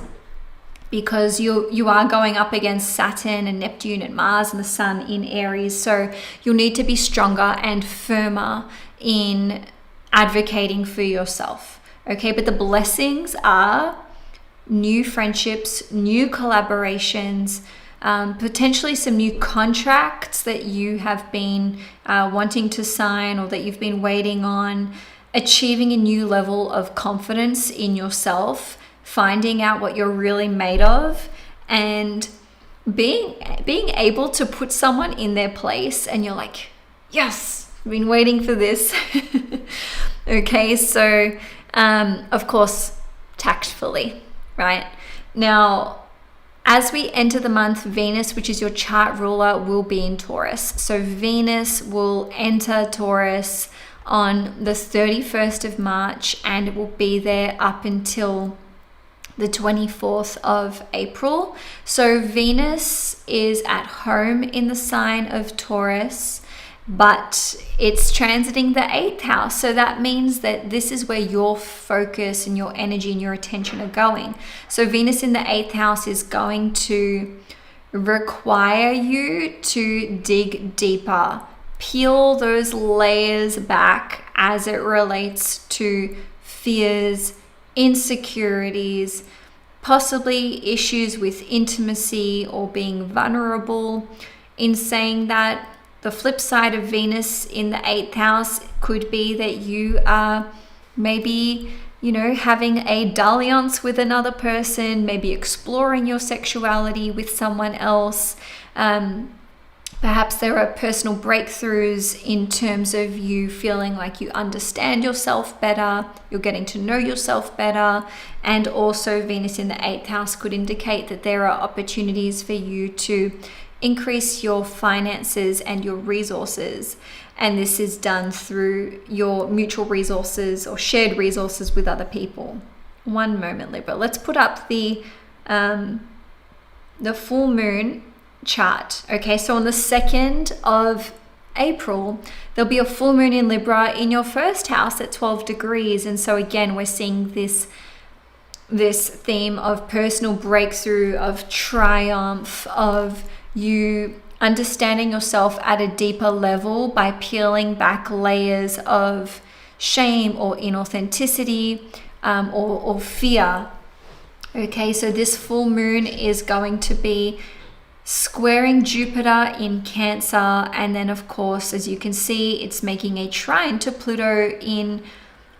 because you are going up against Saturn and Neptune and Mars and the Sun in Aries. So you'll need to be stronger and firmer in advocating for yourself. Okay, but the blessings are new friendships, new collaborations, potentially some new contracts that you have been wanting to sign or that you've been waiting on, achieving a new level of confidence in yourself, finding out what you're really made of, and being able to put someone in their place and you're like, yes, I've been waiting for this. Okay, so of course, tactfully, right? Now, as we enter the month, Venus, which is your chart ruler, will be in Taurus. So Venus will enter Taurus on the 31st of March and it will be there up until the 24th of April. So Venus is at home in the sign of Taurus, but it's transiting the 8th house. So that means that this is where your focus and your energy and your attention are going. So Venus in the 8th house is going to require you to dig deeper, peel those layers back as it relates to fears, insecurities, possibly issues with intimacy or being vulnerable. In saying that, the flip side of Venus in the 8th house could be that you are maybe, having a dalliance with another person, maybe exploring your sexuality with someone else. Perhaps there are personal breakthroughs in terms of you feeling like you understand yourself better, you're getting to know yourself better. And also Venus in the 8th house could indicate that there are opportunities for you to increase your finances and your resources. And this is done through your mutual resources or shared resources with other people. One moment, Libra. Let's put up the full moon chart. Okay, so on the 2nd of April, there'll be a full moon in Libra in your first house at 12 degrees. And so again, we're seeing this theme of personal breakthrough, of triumph, of you understanding yourself at a deeper level by peeling back layers of shame or inauthenticity or fear. Okay, so this full moon is going to be squaring Jupiter in Cancer, and then of course, as you can see, it's making a trine to Pluto in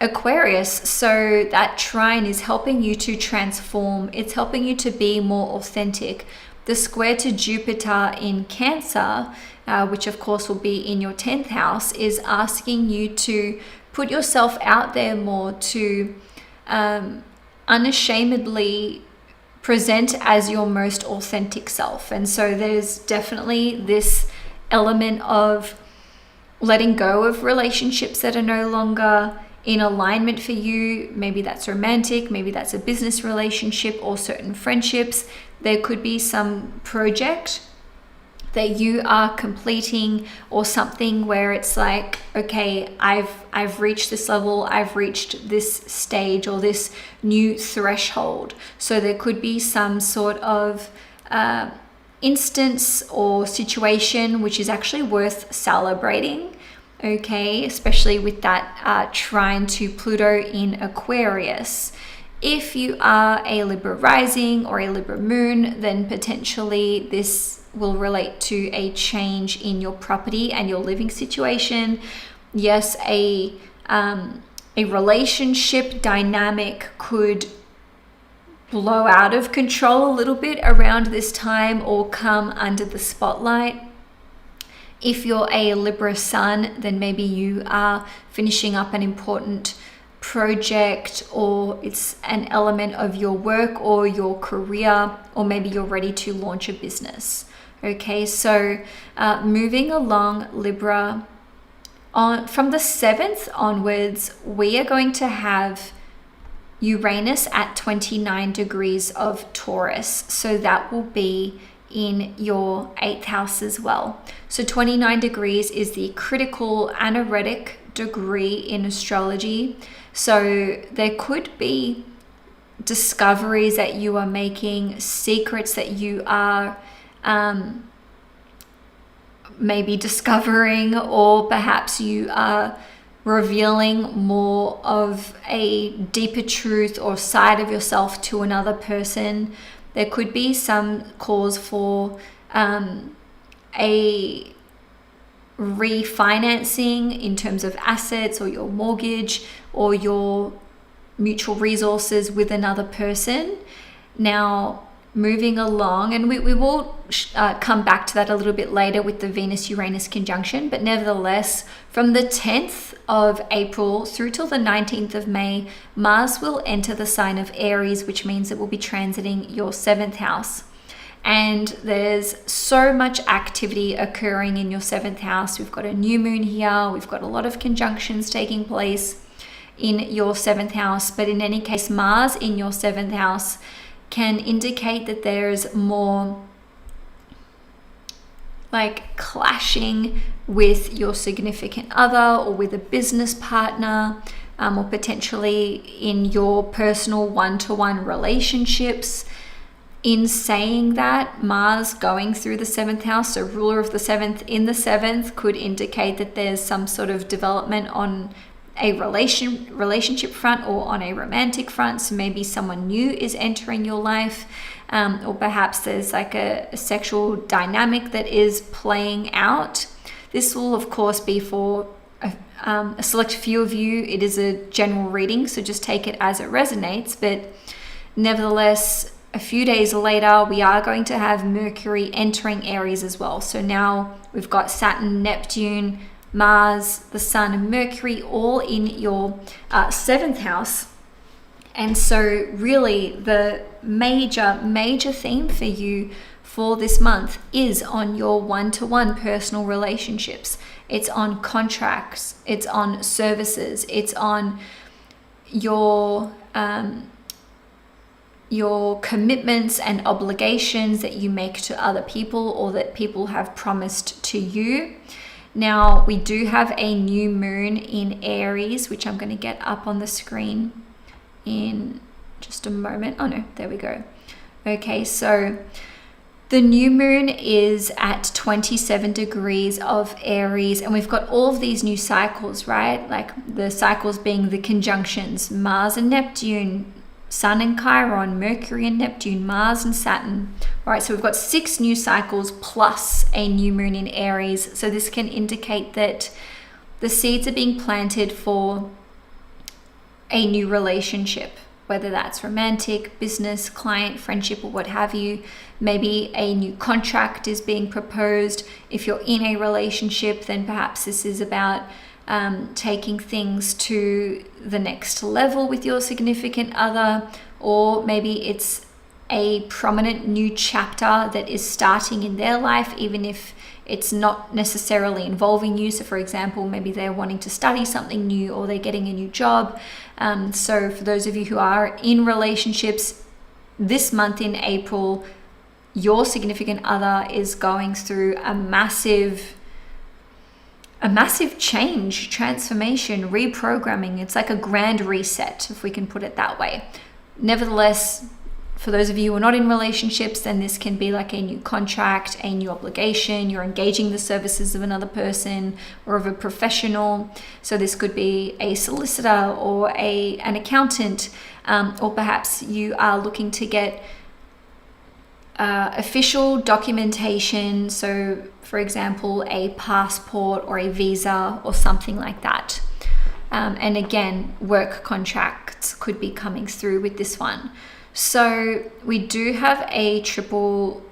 Aquarius. So that trine is helping you to transform. It's helping you to be more authentic. The square to Jupiter in Cancer, which of course will be in your 10th house, is asking you to put yourself out there more, to unashamedly present as your most authentic self. And so there's definitely this element of letting go of relationships that are no longer in alignment for you. Maybe that's romantic, maybe that's a business relationship or certain friendships. There could be some project that you are completing, or something where it's like, okay, I've reached this level, I've reached this stage or this new threshold. So there could be some sort of instance or situation which is actually worth celebrating. Okay, especially with that trine to Pluto in Aquarius. If you are a Libra rising or a Libra moon, then potentially this will relate to a change in your property and your living situation. Yes, a relationship dynamic could blow out of control a little bit around this time or come under the spotlight. If you're a Libra sun, then maybe you are finishing up an important project, or it's an element of your work or your career, or maybe you're ready to launch a business. Okay, so moving along, Libra, from the 7th onwards, we are going to have Uranus at 29 degrees of Taurus. So that will be in your 8th house as well. So 29 degrees is the critical anaretic degree in astrology. So there could be discoveries that you are making, secrets that you are maybe discovering, or perhaps you are revealing more of a deeper truth or side of yourself to another person. There could be some cause for a refinancing in terms of assets or your mortgage or your mutual resources with another person. Now, moving along, and we will come back to that a little bit later with the Venus-Uranus conjunction, but nevertheless, from the 10th of April through till the 19th of May, Mars will enter the sign of Aries, which means it will be transiting your 7th house. And there's so much activity occurring in your 7th house. We've got a new moon here, we've got a lot of conjunctions taking place in your 7th house, but in any case, Mars in your 7th house can indicate that there's more like clashing with your significant other or with a business partner, or potentially in your personal one-to-one relationships. In saying that, Mars going through the 7th house, so ruler of the 7th in the 7th, could indicate that there's some sort of development on a relationship front or on a romantic front. So maybe someone new is entering your life, or perhaps there's like a sexual dynamic that is playing out. This will of course be for a select few of you. It is a general reading, so just take it as it resonates. But nevertheless, a few days later, we are going to have Mercury entering Aries as well. So now we've got Saturn, Neptune, Mars, the Sun, and Mercury all in your 7th house. And so really the major theme for you for this month is on your one-to-one personal relationships. It's on contracts, it's on services, it's on your commitments and obligations that you make to other people or that people have promised to you. Now, we do have a new moon in Aries, which I'm going to get up on the screen in just a moment. Oh no, there we go. Okay, so the new moon is at 27 degrees of Aries, and we've got all of these new cycles, right? Like the cycles being the conjunctions, Mars and Neptune, Sun and Chiron, Mercury and Neptune, Mars and Saturn. All right, so we've got 6 new cycles plus a new moon in Aries. So this can indicate that the seeds are being planted for a new relationship, whether that's romantic, business, client, friendship, or what have you. Maybe a new contract is being proposed. If you're in a relationship, then perhaps this is about taking things to the next level with your significant other, or maybe it's a prominent new chapter that is starting in their life, even if it's not necessarily involving you. So for example, maybe they're wanting to study something new or they're getting a new job. So for those of you who are in relationships this month in April, your significant other is going through a massive change, transformation, reprogramming. It's like a grand reset, if we can put it that way. Nevertheless, for those of you who are not in relationships, then this can be like a new contract, a new obligation. You're engaging the services of another person or of a professional. So this could be a solicitor or an accountant, or perhaps you are looking to get official documentation. So for example, a passport or a visa or something like that. And again, work contracts could be coming through with this one. So we do have a triple,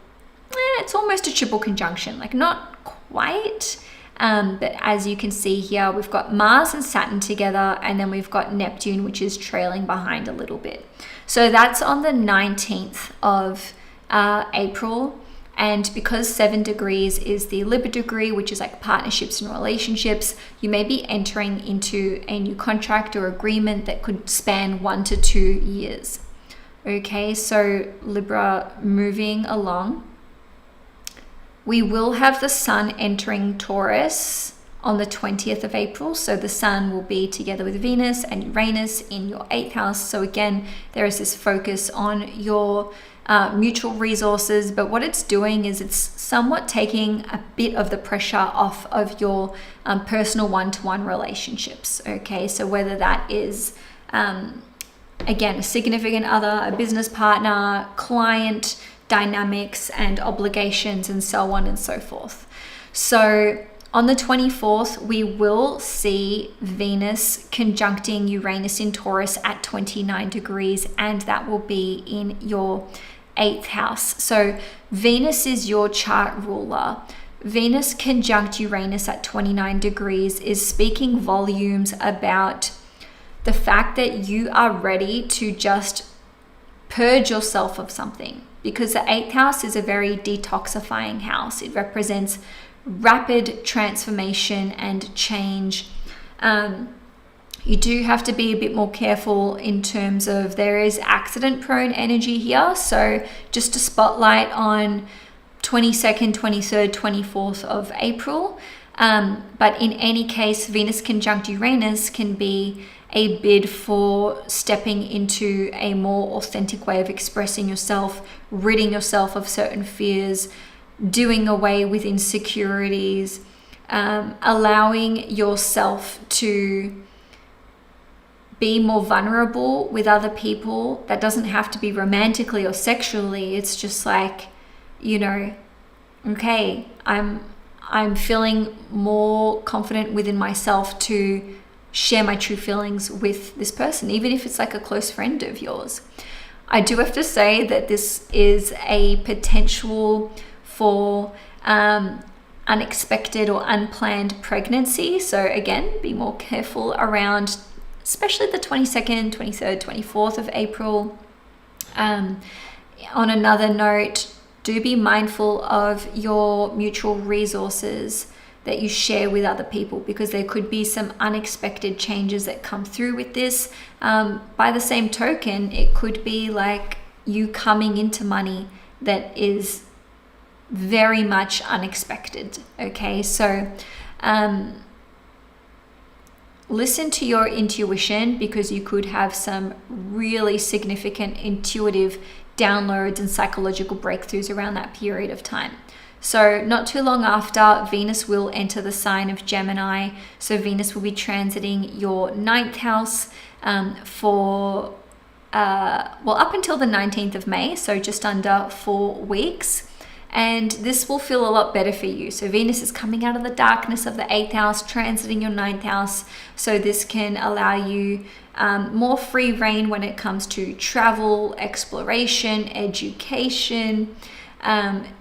it's almost a triple conjunction, like not quite, but as you can see here, we've got Mars and Saturn together, and then we've got Neptune, which is trailing behind a little bit. So that's on the 19th of April. And because 7 degrees is the Libra degree, which is like partnerships and relationships, you may be entering into a new contract or agreement that could span 1 to 2 years. Okay, so Libra, moving along. We will have the Sun entering Taurus on the 20th of April. So the Sun will be together with Venus and Uranus in your 8th house. So again, there is this focus on your mutual resources, but what it's doing is it's somewhat taking a bit of the pressure off of your personal one-to-one relationships. Okay, so whether that is again, a significant other, a business partner, client dynamics and obligations, and so on and so forth. So on the 24th, we will see Venus conjuncting Uranus in Taurus at 29 degrees, and that will be in your 8th house. So Venus is your chart ruler. Venus conjunct Uranus at 29 degrees is speaking volumes about the fact that you are ready to just purge yourself of something, because the 8th house is a very detoxifying house. It represents rapid transformation and change. You do have to be a bit more careful in terms of there is accident prone energy here. So just a spotlight on 22nd, 23rd, 24th of April. But in any case, Venus conjunct Uranus can be a bid for stepping into a more authentic way of expressing yourself, ridding yourself of certain fears, doing away with insecurities, allowing yourself to be more vulnerable with other people. That doesn't have to be romantically or sexually. It's just like, you know, okay, I'm feeling more confident within myself to share my true feelings with this person, even if it's like a close friend of yours. I do have to say that this is a potential for unexpected or unplanned pregnancy. So again, be more careful around, especially the 22nd, 23rd, 24th of April. On another note, do be mindful of your mutual resources that you share with other people, because there could be some unexpected changes that come through with this. By the same token, it could be like you coming into money that is very much unexpected. Okay, so listen to your intuition, because you could have some really significant intuitive downloads and psychological breakthroughs around that period of time. So not too long after, Venus will enter the sign of Gemini. So Venus will be transiting your 9th house for, up until the 19th of May, so just under 4 weeks. And this will feel a lot better for you. So Venus is coming out of the darkness of the 8th house, transiting your 9th house. So this can allow you more free reign when it comes to travel, exploration, education,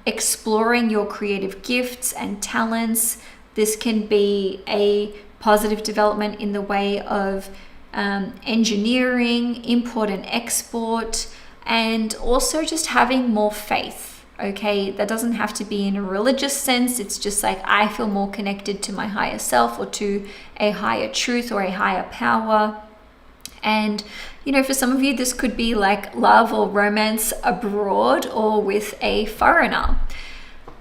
exploring your creative gifts and talents. This can be a positive development in the way of engineering, import and export, and also just having more faith. Okay, that doesn't have to be in a religious sense. It's just like, I feel more connected to my higher self or to a higher truth or a higher power. And, for some of you, this could be like love or romance abroad or with a foreigner.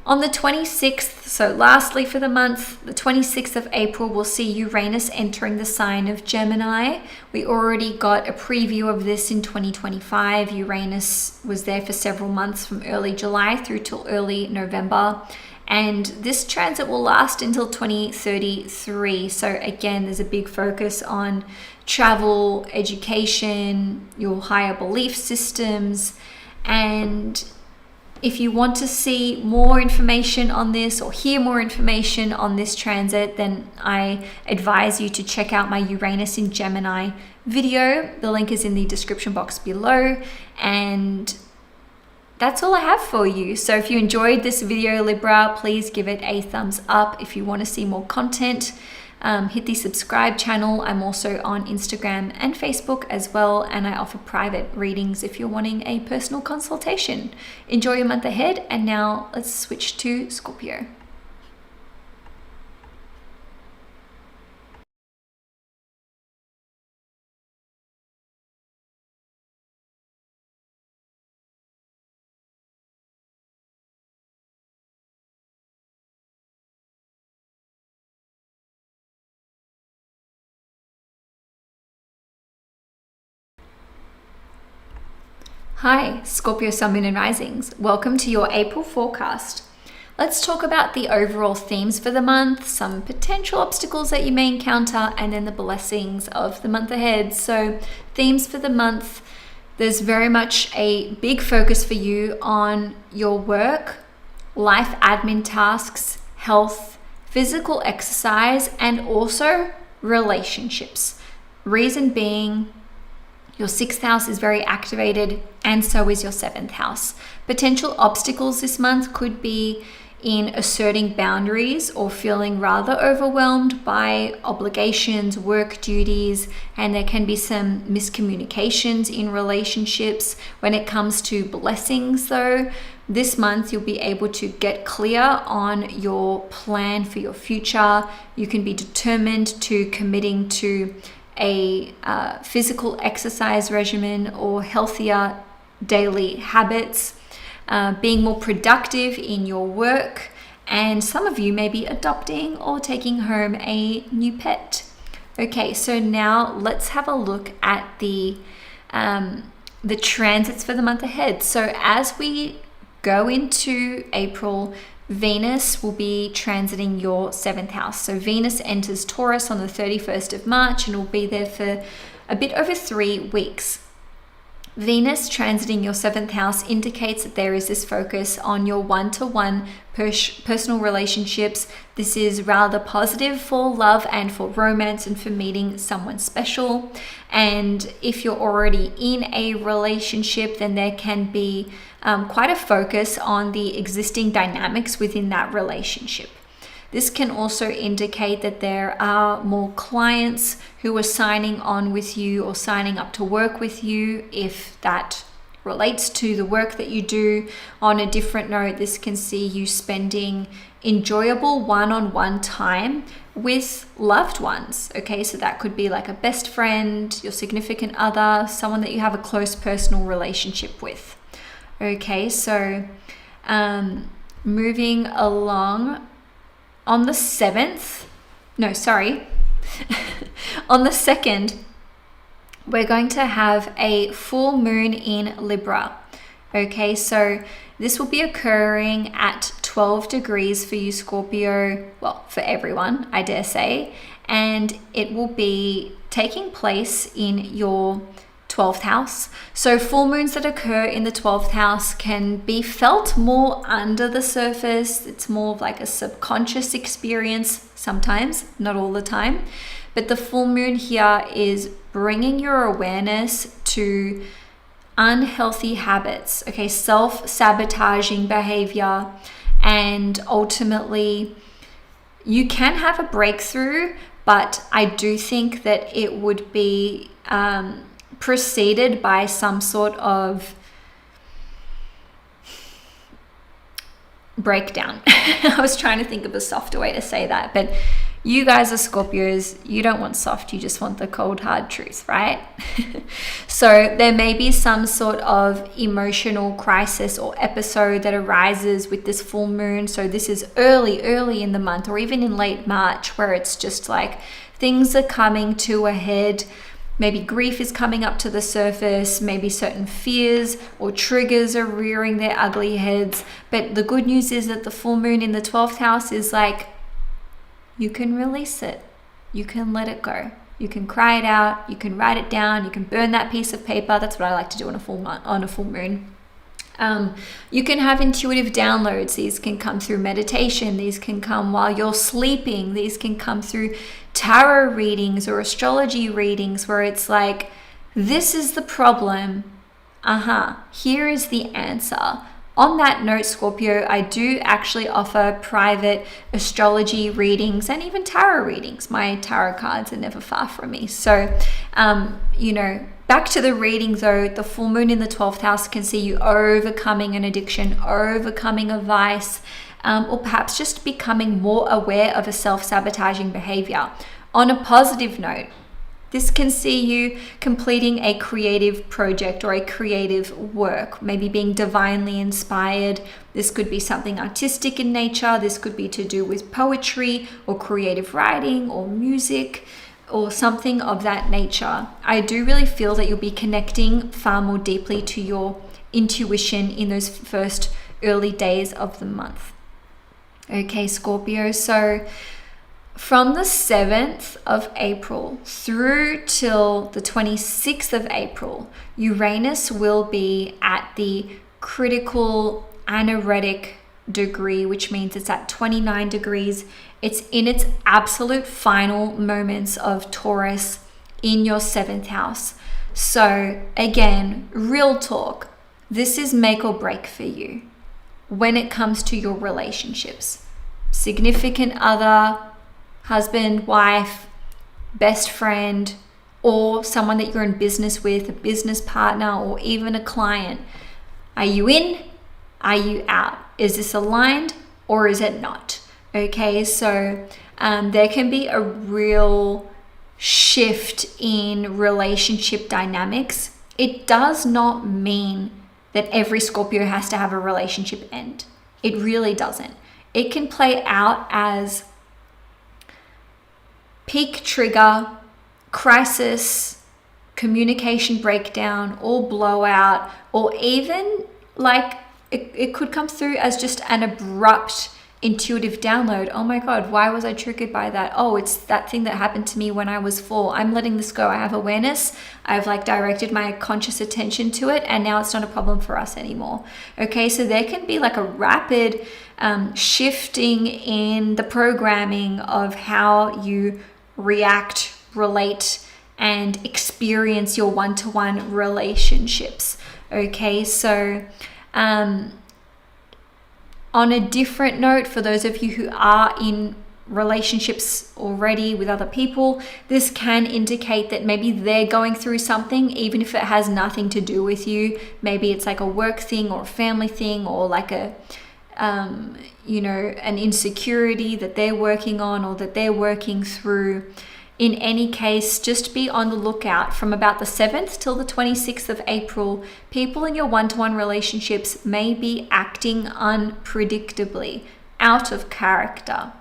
On the 26th, so lastly for the month, the 26th of April, we'll see Uranus entering the sign of Gemini. We already got a preview of this in 2025. Uranus was there for several months from early July through till early November. And this transit will last until 2033. So again, there's a big focus on travel, education, your higher belief systems. And if you want to see more information on this or hear more information on this transit, then I advise you to check out my Uranus in Gemini video. The link is in the description box below. And that's all I have for you. So if you enjoyed this video, Libra, please give it a thumbs up. If you want to see more content, hit the subscribe channel. I'm also on Instagram and Facebook as well, and I offer private readings if you're wanting a personal consultation. Enjoy your month ahead, and now let's switch to Scorpio. Hi, Scorpio Sun, Moon and Risings. Welcome to your April forecast. Let's talk about the overall themes for the month, some potential obstacles that you may encounter, and then the blessings of the month ahead. So, themes for the month, there's very much a big focus for you on your work, life admin tasks, health, physical exercise, and also relationships. Reason being, your 6th house is very activated, and so is your 7th house. Potential obstacles this month could be in asserting boundaries or feeling rather overwhelmed by obligations, work duties, and there can be some miscommunications in relationships. When it comes to blessings though, this month you'll be able to get clear on your plan for your future. You can be determined to committing to a physical exercise regimen or healthier daily habits, being more productive in your work, and some of you may be adopting or taking home a new pet. Okay, so now let's have a look at the transits for the month ahead. So as we go into April, Venus will be transiting your 7th house. So Venus enters Taurus on the 31st of March and will be there for a bit over 3 weeks. Venus transiting your 7th house indicates that there is this focus on your one-to-one personal relationships. This is rather positive for love and for romance and for meeting someone special. And if you're already in a relationship, then there can be quite a focus on the existing dynamics within that relationship. This can also indicate that there are more clients who are signing on with you or signing up to work with you if that relates to the work that you do. On a different note, this can see you spending enjoyable one-on-one time with loved ones. Okay, so that could be like a best friend, your significant other, someone that you have a close personal relationship with. Okay, so moving along, on the 7th, on the 2nd, we're going to have a full moon in Libra. Okay, so this will be occurring at 12 degrees for you, Scorpio, well, for everyone, I dare say, and it will be taking place in your 12th house. So full moons that occur in the 12th house can be felt more under the surface. It's more of like a subconscious experience sometimes, not all the time. But the full moon here is bringing your awareness to unhealthy habits, okay, self-sabotaging behavior, and ultimately you can have a breakthrough, but I do think that it would be preceded by some sort of breakdown. I was trying to think of a softer way to say that, but You guys are Scorpios. You don't want soft. You just want the cold, hard truth, right? So there may be some sort of emotional crisis or episode that arises with this full moon. So this is early in the month, or even in late March, where it's just like things are coming to a head. Maybe grief is coming up to the surface, maybe certain fears or triggers are rearing their ugly heads. But the good news is that the full moon in the 12th house is like, you can release it. You can let it go. You can cry it out. You can write it down. You can burn that piece of paper. That's what I like to do on a full moon. You can have intuitive downloads. These can come through meditation. These can come while you're sleeping. These can come through tarot readings or astrology readings, where it's like, this is the problem. Here is the answer. On that note, Scorpio, I do actually offer private astrology readings and even tarot readings. My tarot cards are never far from me. So, back to the reading though, the full moon in the 12th house can see you overcoming an addiction, overcoming a vice, or perhaps just becoming more aware of a self-sabotaging behavior. On a positive note, this can see you completing a creative project or a creative work, maybe being divinely inspired. This could be something artistic in nature. This could be to do with poetry or creative writing or music or something of that nature. I do really feel that you'll be connecting far more deeply to your intuition in those first early days of the month. Okay, Scorpio, so from the 7th of April through till the 26th of April, Uranus will be at the critical anaretic degree, which means it's at 29 degrees. It's in its absolute final moments of Taurus in your 7th house. So again, real talk, this is make or break for you when it comes to your relationships. Significant other, husband, wife, best friend, or someone that you're in business with, a business partner, or even a client. Are you in? Are you out? Is this aligned or is it not? Okay, so there can be a real shift in relationship dynamics. It does not mean that every Scorpio has to have a relationship end. It really doesn't. It can play out as peak trigger, crisis, communication breakdown, or blowout, or even like it could come through as just an abrupt intuitive download. Oh my God, why was I triggered by that? Oh, it's that thing that happened to me when I was 4. I'm letting this go. I have awareness. I've like directed my conscious attention to it, and now it's not a problem for us anymore. Okay, so there can be like a rapid shifting in the programming of how you react, relate, and experience your one-to-one relationships. Okay, so on a different note, for those of you who are in relationships already with other people, this can indicate that maybe they're going through something, even if it has nothing to do with you. Maybe it's like a work thing or a family thing, or like a an insecurity that they're working on or that they're working through. In any case, just be on the lookout. From about the 7th till the 26th of April, people in your one-to-one relationships may be acting unpredictably, out of character.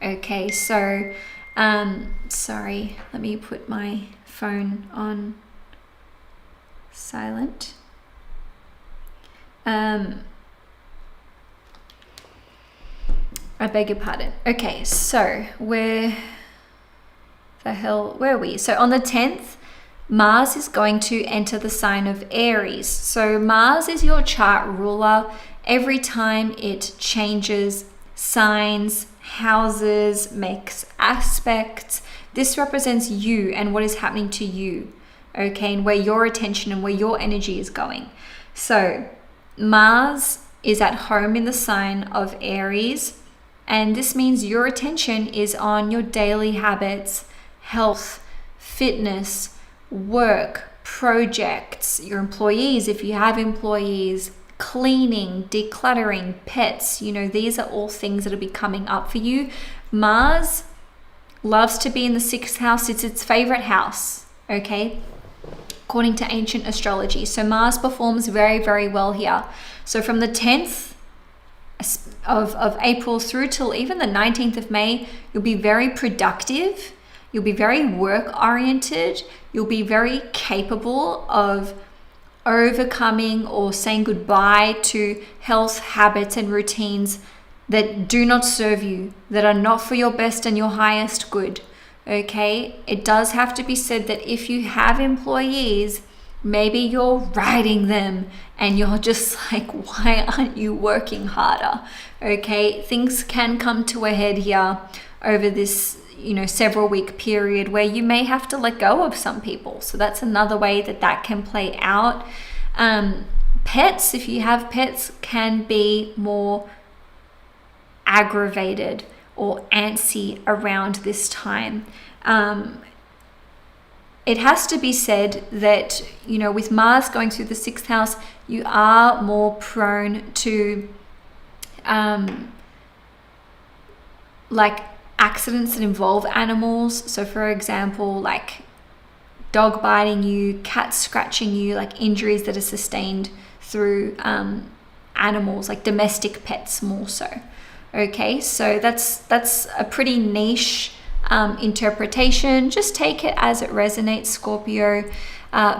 Okay, so, sorry, let me put my phone on silent. I beg your pardon. Okay, so where are we? So on the 10th, Mars is going to enter the sign of Aries. So Mars is your chart ruler. Every time it changes signs, houses, makes aspects, this represents you and what is happening to you, okay, and where your attention and where your energy is going. So Mars is at home in the sign of Aries, and this means your attention is on your daily habits, health, fitness, work, projects, your employees, if you have employees, cleaning, decluttering, pets. These are all things that will be coming up for you. Mars loves to be in the 6th house. It's its favorite house, okay, according to ancient astrology. So Mars performs very, very well here. So from the 10th of April through till even the 19th of May, you'll be very productive. You'll be very work-oriented. You'll be very capable of overcoming or saying goodbye to health habits and routines that do not serve you, that are not for your best and your highest good. Okay, it does have to be said that if you have employees, maybe you're riding them and you're just like, why aren't you working harder? Okay, things can come to a head here over this, several week period where you may have to let go of some people. So that's another way that can play out. Pets, if you have pets, can be more aggravated or antsy around this time. It has to be said that, with Mars going through the 6th house, you are more prone to like accidents that involve animals. So for example, like dog biting you, cat scratching you, like injuries that are sustained through animals, like domestic pets more so. Okay, so that's a pretty niche interpretation. Just take it as it resonates, Scorpio.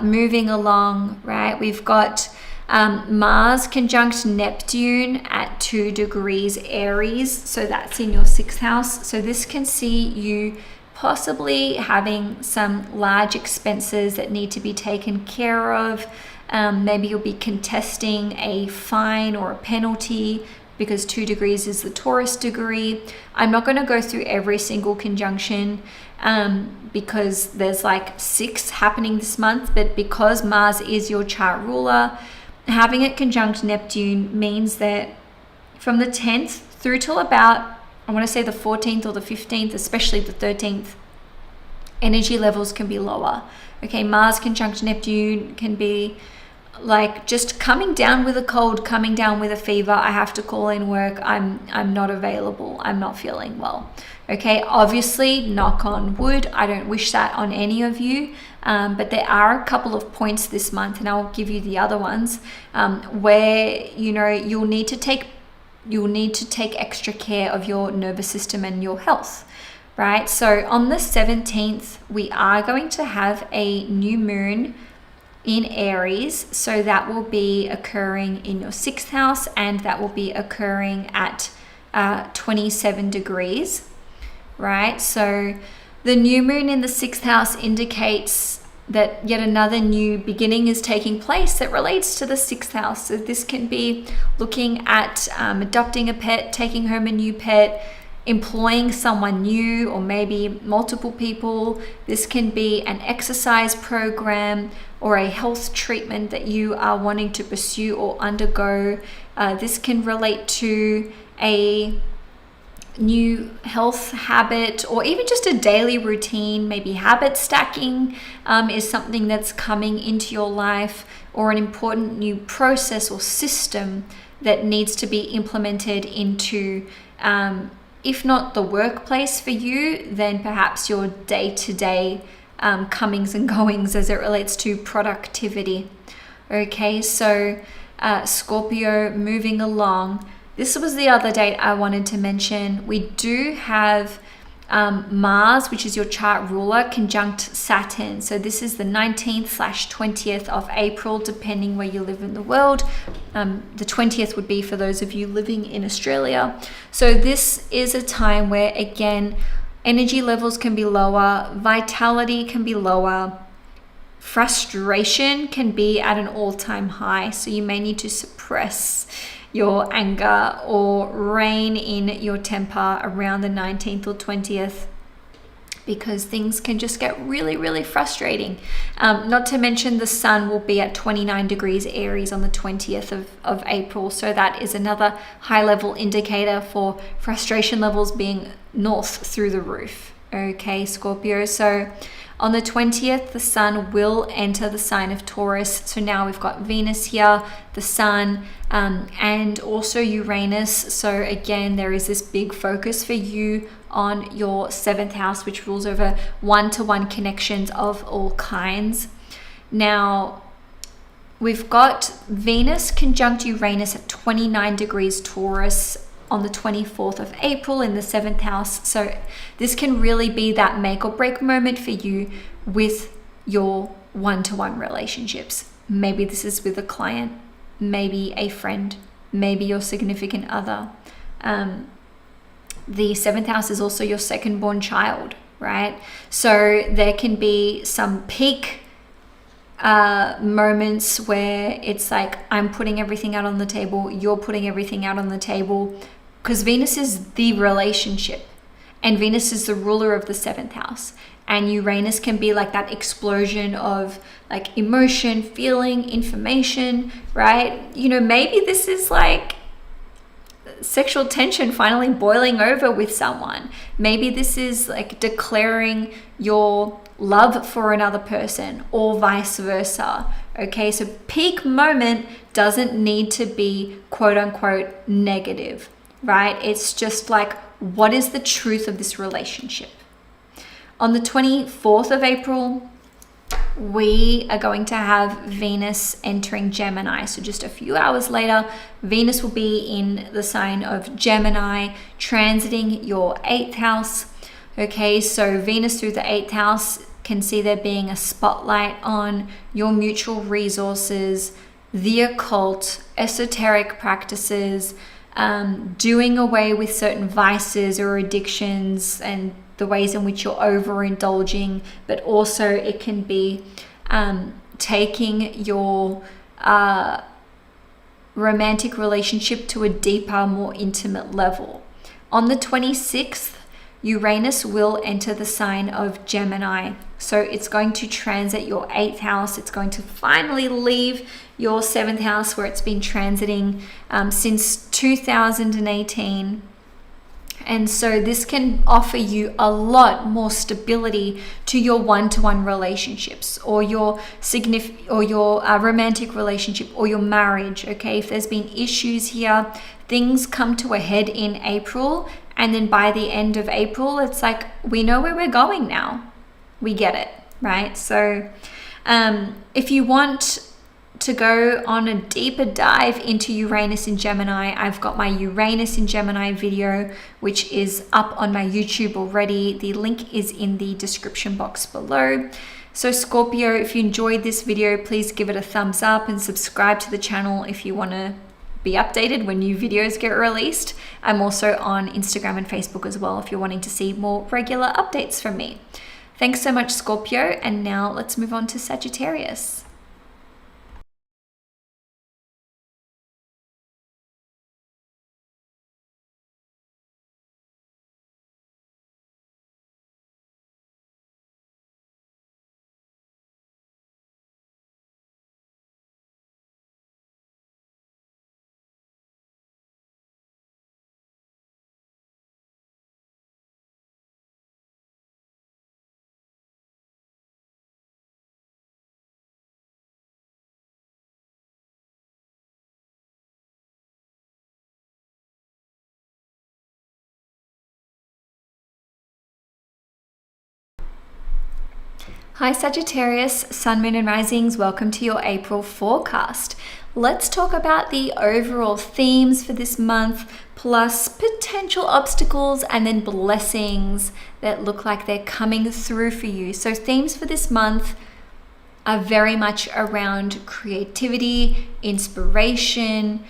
Moving along, right? We've got Mars conjunct Neptune at 2 degrees Aries. So that's in your 6th house. So this can see you possibly having some large expenses that need to be taken care of. Maybe you'll be contesting a fine or a penalty, because 2 degrees is the Taurus degree. I'm not going to go through every single conjunction because there's like 6 happening this month, but because Mars is your chart ruler, having it conjunct Neptune means that from the 10th through till about, I want to say the 14th or the 15th, especially the 13th, energy levels can be lower. Okay, Mars conjunct Neptune can be like just coming down with a cold, coming down with a fever. I have to call in work. I'm not available. I'm not feeling well. Okay, obviously, knock on wood, I don't wish that on any of you. But there are a couple of points this month, and I'll give you the other ones, where you'll need to take extra care of your nervous system and your health. Right. So on the 17th, we are going to have a new moon in Aries. So that will be occurring in your 6th house, and that will be occurring at 27 degrees, right? So the new moon in the 6th house indicates that yet another new beginning is taking place that relates to the 6th house. So this can be looking at adopting a pet, taking home a new pet, employing someone new, or maybe multiple people. This can be an exercise program or a health treatment that you are wanting to pursue or undergo. This can relate to a new health habit, or even just a daily routine. Maybe habit stacking is something that's coming into your life, or an important new process or system that needs to be implemented into if not the workplace for you, then perhaps your day-to-day comings and goings as it relates to productivity. Okay, so Scorpio, moving along. This was the other date I wanted to mention. We do have Mars, which is your chart ruler, conjunct Saturn. So this is the 19th/20th of April, depending where you live in the world. The 20th would be for those of you living in Australia. So this is a time where, again, energy levels can be lower, vitality can be lower, frustration can be at an all-time high. So you may need to suppress your anger or rein in your temper around the 19th or 20th, because things can just get really, really frustrating. Not to mention the sun will be at 29 degrees Aries on the 20th of April. So that is another high level indicator for frustration levels being north through the roof. Okay, Scorpio. So On the 20th, the sun will enter the sign of Taurus. So now we've got Venus here, the sun, and also Uranus. So again, there is this big focus for you on your 7th house, which rules over one-to-one connections of all kinds. Now, we've got Venus conjunct Uranus at 29 degrees Taurus on the 24th of April in the 7th house. So this can really be that make or break moment for you with your one-to-one relationships. Maybe this is with a client, maybe a friend, maybe your significant other. The 7th house is also your second born child, right? So there can be some peak moments where it's like, I'm putting everything out on the table, you're putting everything out on the table, because Venus is the relationship and Venus is the ruler of the 7th house, and Uranus can be like that explosion of like emotion, feeling, information, right? You know, maybe this is like sexual tension finally boiling over with someone. Maybe this is like declaring your love for another person or vice versa. Okay, so peak moment doesn't need to be quote unquote negative, right? It's just like, what is the truth of this relationship? On the 24th of April, we are going to have Venus entering Gemini. So just a few hours later, Venus will be in the sign of Gemini, transiting your 8th house. Okay, so Venus through the 8th house can see there being a spotlight on your mutual resources, the occult, esoteric practices, doing away with certain vices or addictions and the ways in which you're overindulging, but also it can be taking your romantic relationship to a deeper, more intimate level. On the 26th, Uranus will enter the sign of Gemini. So it's going to transit your 8th house. It's going to finally leave your 7th house where it's been transiting since 2018. And so this can offer you a lot more stability to your one-to-one relationships or your romantic relationship or your marriage. Okay, if there's been issues here, things come to a head in April, and then by the end of April, it's like, we know where we're going now. We get it, right? So if you want to go on a deeper dive into Uranus in Gemini, I've got my Uranus in Gemini video, which is up on my YouTube already. The link is in the description box below. So Scorpio, if you enjoyed this video, please give it a thumbs up and subscribe to the channel if you want to be updated when new videos get released. I'm also on Instagram and Facebook as well if you're wanting to see more regular updates from me. Thanks so much, Scorpio, and now let's move on to Sagittarius. Hi Sagittarius, Sun, Moon and Risings, welcome to your April forecast. Let's talk about the overall themes for this month, plus potential obstacles and then blessings that look like they're coming through for you. So themes for this month are very much around creativity, inspiration,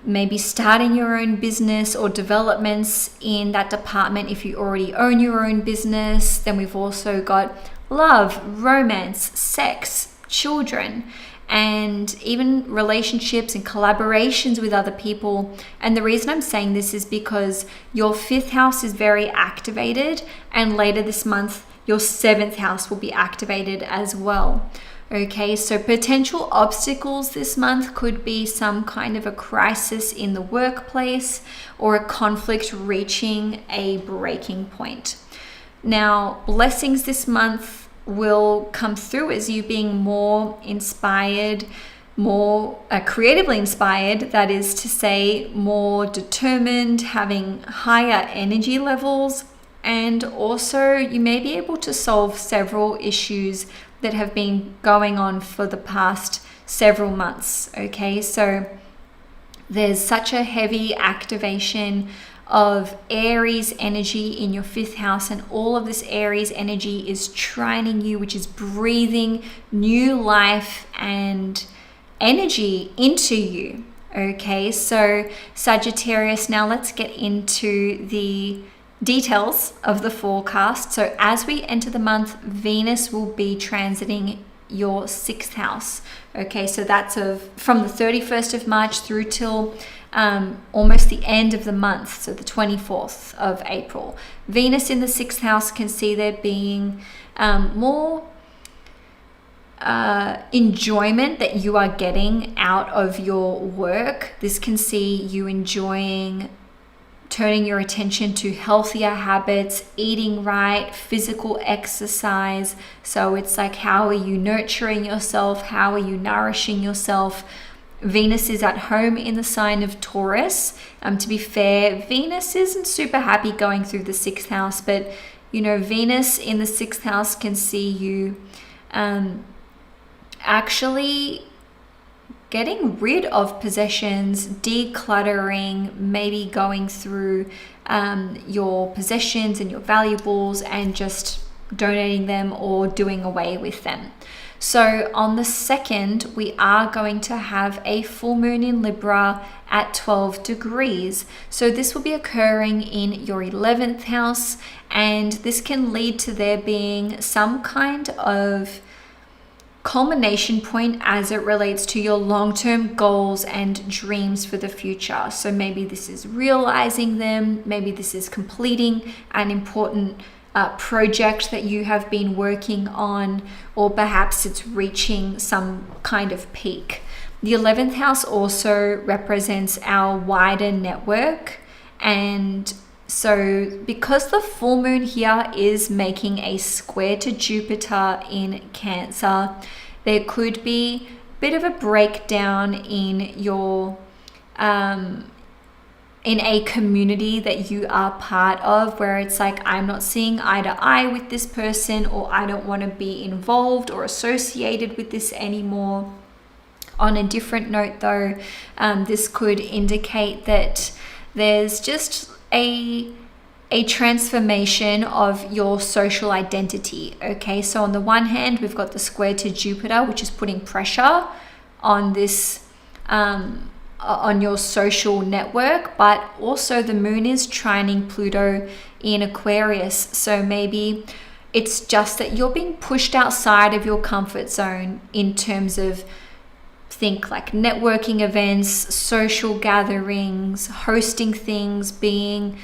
maybe starting your own business or developments in that department if you already own your own business. Then we've also got love, romance, sex, children, and even relationships and collaborations with other people. And the reason I'm saying this is because your 5th house is very activated, and later this month, your 7th house will be activated as well. Okay, so potential obstacles this month could be some kind of a crisis in the workplace or a conflict reaching a breaking point. Now, blessings this month will come through as you being more inspired, more creatively inspired, that is to say, more determined, having higher energy levels, and also you may be able to solve several issues that have been going on for the past several months. Okay, so there's such a heavy activation of Aries energy in your 5th house, and all of this Aries energy is trining you, which is breathing new life and energy into you. Okay, so Sagittarius, now let's get into the details of the forecast. So as we enter the month, Venus will be transiting your 6th house. Okay, so that's from the 31st of March through till almost the end of the month, so the 24th of April. Venus in the 6th house can see there being more enjoyment that you are getting out of your work. This can see you enjoying turning your attention to healthier habits, eating right, physical exercise. So it's like, how are you nurturing yourself? How are you nourishing yourself? Venus is at home in the sign of Taurus. To be fair, Venus isn't super happy going through the 6th house, but you know, Venus in the 6th house can see you actually getting rid of possessions, decluttering, maybe going through your possessions and your valuables and just donating them or doing away with them. So on the 2nd, we are going to have a full moon in Libra at 12 degrees. So this will be occurring in your 11th house, and this can lead to there being some kind of culmination point as it relates to your long-term goals and dreams for the future. So maybe this is realizing them, maybe this is completing an important project that you have been working on, or perhaps it's reaching some kind of peak. The 11th house also represents our wider network, and so because the full moon here is making a square to Jupiter in Cancer, there could be a bit of a breakdown in your in a community that you are part of, where it's like, I'm not seeing eye to eye with this person, or I don't want to be involved or associated with this anymore. On a different note though, this could indicate that there's just a transformation of your social identity. Okay, so on the one hand, we've got the square to Jupiter, which is putting pressure on this on your social network, but also the moon is trining Pluto in Aquarius. So maybe it's just that you're being pushed outside of your comfort zone in terms of, think like networking events, social gatherings, hosting things, being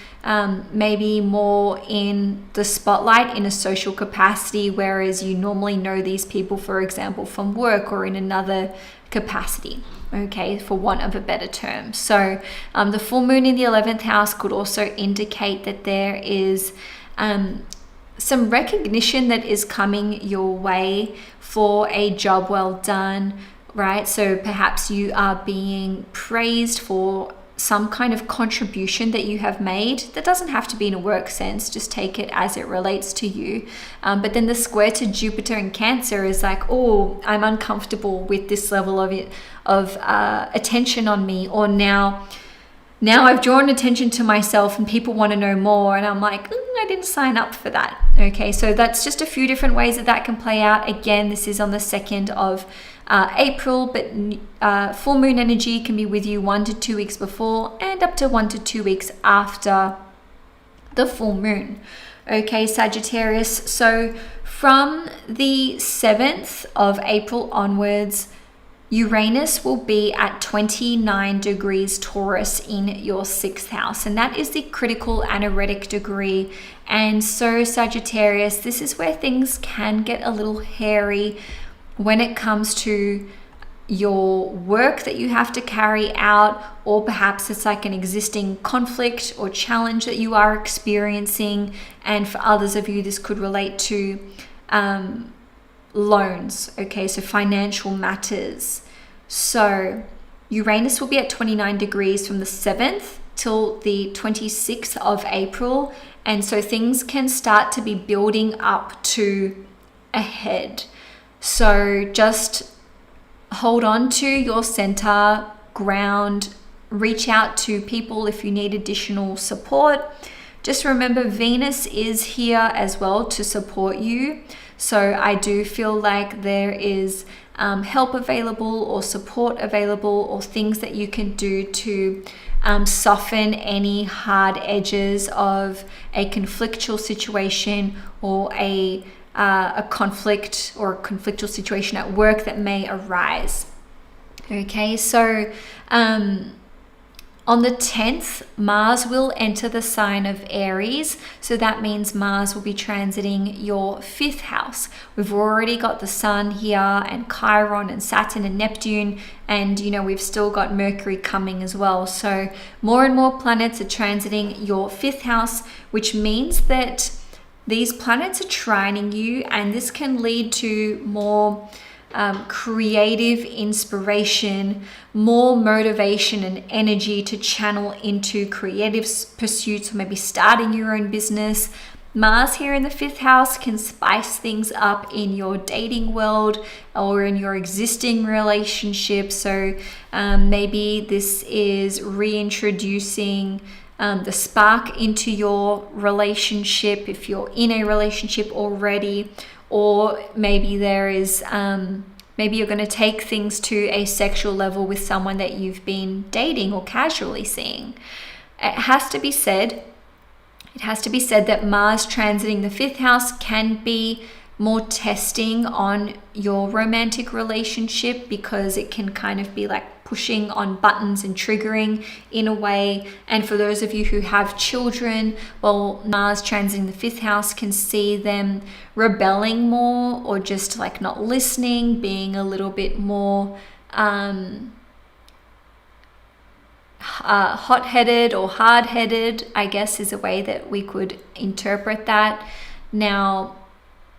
maybe more in the spotlight in a social capacity, whereas you normally know these people, for example, from work or in another capacity, okay, for want of a better term. So the full moon in the 11th house could also indicate that there is some recognition that is coming your way for a job well done, right? So perhaps you are being praised for some kind of contribution that you have made. That doesn't have to be in a work sense, just take it as it relates to you. But then the square to Jupiter in Cancer is like, oh, I'm uncomfortable with this level of attention on me, or now I've drawn attention to myself and people want to know more, and I'm like, I didn't sign up for that. Okay, so that's just a few different ways that can play out. Again, this is on the 2nd of April, but full moon energy can be with you 1 to 2 weeks before and up to 1 to 2 weeks after the full moon. Okay, Sagittarius, so from the 7th of April onwards, Uranus will be at 29 degrees Taurus in your 6th house, and that is the critical anaretic degree. And so Sagittarius, this is where things can get a little hairy when it comes to your work that you have to carry out, or perhaps it's like an existing conflict or challenge that you are experiencing. And for others of you, this could relate to loans, okay, so financial matters. So Uranus will be at 29 degrees from the 7th till the 26th of April. And so things can start to be building up to a head. So just hold on to your center, ground, reach out to people if you need additional support. Just remember, Venus is here as well to support you. So I do feel like there is help available or support available or things that you can do to soften any hard edges of a conflictual situation or a conflict or a conflictual situation at work that may arise. Okay, so on the 10th, Mars will enter the sign of Aries. So that means Mars will be transiting your 5th house. We've already got the Sun here and Chiron and Saturn and Neptune. And, you know, we've still got Mercury coming as well. So more and more planets are transiting your 5th house, which means that these planets are trining you, and this can lead to more creative inspiration, more motivation and energy to channel into creative pursuits, or maybe starting your own business. Mars here in the 5th house can spice things up in your dating world or in your existing relationship. So maybe this is reintroducing the spark into your relationship if you're in a relationship already. Or maybe there is, maybe you're going to take things to a sexual level with someone that you've been dating or casually seeing. It has to be said that Mars transiting the 5th house can be more testing on your romantic relationship, because it can kind of be like pushing on buttons and triggering in a way. And for those of you who have children, well, Mars transiting the 5th house can see them rebelling more, or just like not listening, being a little bit more hot-headed or hard-headed, I guess is a way that we could interpret that. Now,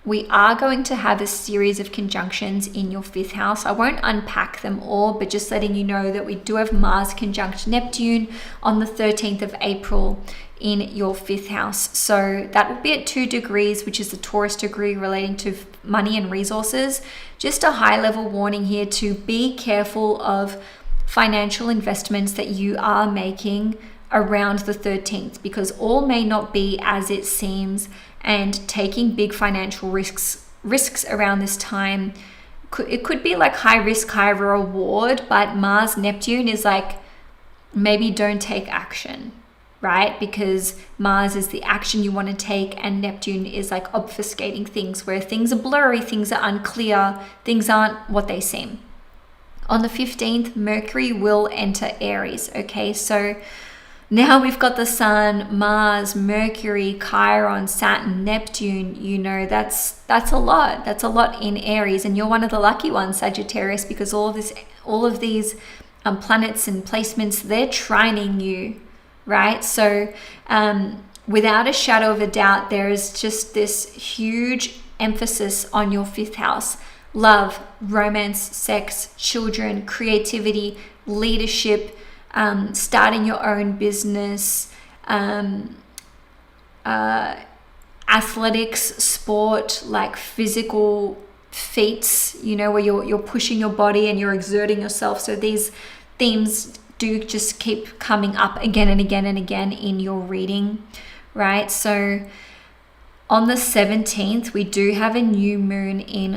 we are going to have a series of conjunctions in your 5th house. I won't unpack them all, but just letting you know that we do have Mars conjunct Neptune on the 13th of April in your 5th house. So that will be at 2 degrees, which is the Taurus degree relating to money and resources. Just a high level warning here to be careful of financial investments that you are making around the 13th, because all may not be as it seems. And taking big financial risks around this time, it could be like high risk, high reward, but Mars Neptune is like, maybe don't take action, right? Because Mars is the action you want to take, and Neptune is like obfuscating things, where things are blurry, things are unclear, things aren't what they seem. On the 15th, Mercury will enter Aries, okay? So now we've got the Sun, Mars, Mercury, Chiron, Saturn, Neptune. You know, that's a lot. That's a lot in Aries, and you're one of the lucky ones, Sagittarius, because all of these planets and placements, they're trining you, right? So without a shadow of a doubt, there is just this huge emphasis on your 5th house: love, romance, sex, children, creativity, leadership, starting your own business, athletics, sport, like physical feats, you know, where you're pushing your body and you're exerting yourself. So these themes do just keep coming up again and again and again in your reading, right? So on the 17th, we do have a new moon in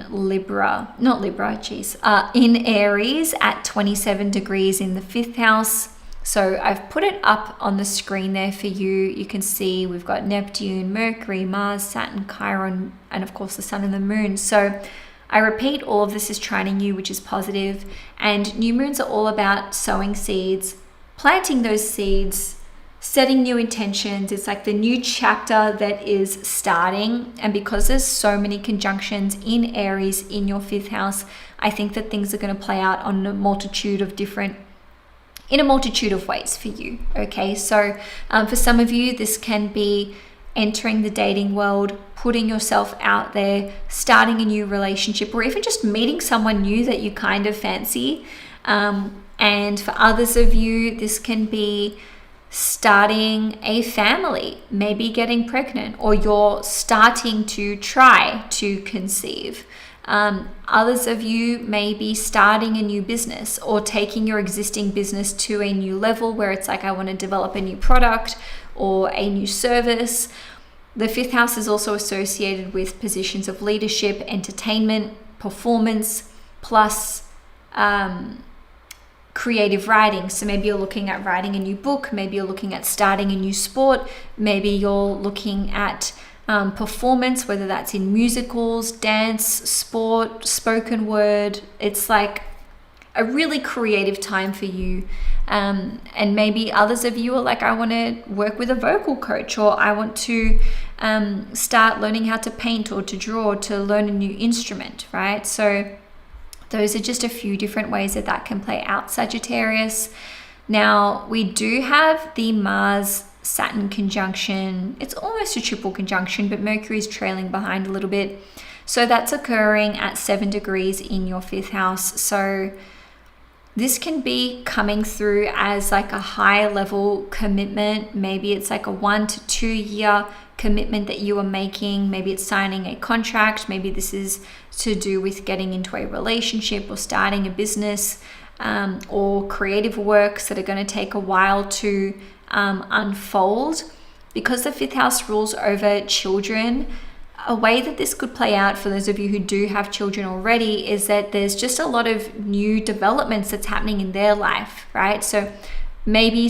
in Aries at 27 degrees in the 5th house. So I've put it up on the screen there for you. You can see we've got Neptune, Mercury, Mars, Saturn, Chiron, and of course the Sun and the Moon. So I repeat, all of this is trining you, which is positive. And new moons are all about sowing seeds, planting those seeds, setting new intentions. It's like the new chapter that is starting. And because there's so many conjunctions in Aries in your 5th house, I think that things are going to play out on in a multitude of ways for you. Okay, so for some of you, this can be entering the dating world, putting yourself out there, starting a new relationship, or even just meeting someone new that you kind of fancy. And for others of you, this can be starting a family, maybe getting pregnant, or you're starting to try to conceive. Others of you may be starting a new business or taking your existing business to a new level where it's like, I want to develop a new product or a new service. The fifth house is also associated with positions of leadership, entertainment, performance, plus creative writing. So maybe you're looking at writing a new book, maybe you're looking at starting a new sport, maybe you're looking at performance, whether that's in musicals, dance, sport, spoken word. It's like a really creative time for you. And maybe others of you are like, I want to work with a vocal coach, or I want to start learning how to paint or to draw, to learn a new instrument, right? So those are just a few different ways that that can play out, Sagittarius. Now, we do have the Mars-Saturn conjunction. It's almost a triple conjunction, but Mercury is trailing behind a little bit. So that's occurring at 7 degrees in your fifth house. So this can be coming through as like a high level commitment. Maybe it's like a 1 to 2 year commitment that you are making. Maybe it's signing a contract. Maybe this is to do with getting into a relationship or starting a business, or creative works that are going to take a while to unfold. Because the fifth house rules over children, a way that this could play out for those of you who do have children already is that there's just a lot of new developments that's happening in their life, right? So maybe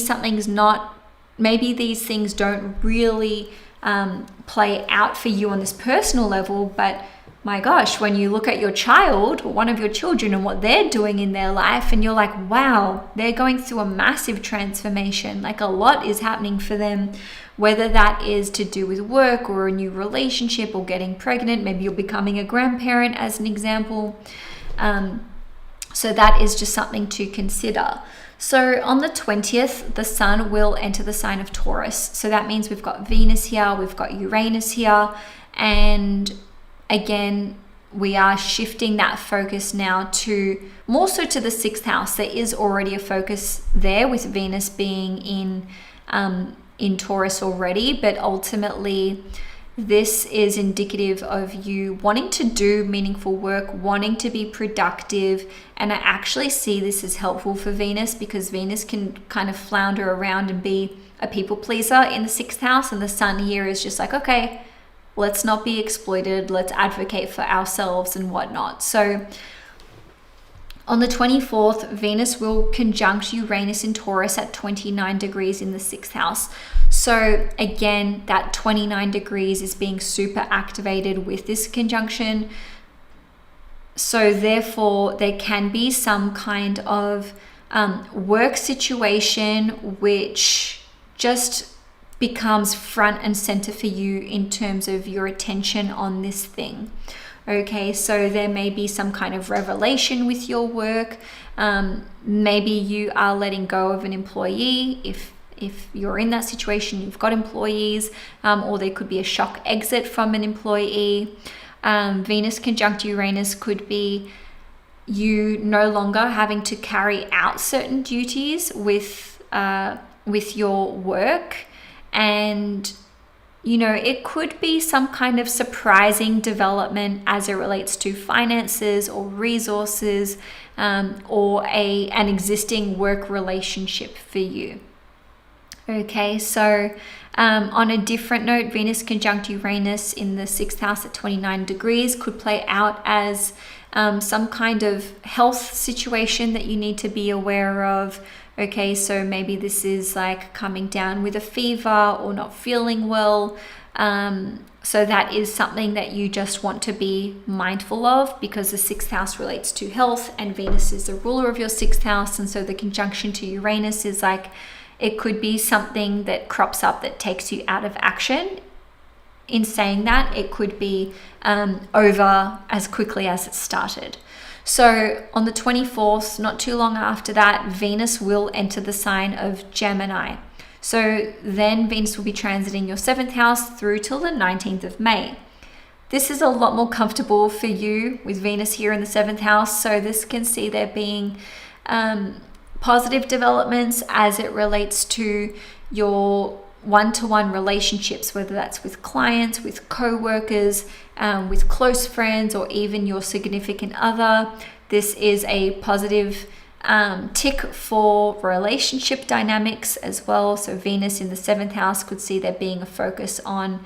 maybe these things don't really play out for you on this personal level, but my gosh, when you look at your child or one of your children and what they're doing in their life, and you're like, wow, they're going through a massive transformation. Like a lot is happening for them, whether that is to do with work or a new relationship or getting pregnant. Maybe you're becoming a grandparent as an example. So that is just something to consider. So on the 20th, the sun will enter the sign of Taurus. So that means we've got Venus here, we've got Uranus here, and again, we are shifting that focus now to more so to the sixth house. There is already a focus there with Venus being in Taurus already, but ultimately this is indicative of you wanting to do meaningful work, wanting to be productive. And I actually see this as helpful for Venus, because Venus can kind of flounder around and be a people pleaser in the sixth house. And the sun here is just like, okay, let's not be exploited. Let's advocate for ourselves and whatnot. So on the 24th, Venus will conjunct Uranus in Taurus at 29 degrees in the sixth house. So again, that 29 degrees is being super activated with this conjunction. So therefore, there can be some kind of work situation which just becomes front and center for you in terms of your attention on this thing. Okay, so there may be some kind of revelation with your work. Maybe you are letting go of an employee. If you're in that situation, you've got employees, or there could be a shock exit from an employee. Venus conjunct Uranus could be you no longer having to carry out certain duties with your work. And, you know, it could be some kind of surprising development as it relates to finances or resources, or an existing work relationship for you. Okay, so on a different note, Venus conjunct Uranus in the sixth house at 29 degrees could play out as some kind of health situation that you need to be aware of. Okay, so maybe this is like coming down with a fever or not feeling well. So that is something that you just want to be mindful of, because the sixth house relates to health and Venus is the ruler of your sixth house. And so the conjunction to Uranus is like, it could be something that crops up that takes you out of action. In saying that, it could be over as quickly as it started. So on the 24th, not too long after that, Venus will enter the sign of Gemini. So then Venus will be transiting your seventh house through till the 19th of May. this is a lot more comfortable for you with Venus here in the 7th house. So this can see there being positive developments as it relates to your one-to-one relationships, whether that's with clients, with co-workers, with close friends, or even your significant other. This is a positive tick for relationship dynamics as well. So Venus in the 7th house could see there being a focus on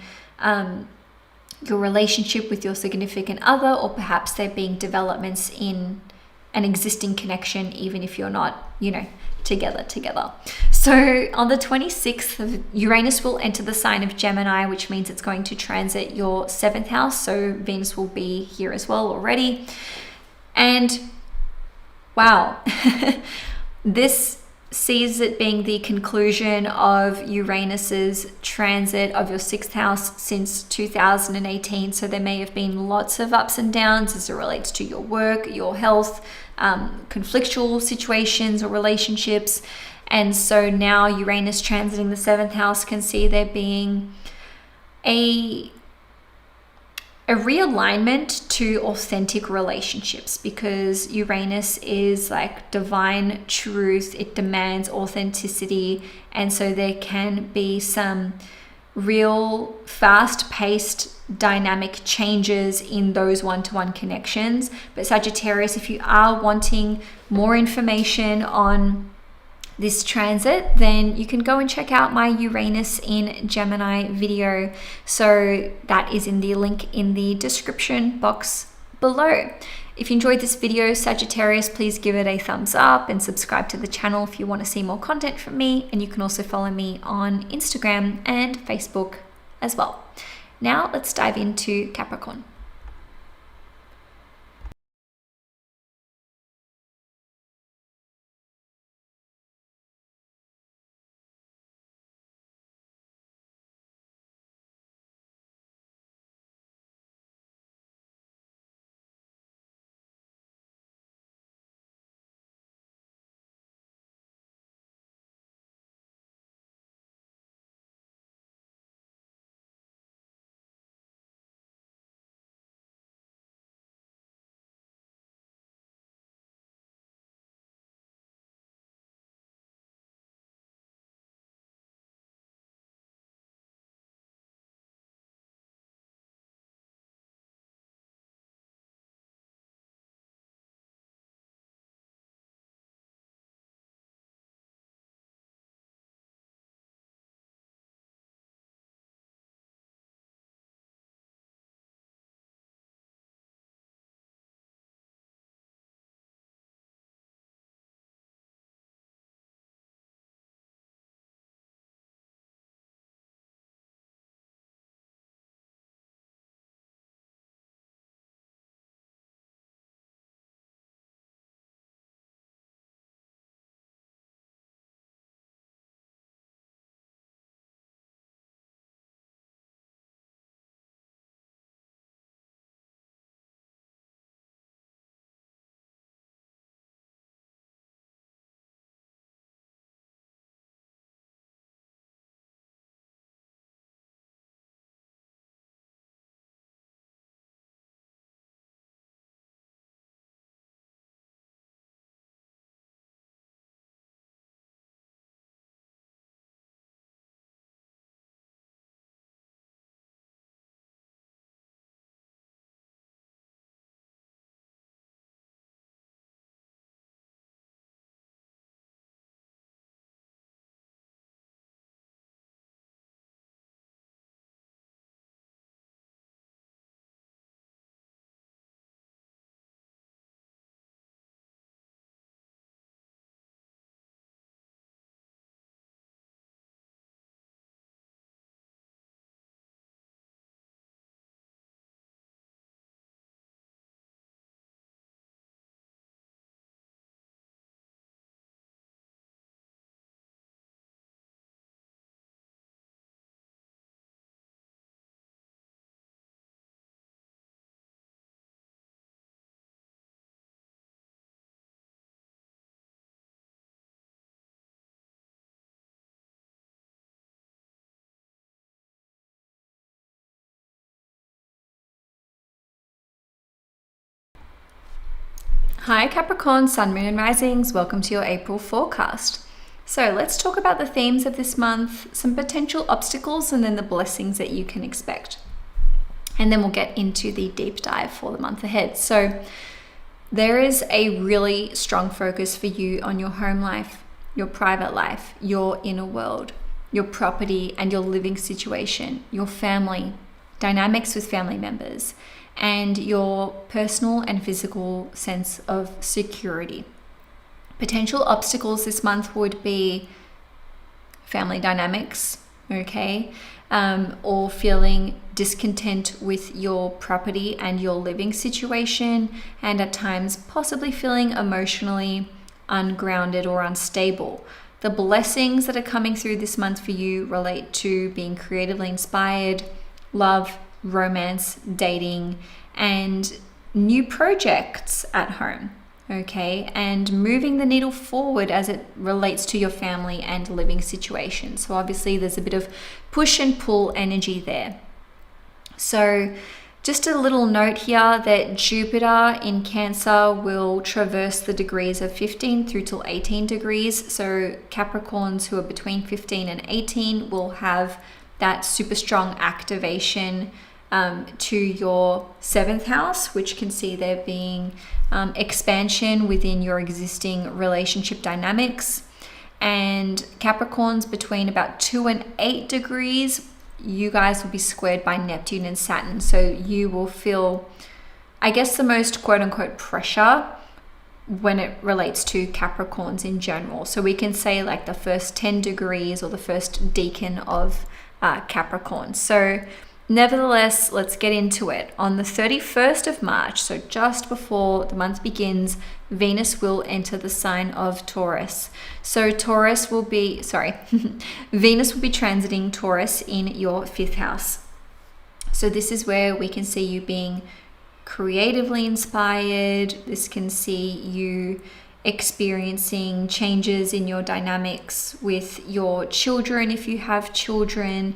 your relationship with your significant other, or perhaps there being developments in an existing connection, even if you're not, together. So on the 26th, Uranus will enter the sign of Gemini, which means it's going to transit your 7th house. So Venus will be here as well already. And wow, this sees it being the conclusion of Uranus's transit of your 6th house since 2018. So there may have been lots of ups and downs as it relates to your work, your health, conflictual situations or relationships. And so now Uranus transiting the 7th house can see there being a realignment to authentic relationships, because Uranus is like divine truth. It demands authenticity. And so there can be some real fast-paced dynamic changes in those one-to-one connections. But Sagittarius, if you are wanting more information on this transit, then you can go and check out my Uranus in Gemini video. So that is in the link in the description box below. If you enjoyed this video, Sagittarius, please give it a thumbs up and subscribe to the channel if you want to see more content from me. And you can also follow me on Instagram and Facebook as well. Now let's dive into Capricorn. Hi Capricorn, Sun, Moon and Risings. Welcome to your April forecast. So let's talk about the themes of this month, some potential obstacles, and then the blessings that you can expect. And then we'll get into the deep dive for the month ahead. So there is a really strong focus for you on your home life, your private life, your inner world, your property and your living situation, your family, dynamics with family members, and your personal and physical sense of security. Potential obstacles this month would be family dynamics, okay? Or feeling discontent with your property and your living situation, and at times possibly feeling emotionally ungrounded or unstable. The blessings that are coming through this month for you relate to being creatively inspired, love, romance, dating, and new projects at home, okay? And moving the needle forward as it relates to your family and living situation. So obviously there's a bit of push and pull energy there. So just a little note here that Jupiter in Cancer will traverse the degrees of 15 through till 18 degrees. So Capricorns who are between 15 and 18 will have that super strong activation to your 7th house, which can see there being expansion within your existing relationship dynamics. And Capricorns between about 2 and 8 degrees, you guys will be squared by Neptune and Saturn. So you will feel, I guess, the most quote unquote pressure when it relates to Capricorns in general. So we can say like the first 10 degrees or the first decan of Capricorn. So nevertheless, let's get into it. On the 31st of March, so just before the month begins, Venus will enter the sign of Taurus. So Venus will be transiting Taurus in your 5th house. So this is where we can see you being creatively inspired. This can see you experiencing changes in your dynamics with your children if you have children,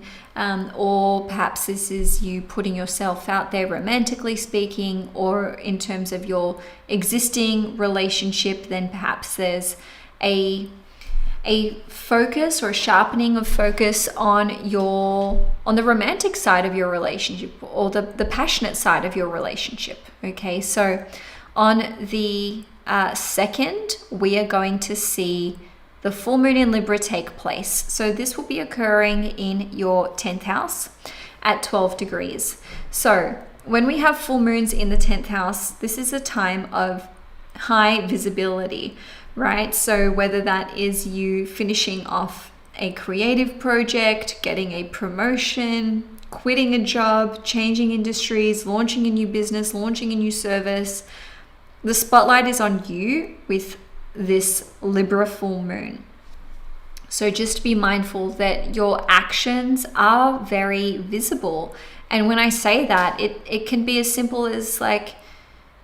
or perhaps this is you putting yourself out there romantically speaking, or in terms of your existing relationship, then perhaps there's a focus or a sharpening of focus on the romantic side of your relationship or the passionate side of your relationship. Okay, so on the 2nd, we are going to see the full moon in Libra take place. So this will be occurring in your 10th house at 12 degrees. So when we have full moons in the 10th house, this is a time of high visibility, right? So whether that is you finishing off a creative project, getting a promotion, quitting a job, changing industries, launching a new business, launching a new service, the spotlight is on you with this Libra full moon. So just be mindful that your actions are very visible. And when I say that, it can be as simple as like,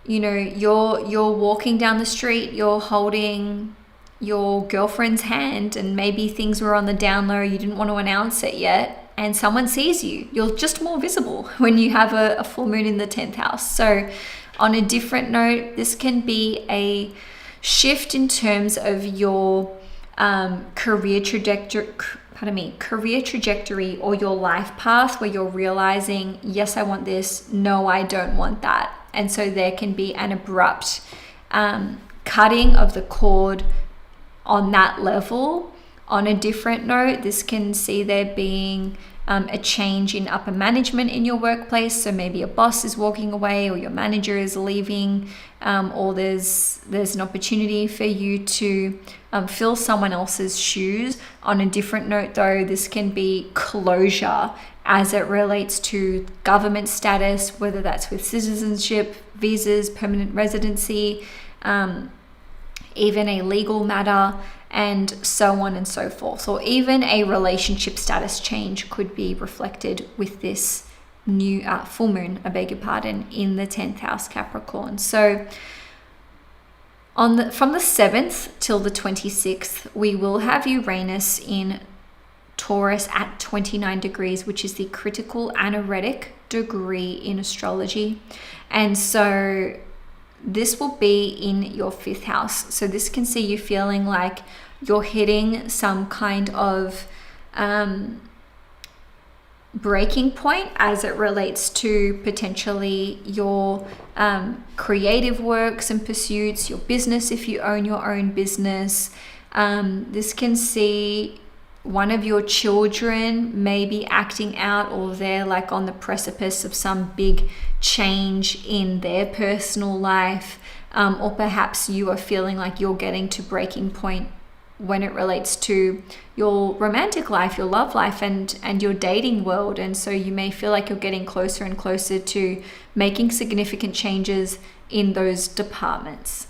you know, you're walking down the street, you're holding your girlfriend's hand, and maybe things were on the down low, you didn't want to announce it yet, and someone sees you. You're just more visible when you have a full moon in the 10th house. So on a different note, this can be a shift in terms of your career trajectory or your life path, where you're realizing, yes, I want this, no, I don't want that. And so there can be an abrupt cutting of the cord on that level. On a different note, this can see there being a change in upper management in your workplace. So maybe a boss is walking away, or your manager is leaving, or there's an opportunity for you to fill someone else's shoes. On a different note though, this can be closure as it relates to government status, whether that's with citizenship, visas, permanent residency, even a legal matter, and so on and so forth. Or even a relationship status change could be reflected with this new full moon, in the 10th house, Capricorn. So from the 7th till the 26th, we will have Uranus in Taurus at 29 degrees, which is the critical anaretic degree in astrology. And so this will be in your 5th house. So this can see you feeling like you're hitting some kind of breaking point as it relates to potentially your creative works and pursuits, your business if you own your own business. This can see one of your children maybe acting out, or they're like on the precipice of some big change in their personal life, or perhaps you are feeling like you're getting to breaking point when it relates to your romantic life, your love life, and your dating world. And so you may feel like you're getting closer and closer to making significant changes in those departments.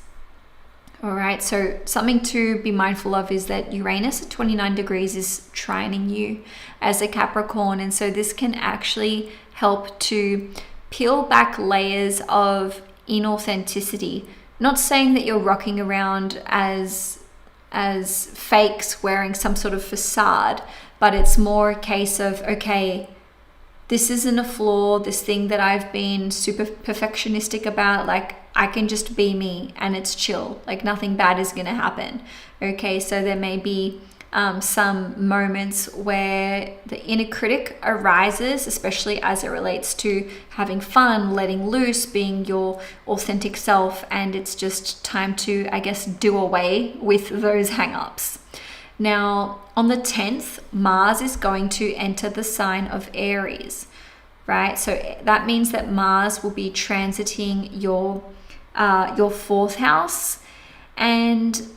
All right, so something to be mindful of is that Uranus at 29 degrees is trining you as a Capricorn. And so this can actually help to peel back layers of inauthenticity. Not saying that you're rocking around as fakes wearing some sort of facade, but it's more a case of, okay, this isn't a flaw, this thing that I've been super perfectionistic about, like I can just be me and it's chill, like nothing bad is going to happen. Okay, so there may be some moments where the inner critic arises, especially as it relates to having fun, letting loose, being your authentic self, and it's just time to, I guess, do away with those hang-ups. Now, on the 10th, Mars is going to enter the sign of Aries, right? So that means that Mars will be transiting your 4th house, and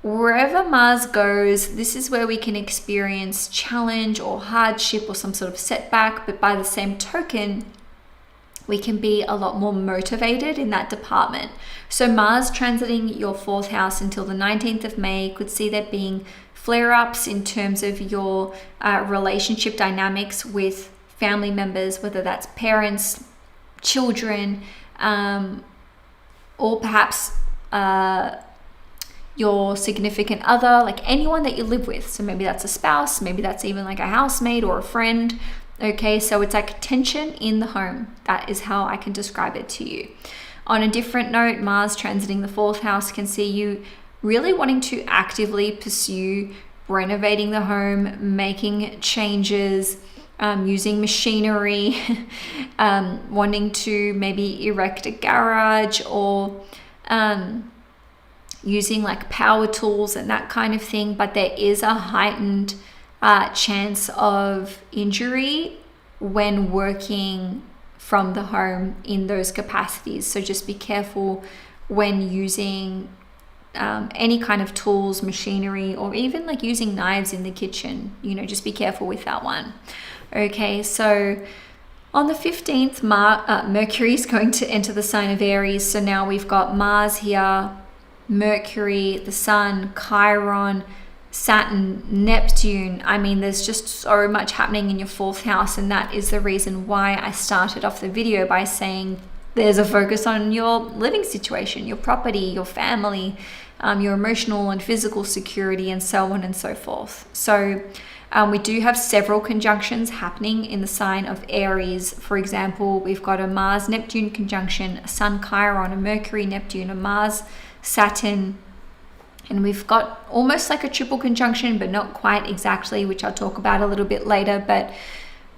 wherever Mars goes, this is where we can experience challenge or hardship or some sort of setback, but by the same token, we can be a lot more motivated in that department. So Mars transiting your 4th house until the 19th of May could see there being flare-ups in terms of your relationship dynamics with family members, whether that's parents, children, or perhaps your significant other, like anyone that you live with. So maybe that's a spouse, maybe that's even like a housemate or a friend. Okay, so it's like tension in the home. That is how I can describe it to you. On a different note, Mars transiting the 4th house can see you really wanting to actively pursue renovating the home, making changes, using machinery, wanting to maybe erect a garage, or using like power tools and that kind of thing. But there is a heightened chance of injury when working from the home in those capacities. So just be careful when using any kind of tools, machinery, or even like using knives in the kitchen. Just be careful with that one. Okay, so on the 15th, Mercury is going to enter the sign of Aries. So now we've got Mars here, Mercury, the Sun, Chiron, Saturn, Neptune. I mean, there's just so much happening in your 4th house, and that is the reason why I started off the video by saying there's a focus on your living situation, your property, your family, your emotional and physical security, and so on and so forth. So we do have several conjunctions happening in the sign of Aries. For example, we've got a Mars-Neptune conjunction, a Sun-Chiron, a Mercury-Neptune, a Mars-Saturn, and we've got almost like a triple conjunction, but not quite exactly, which I'll talk about a little bit later. But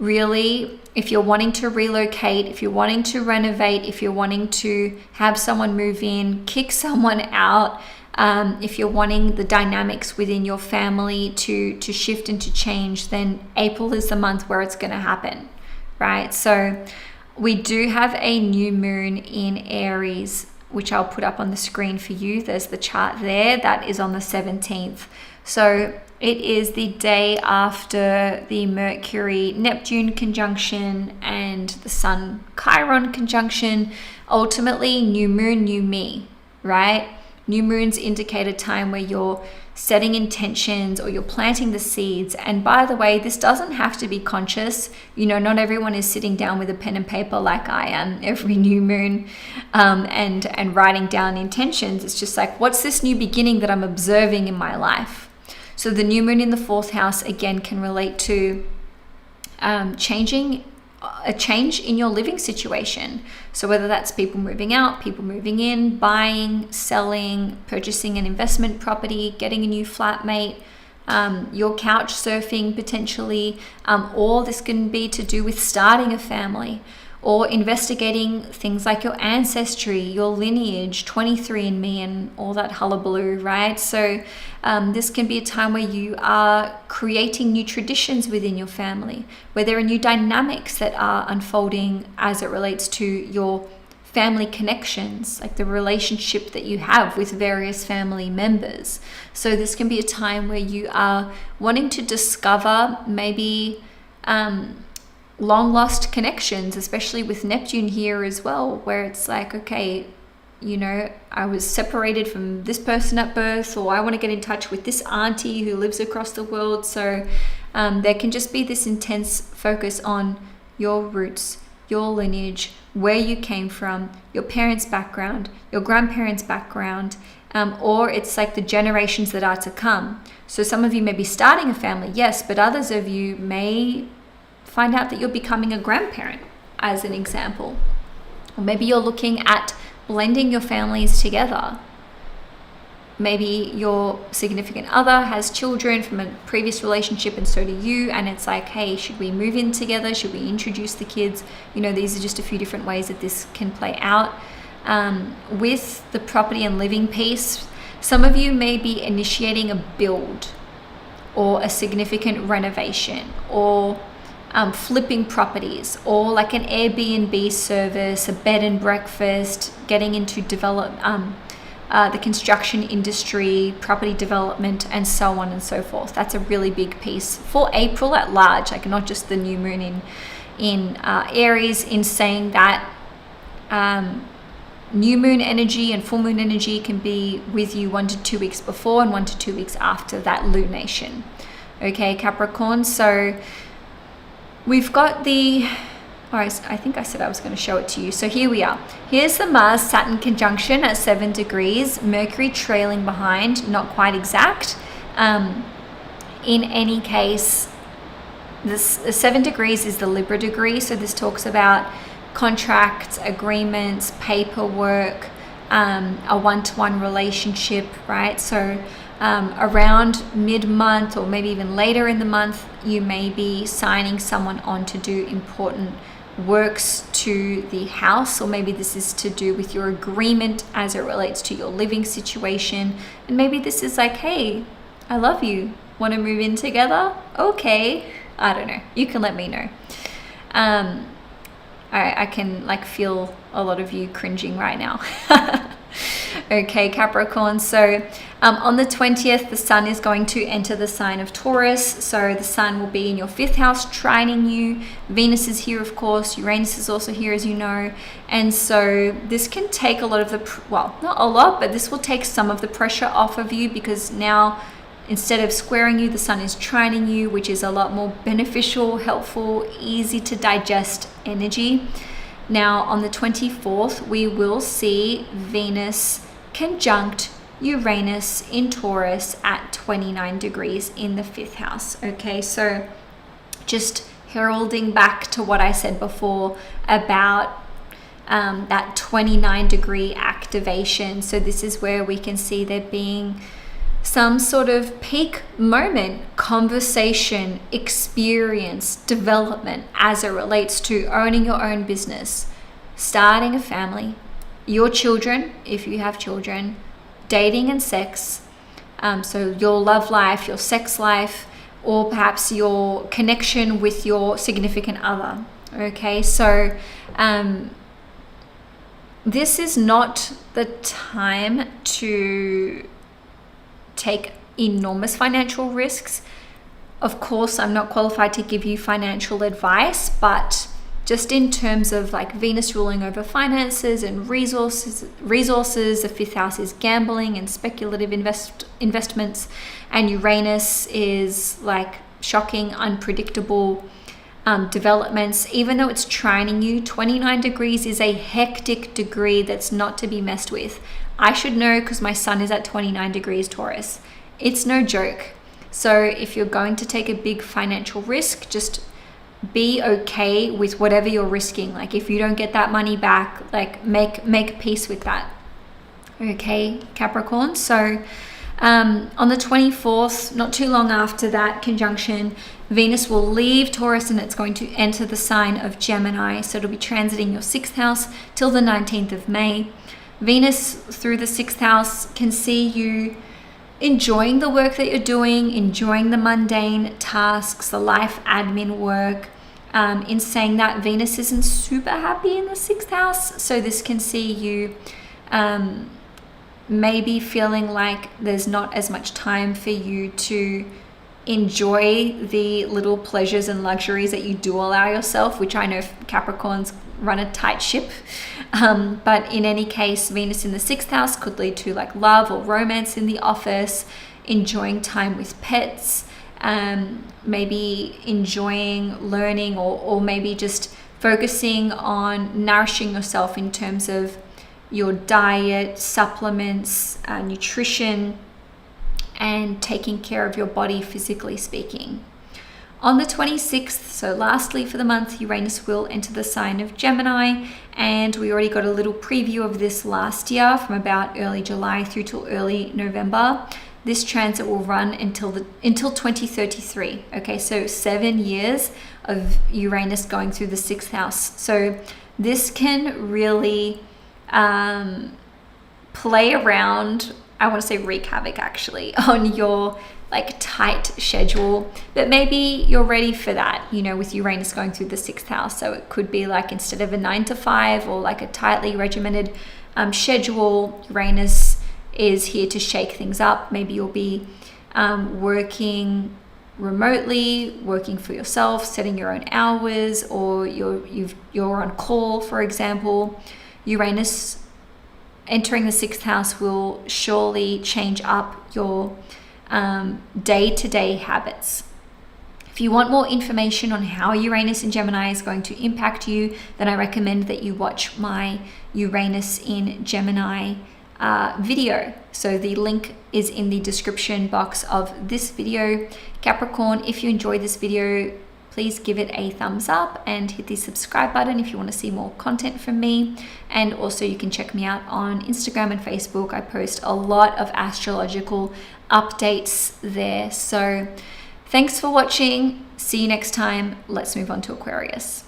really, if you're wanting to relocate, if you're wanting to renovate, if you're wanting to have someone move in, kick someone out, if you're wanting the dynamics within your family to shift and to change, then April is the month where it's going to happen, right? So we do have a new moon in Aries, which I'll put up on the screen for you. There's the chart there. That is on the 17th. So it is the day after the Mercury-Neptune conjunction and the Sun-Chiron conjunction. Ultimately, new moon, new me, right? New moons indicate a time where you're setting intentions or you're planting the seeds. And by the way, this doesn't have to be conscious. Not everyone is sitting down with a pen and paper like I am every new moon and writing down intentions. It's just like, what's this new beginning that I'm observing in my life? So the new moon in the 4th house, again, can relate to changing a change in your living situation. So whether that's people moving out, people moving in, buying, selling, purchasing an investment property, getting a new flatmate, your couch surfing potentially, or this can be to do with starting a family, or investigating things like your ancestry, your lineage, 23andMe, and all that hullabaloo, right? So this can be a time where you are creating new traditions within your family, where there are new dynamics that are unfolding as it relates to your family connections, like the relationship that you have with various family members. So this can be a time where you are wanting to discover maybe long lost connections, especially with Neptune here as well, where it's like, okay, you know, I was separated from this person at birth, or I want to get in touch with this auntie who lives across the world. So there can just be this intense focus on your roots, your lineage, where you came from, your parents' background, your grandparents' background, or it's like the generations that are to come. So some of you may be starting a family, yes, but others of you may find out that you're becoming a grandparent, as an example. Or maybe you're looking at blending your families together. Maybe your significant other has children from a previous relationship, and so do you, and it's like, hey, should we move in together? Should we introduce the kids? You know, these are just a few different ways that this can play out. With the property and living piece, some of you may be initiating a build or a significant renovation, or flipping properties, or like an Airbnb service, a bed and breakfast, getting into the construction industry, property development, and so on and so forth. That's a really big piece for April at large, like not just the new moon in Aries, in saying that new moon energy and full moon energy can be with you 1 to 2 weeks before and 1 to 2 weeks after that lunation. Okay, Capricorn. So we've got I think I said I was going to show it to you. So here we are. Here's the Mars-Saturn conjunction at 7 degrees, Mercury trailing behind, not quite exact. In any case, the 7 degrees is the Libra degree. So this talks about contracts, agreements, paperwork, a one-to-one relationship, right? So around mid-month, or maybe even later in the month, you may be signing someone on to do important works to the house, or maybe this is to do with your agreement as it relates to your living situation. And maybe this is like, hey, I love you, want to move in together? Okay, I don't know, you can let me know. I can like feel a lot of you cringing right now. Okay, Capricorn. So on the 20th, the sun is going to enter the sign of Taurus. So the sun will be in your 5th house, trining you. Venus is here, of course. Uranus is also here, as you know. And so this can take a lot of the, well, not a lot, but this will take some of the pressure off of you, because now instead of squaring you, the sun is trining you, which is a lot more beneficial, helpful, easy to digest energy. Now on the 24th, we will see Venus conjunct Uranus in Taurus at 29 degrees in the 5th house. Okay, so just heralding back to what I said before about that 29 degree activation. So this is where we can see there being some sort of peak moment, conversation, experience, development as it relates to owning your own business, starting a family, your children, if you have children, dating and sex, so your love life, your sex life, or perhaps your connection with your significant other. Okay, so this is not the time to take enormous financial risks. Of course, I'm not qualified to give you financial advice, but just in terms of like Venus ruling over finances and resources, the 5th house is gambling and speculative investments, and Uranus is like shocking, unpredictable developments. Even though it's trining you, 29 degrees is a hectic degree that's not to be messed with. I should know because my sun is at 29 degrees Taurus. It's no joke. So if you're going to take a big financial risk, just be okay with whatever you're risking. Like if you don't get that money back, like make peace with that. Okay, Capricorn. So on the 24th, not too long after that conjunction, Venus will leave Taurus and it's going to enter the sign of Gemini. So it'll be transiting your 6th house till the 19th of May. Venus through the 6th house can see you enjoying the work that you're doing, enjoying the mundane tasks, the life admin work. In saying that, Venus isn't super happy in the 6th house. So this can see you maybe feeling like there's not as much time for you to enjoy the little pleasures and luxuries that you do allow yourself, which I know Capricorns run a tight ship. But in any case, Venus in the 6th house could lead to like love or romance in the office, enjoying time with pets, maybe enjoying learning, or maybe just focusing on nourishing yourself in terms of your diet, supplements, nutrition, and taking care of your body physically speaking. On the 26th, so lastly for the month, Uranus will enter the sign of Gemini, and we already got a little preview of this last year from about early July through till early November. This transit will run until 2033. Okay, so 7 years of Uranus going through the 6th house. So this can really play around, I want to say wreak havoc actually, on your like tight schedule, but maybe you're ready for that, you know, with Uranus going through the 6th house. So it could be like instead of a 9 to 5 or like a tightly regimented schedule, Uranus is here to shake things up. Maybe you'll be working remotely, working for yourself, setting your own hours, or you're on call, for example. Uranus entering the 6th house will surely change up your day-to-day habits. If you want more information on how Uranus in Gemini is going to impact you, then I recommend that you watch my Uranus in Gemini video. So the link is in the description box of this video. Capricorn, if you enjoyed this video, please give it a thumbs up and hit the subscribe button if you want to see more content from me. And also you can check me out on Instagram and Facebook. I post a lot of astrological updates there. So thanks for watching. See you next time. Let's move on to Aquarius.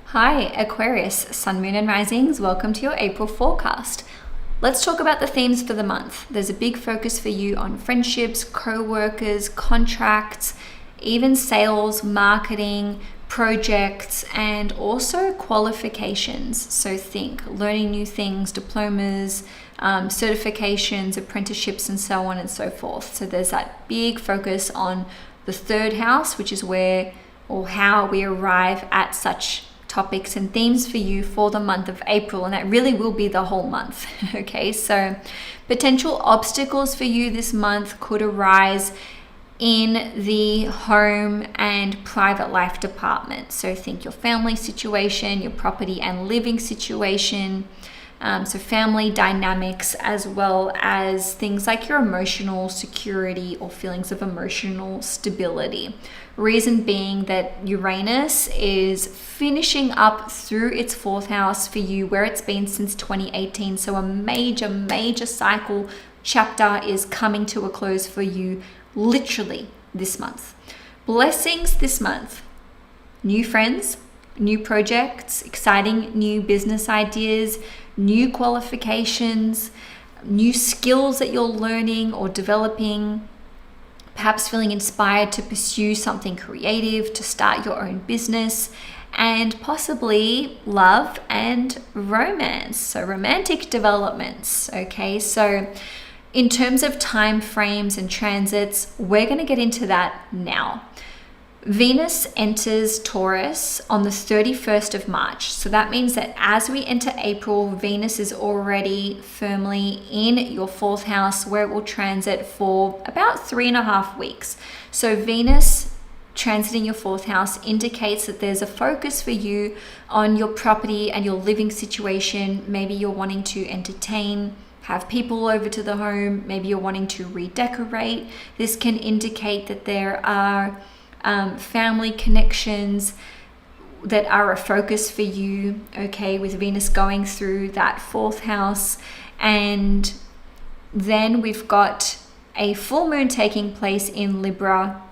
Hi Aquarius, Sun, Moon and Risings, welcome to your April forecast. Let's talk about the themes for the month. There's a big focus for you on friendships, co-workers, contracts, even sales, marketing, projects, and also qualifications. So think learning new things, diplomas, certifications, apprenticeships, and so on and so forth. So there's that big focus on the 3rd house, which is where or how we arrive at such topics and themes for you for the month of April, and that really will be the whole month. Okay, so potential obstacles for you this month could arise in the home and private life department. So think your family situation, your property and living situation, so family dynamics, as well as things like your emotional security or feelings of emotional stability. Reason being that Uranus is finishing up through its 4th house for you, where it's been since 2018. So a major cycle chapter is coming to a close for you literally this month. Blessings this month: new friends, new projects, exciting new business ideas, new qualifications, new skills that you're learning or developing, perhaps feeling inspired to pursue something creative, to start your own business, and possibly love and romance, so romantic developments. Okay, so in terms of time frames and transits, we're going to get into that now. Venus enters Taurus on the 31st of March. So that means that as we enter April, Venus is already firmly in your 4th house, where it will transit for about 3.5 weeks. So Venus transiting your 4th house indicates that there's a focus for you on your property and your living situation. Maybe you're wanting to entertain, have people over to the home. Maybe you're wanting to redecorate. This can indicate that there are family connections that are a focus for you, okay, with Venus going through that 4th house. And then we've got a full moon taking place in Libra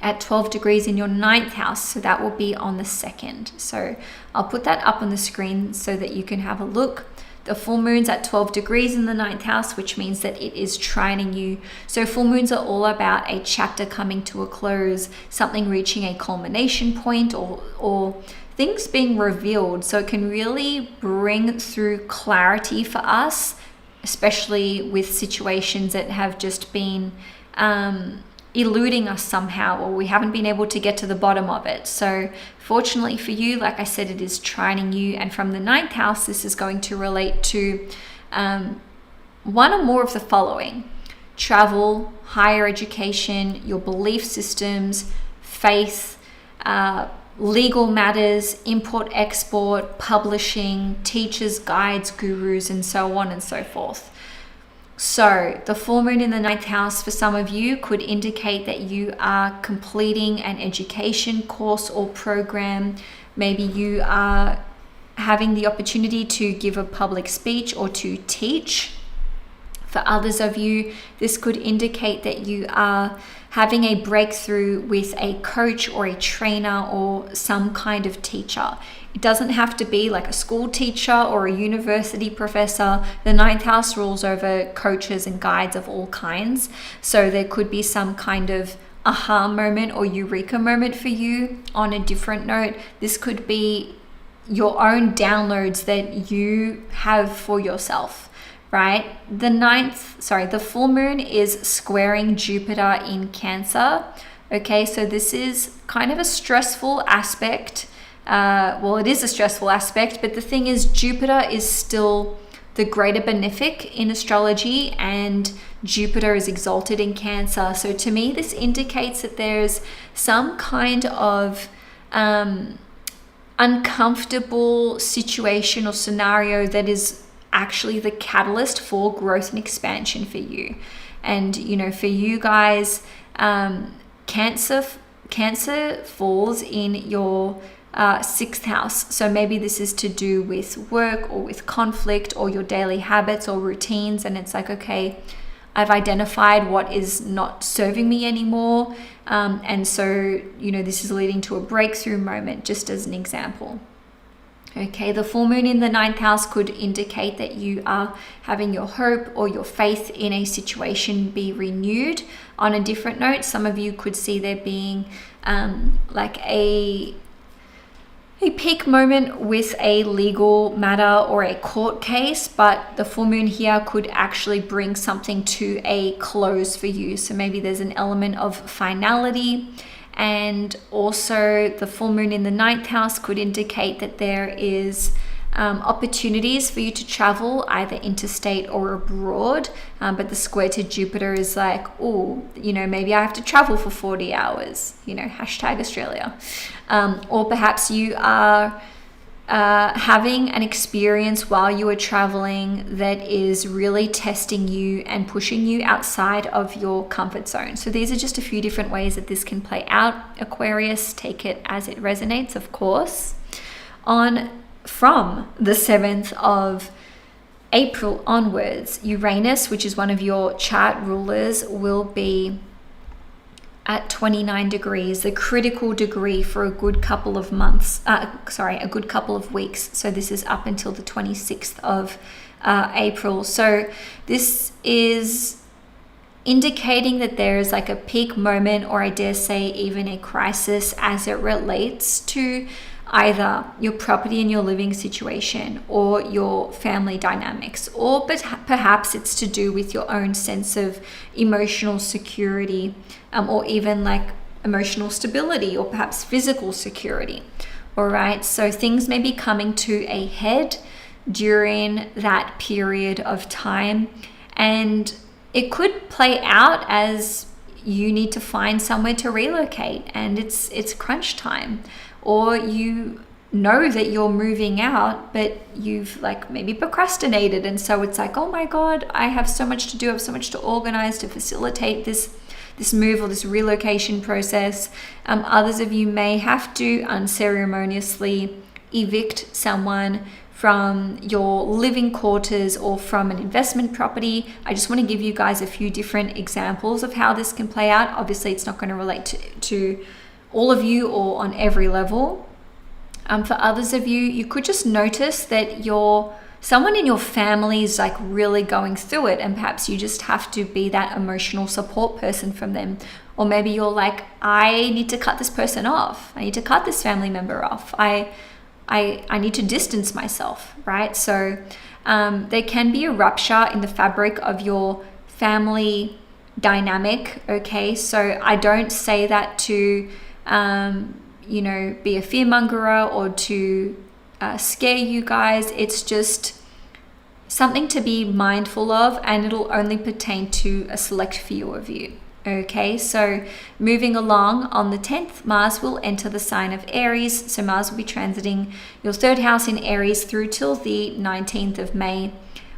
at 12 degrees in your 9th house. So that will be on the 2nd. So I'll put that up on the screen so that you can have a look. The full moon's at 12 degrees in the 9th house, which means that it is trining you. So full moons are all about a chapter coming to a close, something reaching a culmination point, or things being revealed. So it can really bring through clarity for us, especially with situations that have just been eluding us somehow, or we haven't been able to get to the bottom of it. So fortunately for you, like I said, it is trining you. And from the 9th house, this is going to relate to one or more of the following: travel, higher education, your belief systems, faith, legal matters, import, export, publishing, teachers, guides, gurus, and so on and so forth. So the full moon in the 9th house for some of you could indicate that you are completing an education course or program. Maybe you are having the opportunity to give a public speech or to teach. For others of you, this could indicate that you are having a breakthrough with a coach or a trainer or some kind of teacher. It doesn't have to be like a school teacher or a university professor. The 9th house rules over coaches and guides of all kinds. So there could be some kind of aha moment or eureka moment for you. On a different note, this could be your own downloads that you have for yourself, right? The full moon is squaring Jupiter in Cancer. Okay, so this is kind of a stressful aspect. It is a stressful aspect, but the thing is, Jupiter is still the greater benefic in astrology, and Jupiter is exalted in Cancer. So to me, this indicates that there's some kind of uncomfortable situation or scenario that is actually the catalyst for growth and expansion for you. And, you know, for you guys, Cancer falls in your 6th house. So maybe this is to do with work or with conflict or your daily habits or routines. And it's like, okay, I've identified what is not serving me anymore. And so, you know, this is leading to a breakthrough moment, just as an example. Okay, the full moon in the 9th house could indicate that you are having your hope or your faith in a situation be renewed. On a different note, some of you could see there being like a peak moment with a legal matter or a court case, but the full moon here could actually bring something to a close for you. So maybe there's an element of finality. And also the full moon in the 9th house could indicate that there is opportunities for you to travel either interstate or abroad, but the square to Jupiter is like, oh, you know, maybe I have to travel for 40 hours, you know, hashtag Australia. Or perhaps you are having an experience while you are traveling that is really testing you and pushing you outside of your comfort zone. So these are just a few different ways that this can play out. Aquarius, take it as it resonates, of course. From the 7th of April onwards, Uranus, which is one of your chart rulers, will be at 29 degrees, the critical degree for a good couple of months, a good couple of weeks. So this is up until the 26th of April. So this is indicating that there is like a peak moment, or I dare say even a crisis, as it relates to either your property and your living situation or your family dynamics, or perhaps it's to do with your own sense of emotional security, or even like emotional stability or perhaps physical security. All right, so things may be coming to a head during that period of time, and it could play out as you need to find somewhere to relocate and it's crunch time, or you know that you're moving out but you've like maybe procrastinated, and so it's like, oh my god, I have so much to do, I have so much to organize to facilitate this move or this relocation process. Others of you may have to unceremoniously evict someone from your living quarters or from an investment property. I just want to give you guys a few different examples of how this can play out. Obviously, it's not going to relate to all of you or on every level. For others of you, you could just notice that someone in your family is like really going through it, and perhaps you just have to be that emotional support person from them. Or maybe you're like, I need to cut this person off. I need to cut this family member off. I need to distance myself, right? So there can be a rupture in the fabric of your family dynamic, okay? So I don't say that to, be a fearmongerer or to scare you guys. It's just something to be mindful of, and it'll only pertain to a select few of you. Okay, so moving along, on the 10th, Mars will enter the sign of Aries. So Mars will be transiting your third house in Aries through till the 19th of May.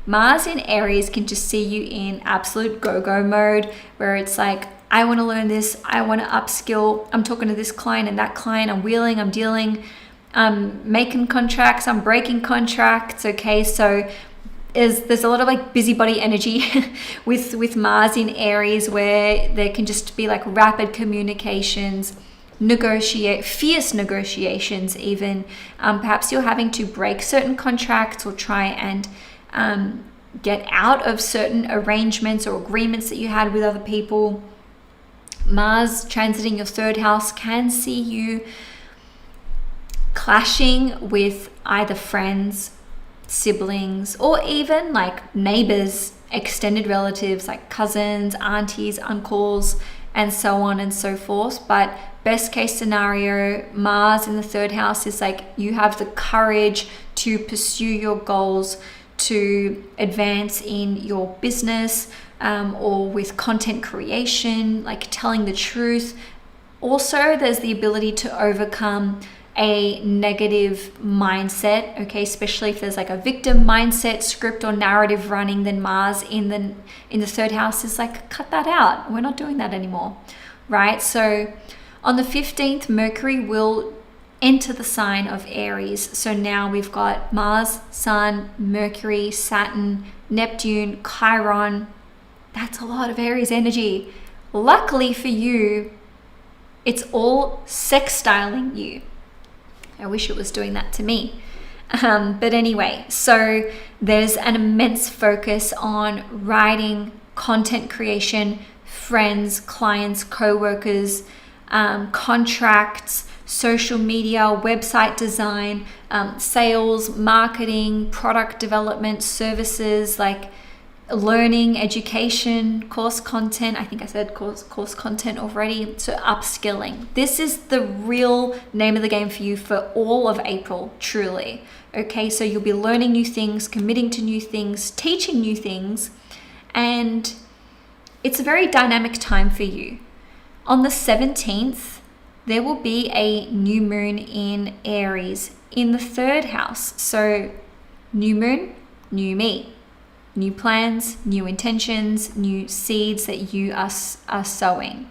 Mars in Aries can just see you in absolute go-go mode, where it's like, I want to learn this, I want to upskill, I'm talking to this client and that client, I'm wheeling, I'm dealing, I'm making contracts, I'm breaking contracts. Okay, so there's a lot of like busybody energy with Mars in Aries, where there can just be like rapid communications, fierce negotiations even. Perhaps you're having to break certain contracts or try and get out of certain arrangements or agreements that you had with other people. Mars transiting your third house can see you clashing with either friends, siblings, or even like neighbors, extended relatives like cousins, aunties, uncles, and so on and so forth. But best case scenario, Mars in the third house is like you have the courage to pursue your goals, to advance in your business, or with content creation, like telling the truth. Also, there's the ability to overcome a negative mindset, okay, especially if there's like a victim mindset, script or narrative running, then Mars in the third house is like, cut that out. We're not doing that anymore, right? So on the 15th, Mercury will enter the sign of Aries. So now we've got Mars, Sun, Mercury, Saturn, Neptune, Chiron. That's a lot of Aries energy. Luckily for you, it's all sextiling you. I wish it was doing that to me. But anyway, so there's an immense focus on writing, content creation, friends, clients, co-workers, contracts, social media, website design, sales, marketing, product development, services, like learning, education, course content. I think I said course content already. So upskilling. This is the real name of the game for you for all of April, truly. Okay, so you'll be learning new things, committing to new things, teaching new things, and it's a very dynamic time for you. On the 17th, there will be a new moon in Aries in the third house. So new moon, new me. New plans, new intentions, new seeds that you are sowing.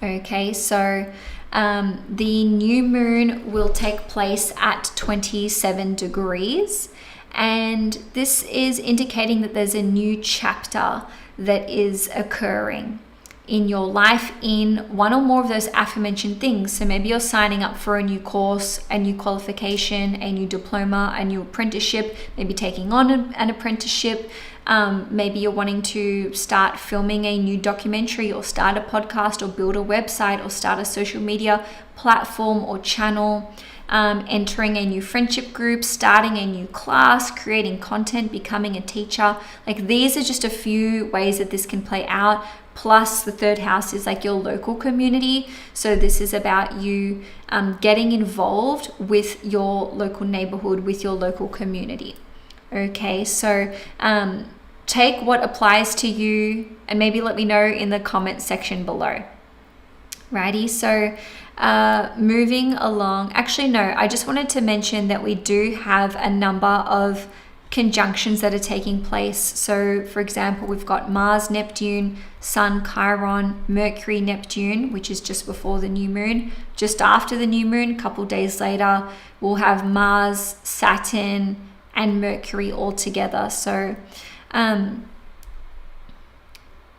Okay, so the new moon will take place at 27 degrees, and this is indicating that there's a new chapter that is occurring in your life in one or more of those aforementioned things. So maybe you're signing up for a new course, a new qualification, a new diploma, a new apprenticeship, maybe taking on an apprenticeship. Maybe you're wanting to start filming a new documentary, or start a podcast, or build a website, or start a social media platform or channel. entering a new friendship group, starting a new class, creating content, becoming a teacher. Like these are just a few ways that this can play out. Plus the third house is like your local community. So this is about you getting involved with your local neighborhood, with your local community. Okay, so take what applies to you and maybe let me know in the comment section below. Righty, so moving along. Actually, no, I just wanted to mention that we do have a number of conjunctions that are taking place. So for example, we've got Mars, Neptune, Sun, Chiron, Mercury, Neptune, which is just before the new moon. Just after the new moon, a couple days later, we'll have Mars, Saturn, and Mercury all together. So the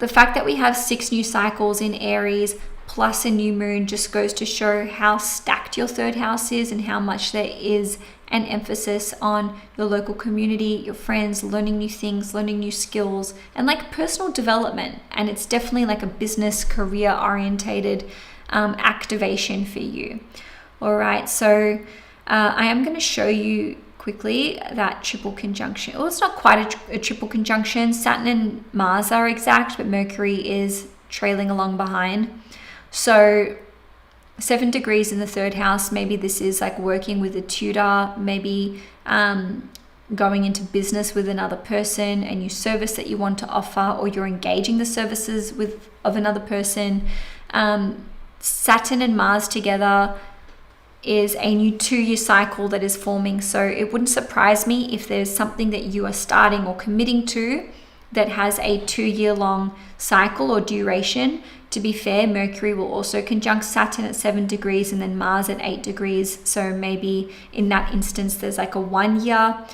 fact that we have 6 new cycles in Aries plus a new moon just goes to show how stacked your third house is and how much there is an emphasis on your local community, your friends, learning new things, learning new skills, and like personal development. And it's definitely like a business career orientated activation for you. All right, so I am going to show you quickly that triple conjunction. Well, it's not quite a triple conjunction. Saturn and Mars are exact, but Mercury is trailing along behind. So 7 degrees in the third house, maybe this is like working with a tutor, maybe going into business with another person, a new service that you want to offer, or you're engaging the services of another person. Saturn and Mars together is a new 2-year cycle that is forming. So it wouldn't surprise me if there's something that you are starting or committing to that has a 2-year long cycle or duration. To be fair, Mercury will also conjunct Saturn at 7 degrees and then Mars at 8 degrees. So maybe in that instance, there's like a 1-year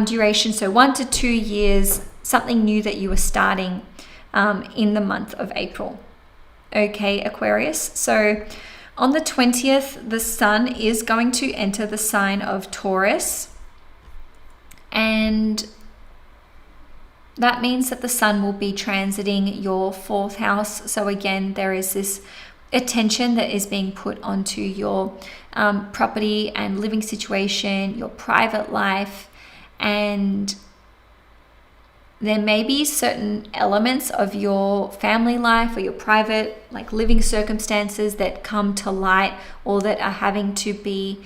duration. So 1 to 2 years, something new that you are starting in the month of April. Okay, Aquarius. So on the 20th, the sun is going to enter the sign of Taurus. And that means that the sun will be transiting your 4th house. So again, there is this attention that is being put onto your property and living situation, your private life, and there may be certain elements of your family life or your private like living circumstances that come to light or that are having to be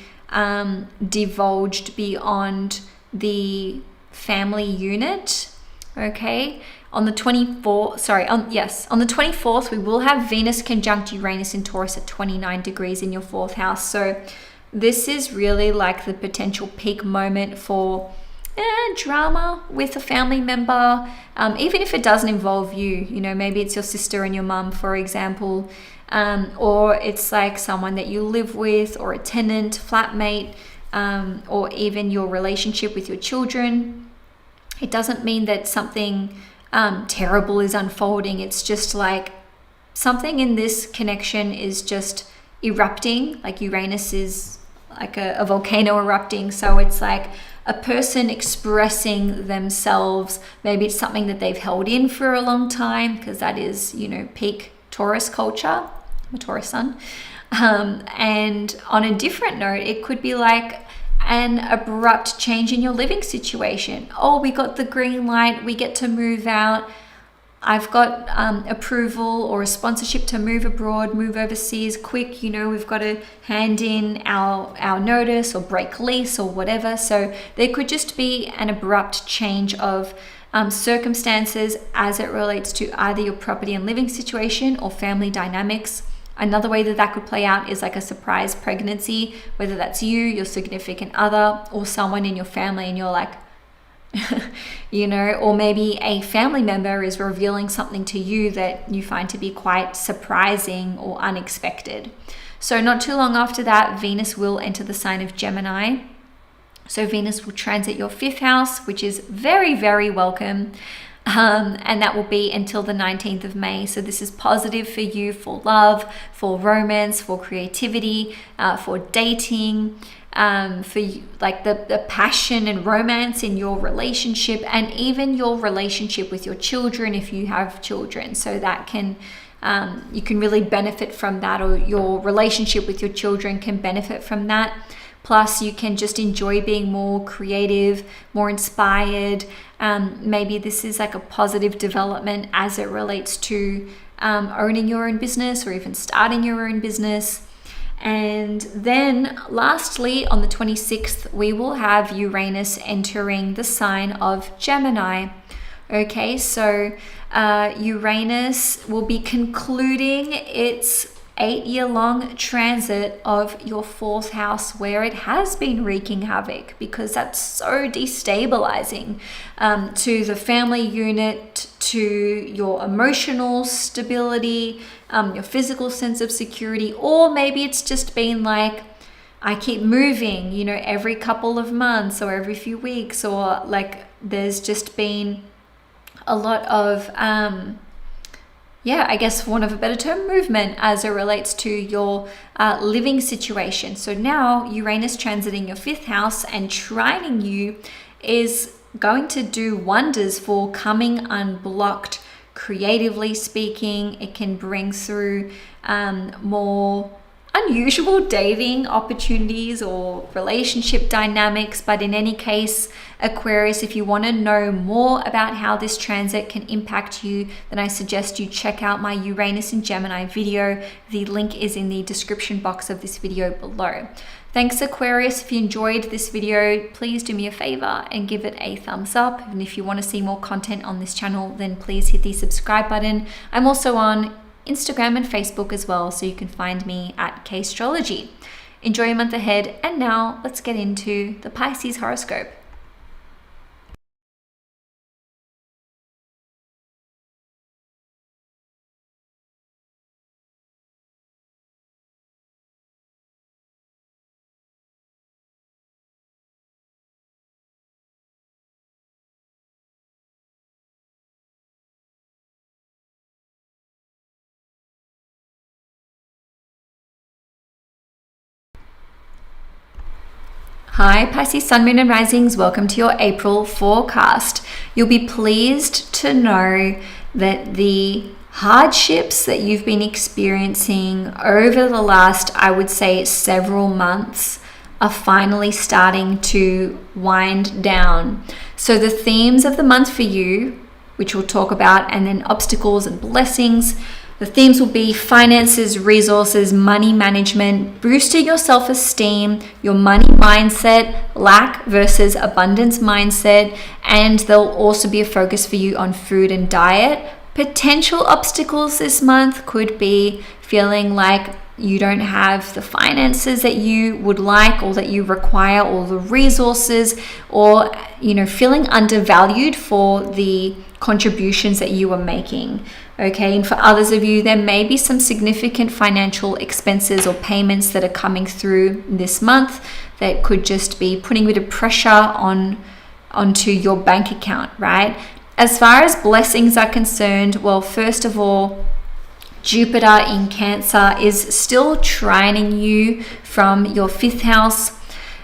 divulged beyond the family unit. Okay, on the 24th, we will have Venus conjunct Uranus in Taurus at 29 degrees in your 4th house. So this is really like the potential peak moment for drama with a family member, even if it doesn't involve you. You know, maybe it's your sister and your mum, for example, or it's like someone that you live with, or a tenant, flatmate, or even your relationship with your children. It doesn't mean that something terrible is unfolding. It's just like something in this connection is just erupting. Like Uranus is like a volcano erupting. So it's like a person expressing themselves. Maybe it's something that they've held in for a long time, because that is, you know, peak Taurus culture. I'm a Taurus sun. And on a different note, it could be like an abrupt change in your living situation. Oh, we got the green light, we get to move out. I've got approval or a sponsorship to move abroad, move overseas quick. You know, we've got to hand in our notice or break lease or whatever. So there could just be an abrupt change of circumstances as it relates to either your property and living situation or family dynamics. Another way that could play out is like a surprise pregnancy, whether that's you, your significant other, or someone in your family, and you're like, you know, or maybe a family member is revealing something to you that you find to be quite surprising or unexpected. So not too long after that, Venus will enter the sign of Gemini. So Venus will transit your 5th house, which is very, very welcome. And that will be until the 19th of May. So this is positive for you, for love, for romance, for creativity, for dating, for like the passion and romance in your relationship, and even your relationship with your children if you have children. So that can you can really benefit from that, or your relationship with your children can benefit from that. Plus, you can just enjoy being more creative, more inspired. Maybe this is like a positive development as it relates to owning your own business or even starting your own business. And then lastly, on the 26th, we will have Uranus entering the sign of Gemini. Okay, so Uranus will be concluding its 8-year-long transit of your 4th house, where it has been wreaking havoc, because that's so destabilizing to the family unit, to your emotional stability, your physical sense of security. Or maybe it's just been like, I keep moving, you know, every couple of months or every few weeks, or like there's just been a lot of I guess, for want of a better term, movement as it relates to your living situation. So now Uranus transiting your 5th house and trining you is going to do wonders for coming unblocked. Creatively speaking, it can bring through more unusual dating opportunities or relationship dynamics. But in any case, Aquarius, if you want to know more about how this transit can impact you, then I suggest you check out my Uranus and Gemini video. The link is in the description box of this video below. Thanks, Aquarius. If you enjoyed this video, please do me a favor and give it a thumbs up. And if you want to see more content on this channel, then please hit the subscribe button. I'm also on Instagram and Facebook as well, so you can find me at Astrology. Enjoy your month ahead, and now let's get into the Pisces horoscope. Hi Pisces Sun, Moon and Risings, welcome to your April forecast. You'll be pleased to know that the hardships that you've been experiencing over the last, I would say, several months are finally starting to wind down. So the themes of the month for you, which we'll talk about, and then obstacles and blessings. The themes will be finances, resources, money management, boosting your self-esteem, your money mindset, lack versus abundance mindset, and there'll also be a focus for you on food and diet. Potential obstacles this month could be feeling like you don't have the finances that you would like or that you require, or the resources, or feeling undervalued for the contributions that you are making. Okay, and for others of you, there may be some significant financial expenses or payments that are coming through this month that could just be putting a bit of pressure onto your bank account, right? As far as blessings are concerned, well, first of all, Jupiter in Cancer is still trining you from your 5th house.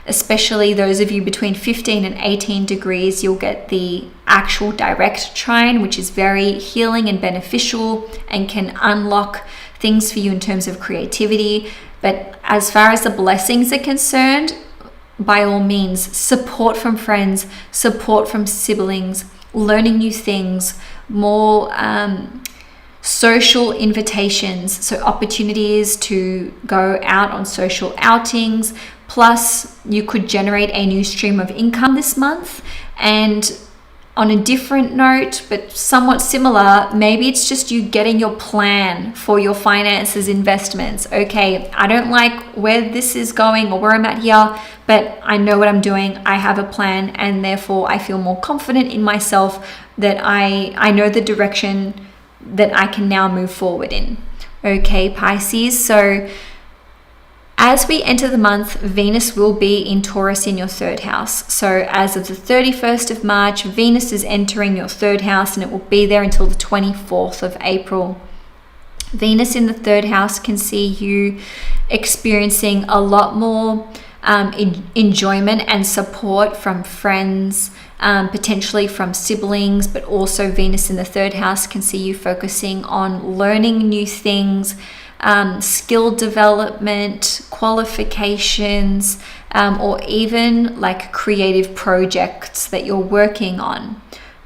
Especially those of you between 15 and 18 degrees, you'll get the actual direct trine, which is very healing and beneficial and can unlock things for you in terms of creativity. But as far as the blessings are concerned, by all means, support from friends, support from siblings, learning new things, more social invitations, so opportunities to go out on social outings. Plus, you could generate a new stream of income this month. And on a different note, but somewhat similar, maybe it's just you getting your plan for your finances, investments. Okay, I don't like where this is going or where I'm at here, but I know what I'm doing. I have a plan, and therefore I feel more confident in myself that I know the direction that I can now move forward in. Okay, Pisces. So as we enter the month, Venus will be in Taurus in your 3rd house. So as of the 31st of March, Venus is entering your 3rd house, and it will be there until the 24th of April. Venus in the 3rd house can see you experiencing a lot more enjoyment and support from friends, potentially from siblings, but also Venus in the 3rd house can see you focusing on learning new things, skill development, qualifications, or even like creative projects that you're working on.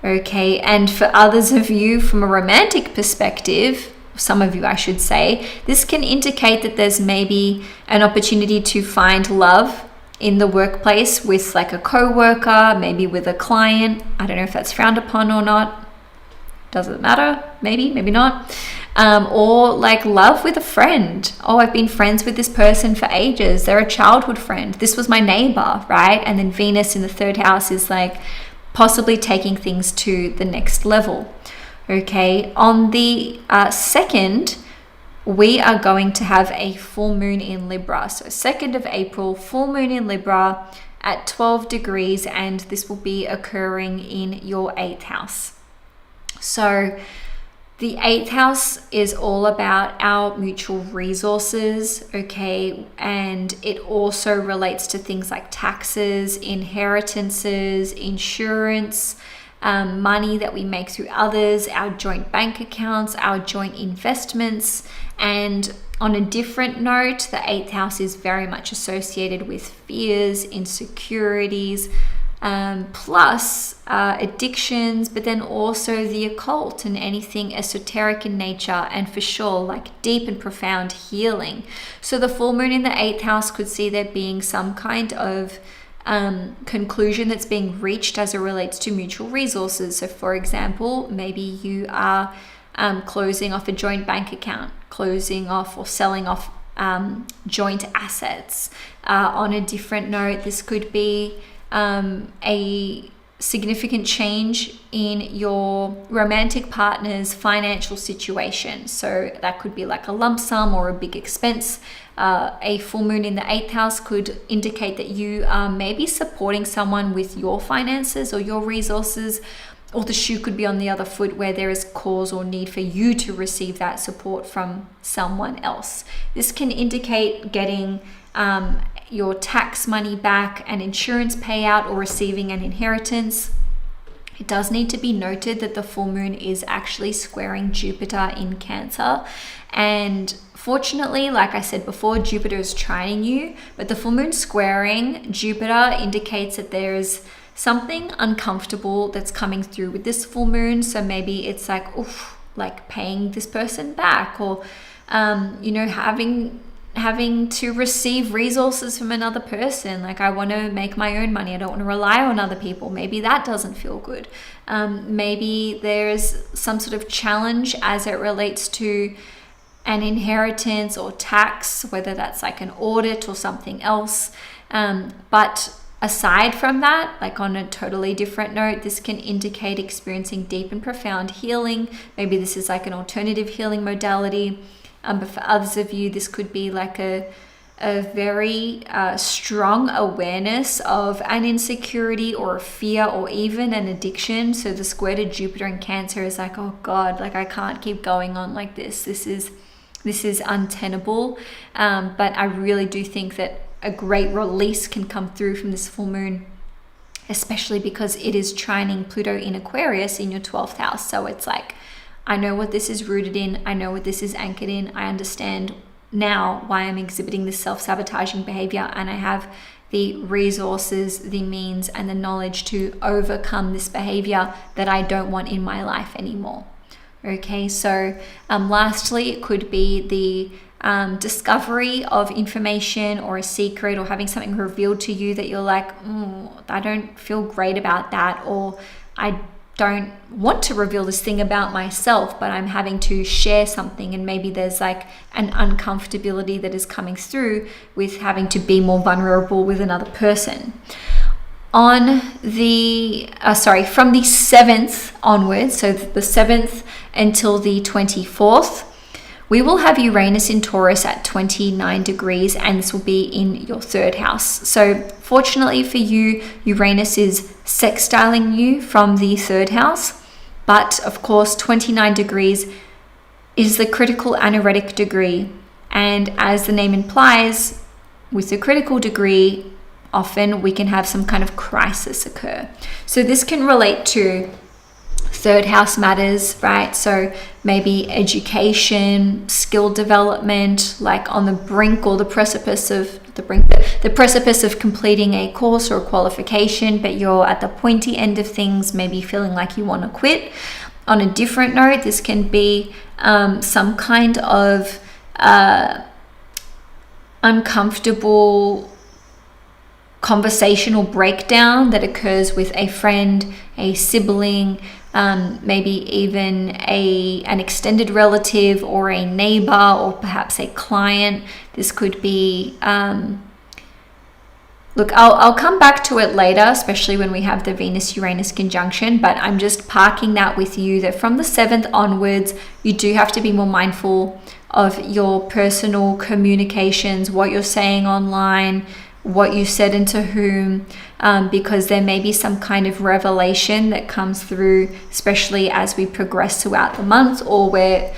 Okay, and for others of you, from a romantic perspective, some of you I should say, this can indicate that there's maybe an opportunity to find love in the workplace with like a co-worker, maybe with a client. I don't know if that's frowned upon or not. Doesn't matter, maybe not. Or like love with a friend. Oh, I've been friends with this person for ages. They're a childhood friend. This was my neighbor, right? And then Venus in the 3rd house is like possibly taking things to the next level. Okay, on the 2nd, we are going to have a full moon in Libra. So 2nd of April, full moon in Libra at 12 degrees, and this will be occurring in your 8th house. So the 8th house is all about our mutual resources, okay? And it also relates to things like taxes, inheritances, insurance, money that we make through others, our joint bank accounts, our joint investments. And on a different note, the 8th house is very much associated with fears, insecurities, plus addictions, but then also the occult and anything esoteric in nature, and for sure like deep and profound healing. So the full moon in the 8th house could see there being some kind of conclusion that's being reached as it relates to mutual resources. So for example, maybe you are closing off a joint bank account, closing off or selling off joint assets. On a different note, this could be a significant change in your romantic partner's financial situation. So that could be like a lump sum or a big expense. A full moon in the 8th house could indicate that you are maybe supporting someone with your finances or your resources, or the shoe could be on the other foot where there is cause or need for you to receive that support from someone else. This can indicate getting your tax money back, an insurance payout, or receiving an inheritance. It does need to be noted that the full moon is actually squaring Jupiter in Cancer. And fortunately, like I said before, Jupiter is trining you, but the full moon squaring Jupiter indicates that there is something uncomfortable that's coming through with this full moon. So maybe it's like, oof, like paying this person back, or, having to receive resources from another person. Like, I want to make my own money. I don't want to rely on other people. Maybe that doesn't feel good. Maybe there's some sort of challenge as it relates to an inheritance or tax, whether that's like an audit or something else. But aside from that, like on a totally different note, this can indicate experiencing deep and profound healing. Maybe this is like an alternative healing modality. But for others of you, this could be like a very strong awareness of an insecurity or a fear or even an addiction. So the square to Jupiter in Cancer is like, oh God, like I can't keep going on like this. This is untenable. But I really do think that a great release can come through from this full moon, especially because it is trining Pluto in Aquarius in your 12th house. So it's like, I know what this is rooted in. I know what this is anchored in. I understand now why I'm exhibiting this self-sabotaging behavior, and I have the resources, the means, and the knowledge to overcome this behavior that I don't want in my life anymore. Okay, so lastly, it could be the discovery of information or a secret, or having something revealed to you that you're like, I don't feel great about that, or I don't want to reveal this thing about myself, but I'm having to share something, and maybe there's like an uncomfortability that is coming through with having to be more vulnerable with another person. On the from the 7th onwards, so the 7th until the 24th, we will have Uranus in Taurus at 29 degrees, and this will be in your 3rd house. So fortunately for you, Uranus is sextiling you from the 3rd house, but of course 29 degrees is the critical anaretic degree, and as the name implies, with the critical degree, often we can have some kind of crisis occur. So this can relate to Third house matters, right? So maybe education, skill development, like on the brink or the precipice of the precipice of completing a course or a qualification, but you're at the pointy end of things, maybe feeling like you want to quit. On a different note, this can be some kind of uncomfortable conversational breakdown that occurs with a friend, a sibling, maybe even an extended relative or a neighbor or perhaps a client. This could be, look, I'll come back to it later, especially when we have the Venus-Uranus conjunction, but I'm just parking that with you that from the 7th onwards, you do have to be more mindful of your personal communications, what you're saying online, what you said and to whom, because there may be some kind of revelation that comes through, especially as we progress throughout the month, or where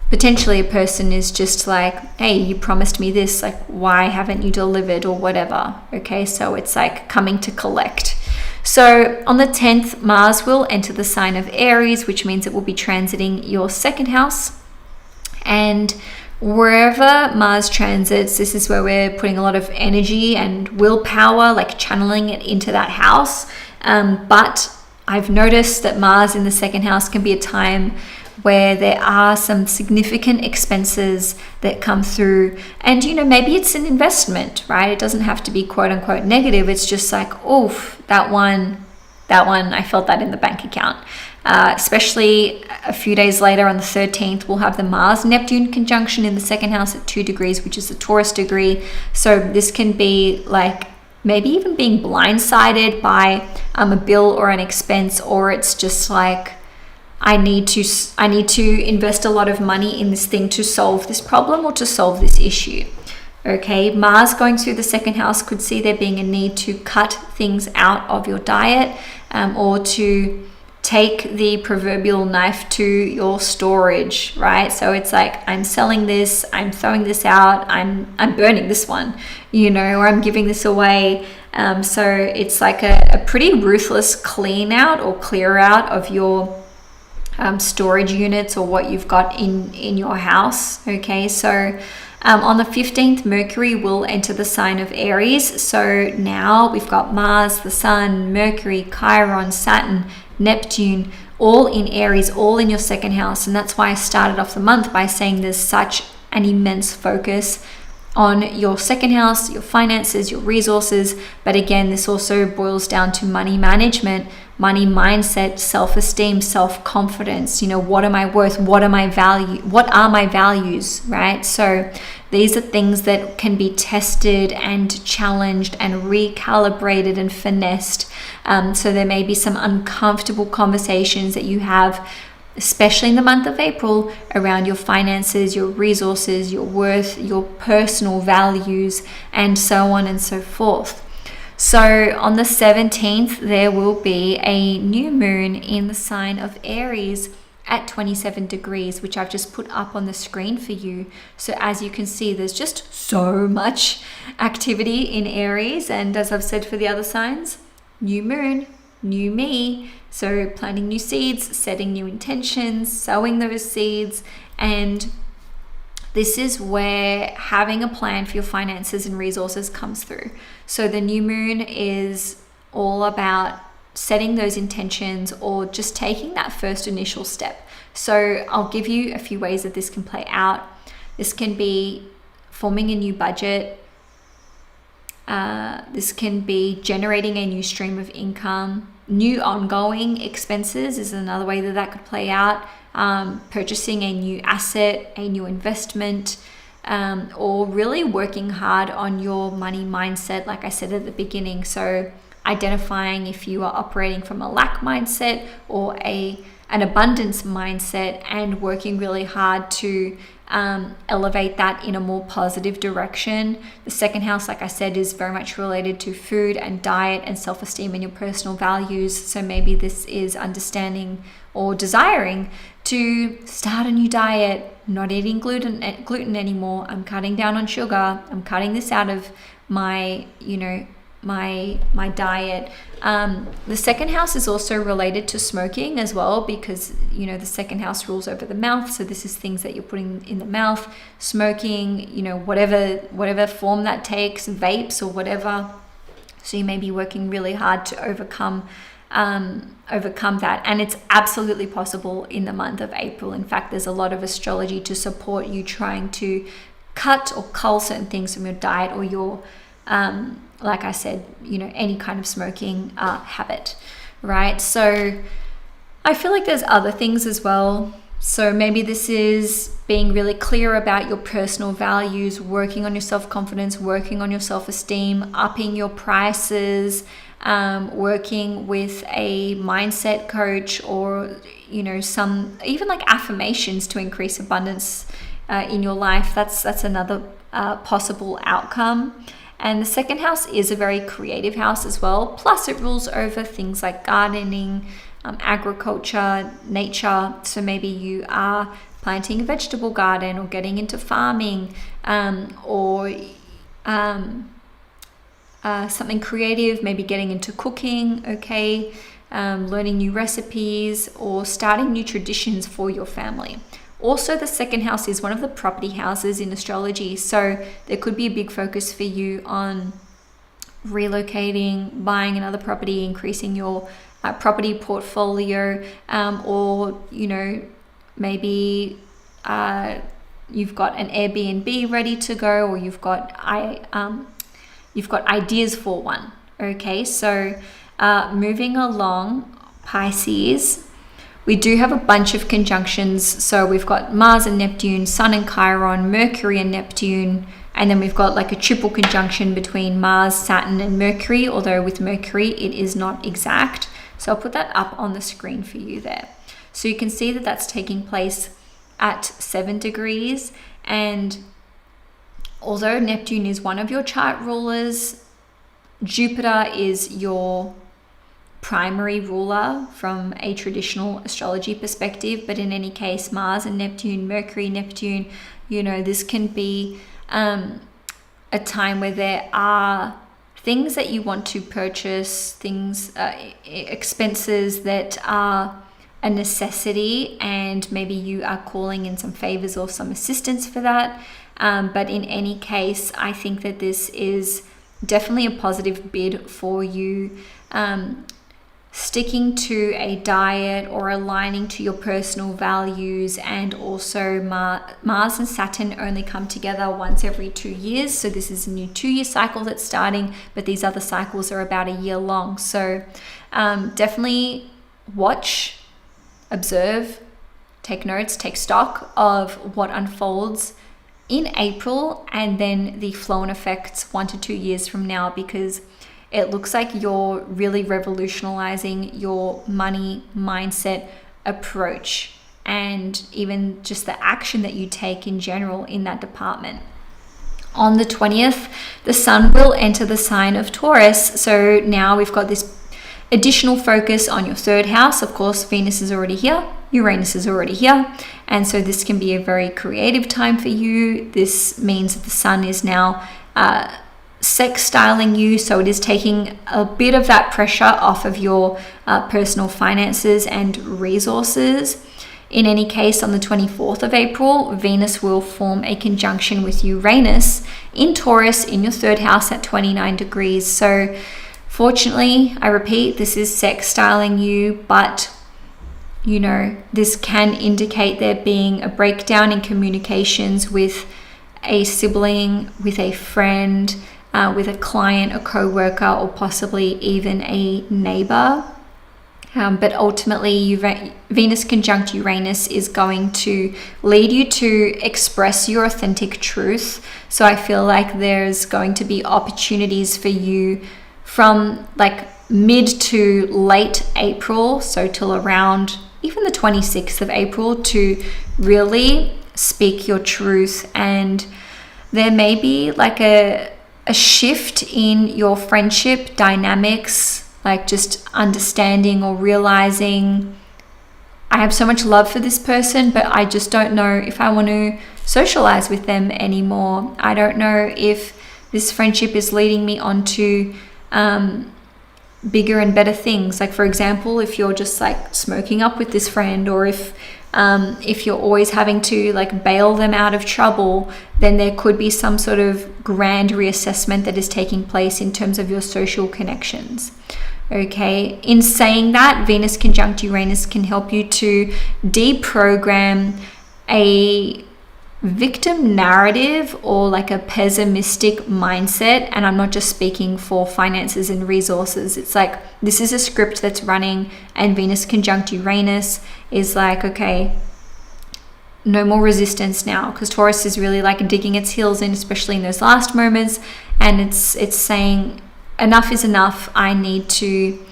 potentially a person is just like, hey, you promised me this, like, why haven't you delivered, or whatever. Okay, so it's like coming to collect. So on the 10th, Mars will enter the sign of Aries, which means it will be transiting your 2nd house. And wherever Mars transits, this is where we're putting a lot of energy and willpower, like channeling it into that house. But I've noticed that Mars in the 2nd house can be a time where there are some significant expenses that come through. And, you know, maybe it's an investment, right? It doesn't have to be quote unquote negative. It's just like, oof, that one, I felt that in the bank account. Especially a few days later on the 13th, we'll have the Mars-Neptune conjunction in the 2nd house at 2 degrees, which is the Taurus degree. So this can be like maybe even being blindsided by a bill or an expense, or it's just like, I need to invest a lot of money in this thing to solve this problem or to solve this issue. Okay, Mars going through the 2nd house could see there being a need to cut things out of your diet, or to take the proverbial knife to your storage, right? So it's like, I'm selling this, I'm throwing this out, I'm burning this one, you know, or I'm giving this away. So it's like a pretty ruthless clean out or clear out of your storage units or what you've got in your house. Okay, so on the 15th, Mercury will enter the sign of Aries. So now we've got Mars, the Sun, Mercury, Chiron, Saturn, Neptune, all in Aries, all in your 2nd house. And that's why I started off the month by saying there's such an immense focus on your 2nd house, your finances, your resources. But again, this also boils down to money management, money mindset, self-esteem, self-confidence. You know, what am I worth? What are my values, right? So these are things that can be tested and challenged and recalibrated and finessed. So there may be some uncomfortable conversations that you have, especially in the month of April, around your finances, your resources, your worth, your personal values, and so on and so forth. So on the 17th, there will be a new moon in the sign of Aries at 27 degrees, which I've just put up on the screen for you. So as you can see, there's just so much activity in Aries. And as I've said for the other signs, new moon, new me. So planting new seeds, setting new intentions, sowing those seeds. And this is where having a plan for your finances and resources comes through. So the new moon is all about setting those intentions or just taking that first initial step. So I'll give you a few ways that this can play out. This can be forming a new budget. This can be generating a new stream of income. New ongoing expenses is another way that could play out. Purchasing a new asset, a new investment, or really working hard on your money mindset, like I said at the beginning. So identifying if you are operating from a lack mindset or an abundance mindset, and working really hard to elevate that in a more positive direction. The 2nd house, like I said, is very much related to food and diet and self-esteem and your personal values. So maybe this is understanding or desiring to start a new diet, not eating gluten anymore. I'm cutting down on sugar. I'm cutting this out of my my diet. The second house is also related to smoking as well, because you know the second house rules over the mouth, so this is things that you're putting in the mouth, smoking, you know, whatever form that takes, vapes or whatever. So you may be working really hard to overcome that, and it's absolutely possible in the month of April. In fact, there's a lot of astrology to support you trying to cut or cull certain things from your diet or your like I said, you know, any kind of smoking habit, right? So I feel like there's other things as well. So maybe this is being really clear about your personal values, working on your self-confidence, working on your self-esteem, upping your prices, working with a mindset coach, or, you know, some even like affirmations to increase abundance in your life. That's another possible outcome. And the second house is a very creative house as well. Plus it rules over things like gardening, agriculture, nature. So maybe you are planting a vegetable garden or getting into farming, or something creative, maybe getting into cooking, okay, learning new recipes or starting new traditions for your family. Also, the second house is one of the property houses in astrology, so there could be a big focus for you on relocating, buying another property, increasing your property portfolio, or, you know, maybe you've got an Airbnb ready to go, or you've got ideas for one. Okay, so moving along, Pisces. We do have a bunch of conjunctions. So we've got Mars and Neptune, Sun and Chiron, Mercury and Neptune, and then we've got like a triple conjunction between Mars, Saturn and Mercury, although with Mercury it is not exact. So I'll put that up on the screen for you there. So you can see that that's taking place at 7 degrees. And although Neptune is one of your chart rulers, Jupiter is your primary ruler from a traditional astrology perspective. But in any case, Mars and Neptune, Mercury, Neptune, you know, this can be a time where there are things that you want to purchase, things, expenses that are a necessity, and maybe you are calling in some favors or some assistance for that. But in any case, I think that this is definitely a positive bid for you. Sticking to a diet or aligning to your personal values, and also Mars and Saturn only come together once every 2 years. So this is a new 2-year cycle that's starting, but these other cycles are about a year long. So definitely watch, observe, take notes, take stock of what unfolds in April, and then the flow-on effects 1 to 2 years from now, because it looks like you're really revolutionizing your money mindset approach, and even just the action that you take in general in that department. On the 20th, the sun will enter the sign of Taurus. So now we've got this additional focus on your third house. Of course, Venus is already here, Uranus is already here. And so this can be a very creative time for you. This means that the sun is now sextiling you, so it is taking a bit of that pressure off of your personal finances and resources. In any case, on the 24th of April, Venus will form a conjunction with Uranus in Taurus in your third house at 29 degrees. So fortunately, I repeat, this is sextiling you, but you know, this can indicate there being a breakdown in communications with a sibling, with a friend, with a client, a co-worker, or possibly even a neighbor. But ultimately, Venus conjunct Uranus is going to lead you to express your authentic truth. So I feel like there's going to be opportunities for you from like mid to late April, so till around even the 26th of April, to really speak your truth. And there may be like a shift in your friendship dynamics, like just understanding or realizing, I have so much love for this person, but I just don't know if I want to socialize with them anymore. I don't know if this friendship is leading me onto bigger and better things. Like, for example, if you're just like smoking up with this friend, or if you're always having to like bail them out of trouble, then there could be some sort of grand reassessment that is taking place in terms of your social connections. Okay, in saying that, Venus conjunct Uranus can help you to deprogram a victim narrative or like a pessimistic mindset. And I'm not just speaking for finances and resources. It's like, this is a script that's running, and Venus conjunct Uranus is like, okay, no more resistance now, because Taurus is really like digging its heels in, especially in those last moments, and it's saying enough is enough. I need to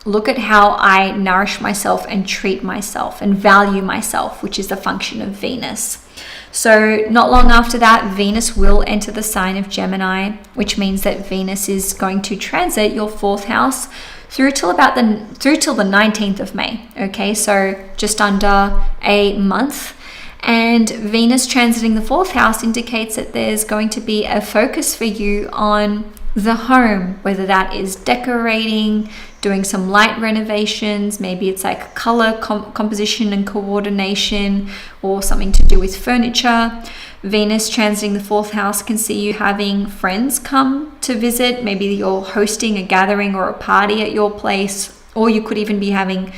look at how I nourish myself and treat myself and value myself, which is the function of Venus. So not long after that, Venus will enter the sign of Gemini, which means that Venus is going to transit your 4th house through till the 19th of May. Okay, so just under a month. And Venus transiting the 4th house indicates that there's going to be a focus for you on the home, whether that is decorating, doing some light renovations, maybe it's like color composition and coordination, or something to do with furniture. Venus transiting the 4th house can see you having friends come to visit. Maybe you're hosting a gathering or a party at your place, or you could even be having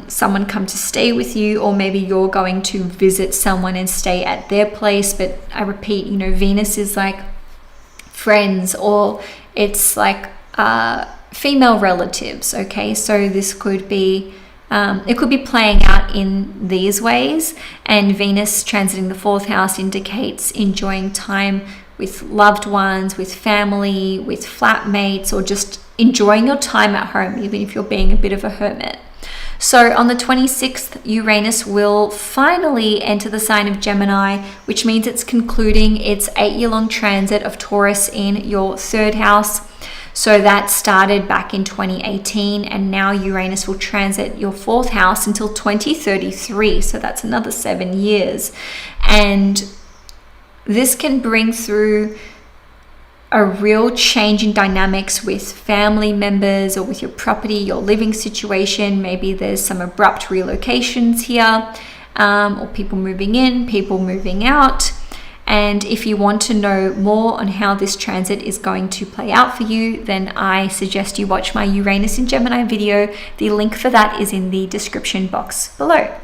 someone come to stay with you, or maybe you're going to visit someone and stay at their place. But I repeat, Venus is like friends, or it's like female relatives. Okay, so this could be it could be playing out in these ways. And Venus transiting the 4th house indicates enjoying time with loved ones, with family, with flatmates, or just enjoying your time at home, even if you're being a bit of a hermit. So on the 26th, Uranus will finally enter the sign of Gemini, which means it's concluding its 8-year-long transit of Taurus in your 3rd house. So that started back in 2018, and now Uranus will transit your 4th house until 2033. So that's another 7 years. And this can bring through a real change in dynamics with family members, or with your property, your living situation. Maybe there's some abrupt relocations here, or people moving in, people moving out. And if you want to know more on how this transit is going to play out for you, then I suggest you watch my Uranus in Gemini video. The link for that is in the description box below.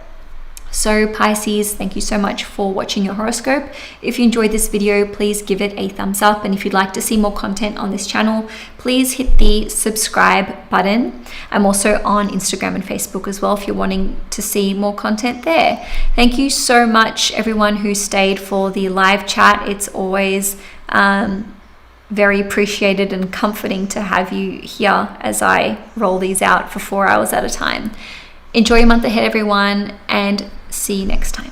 So Pisces, thank you so much for watching your horoscope. If you enjoyed this video, please give it a thumbs up. And if you'd like to see more content on this channel, please hit the subscribe button. I'm also on Instagram and Facebook as well if you're wanting to see more content there. Thank you so much, everyone who stayed for the live chat. It's always very appreciated and comforting to have you here as I roll these out for 4 hours at a time. Enjoy your month ahead, everyone, and see you next time.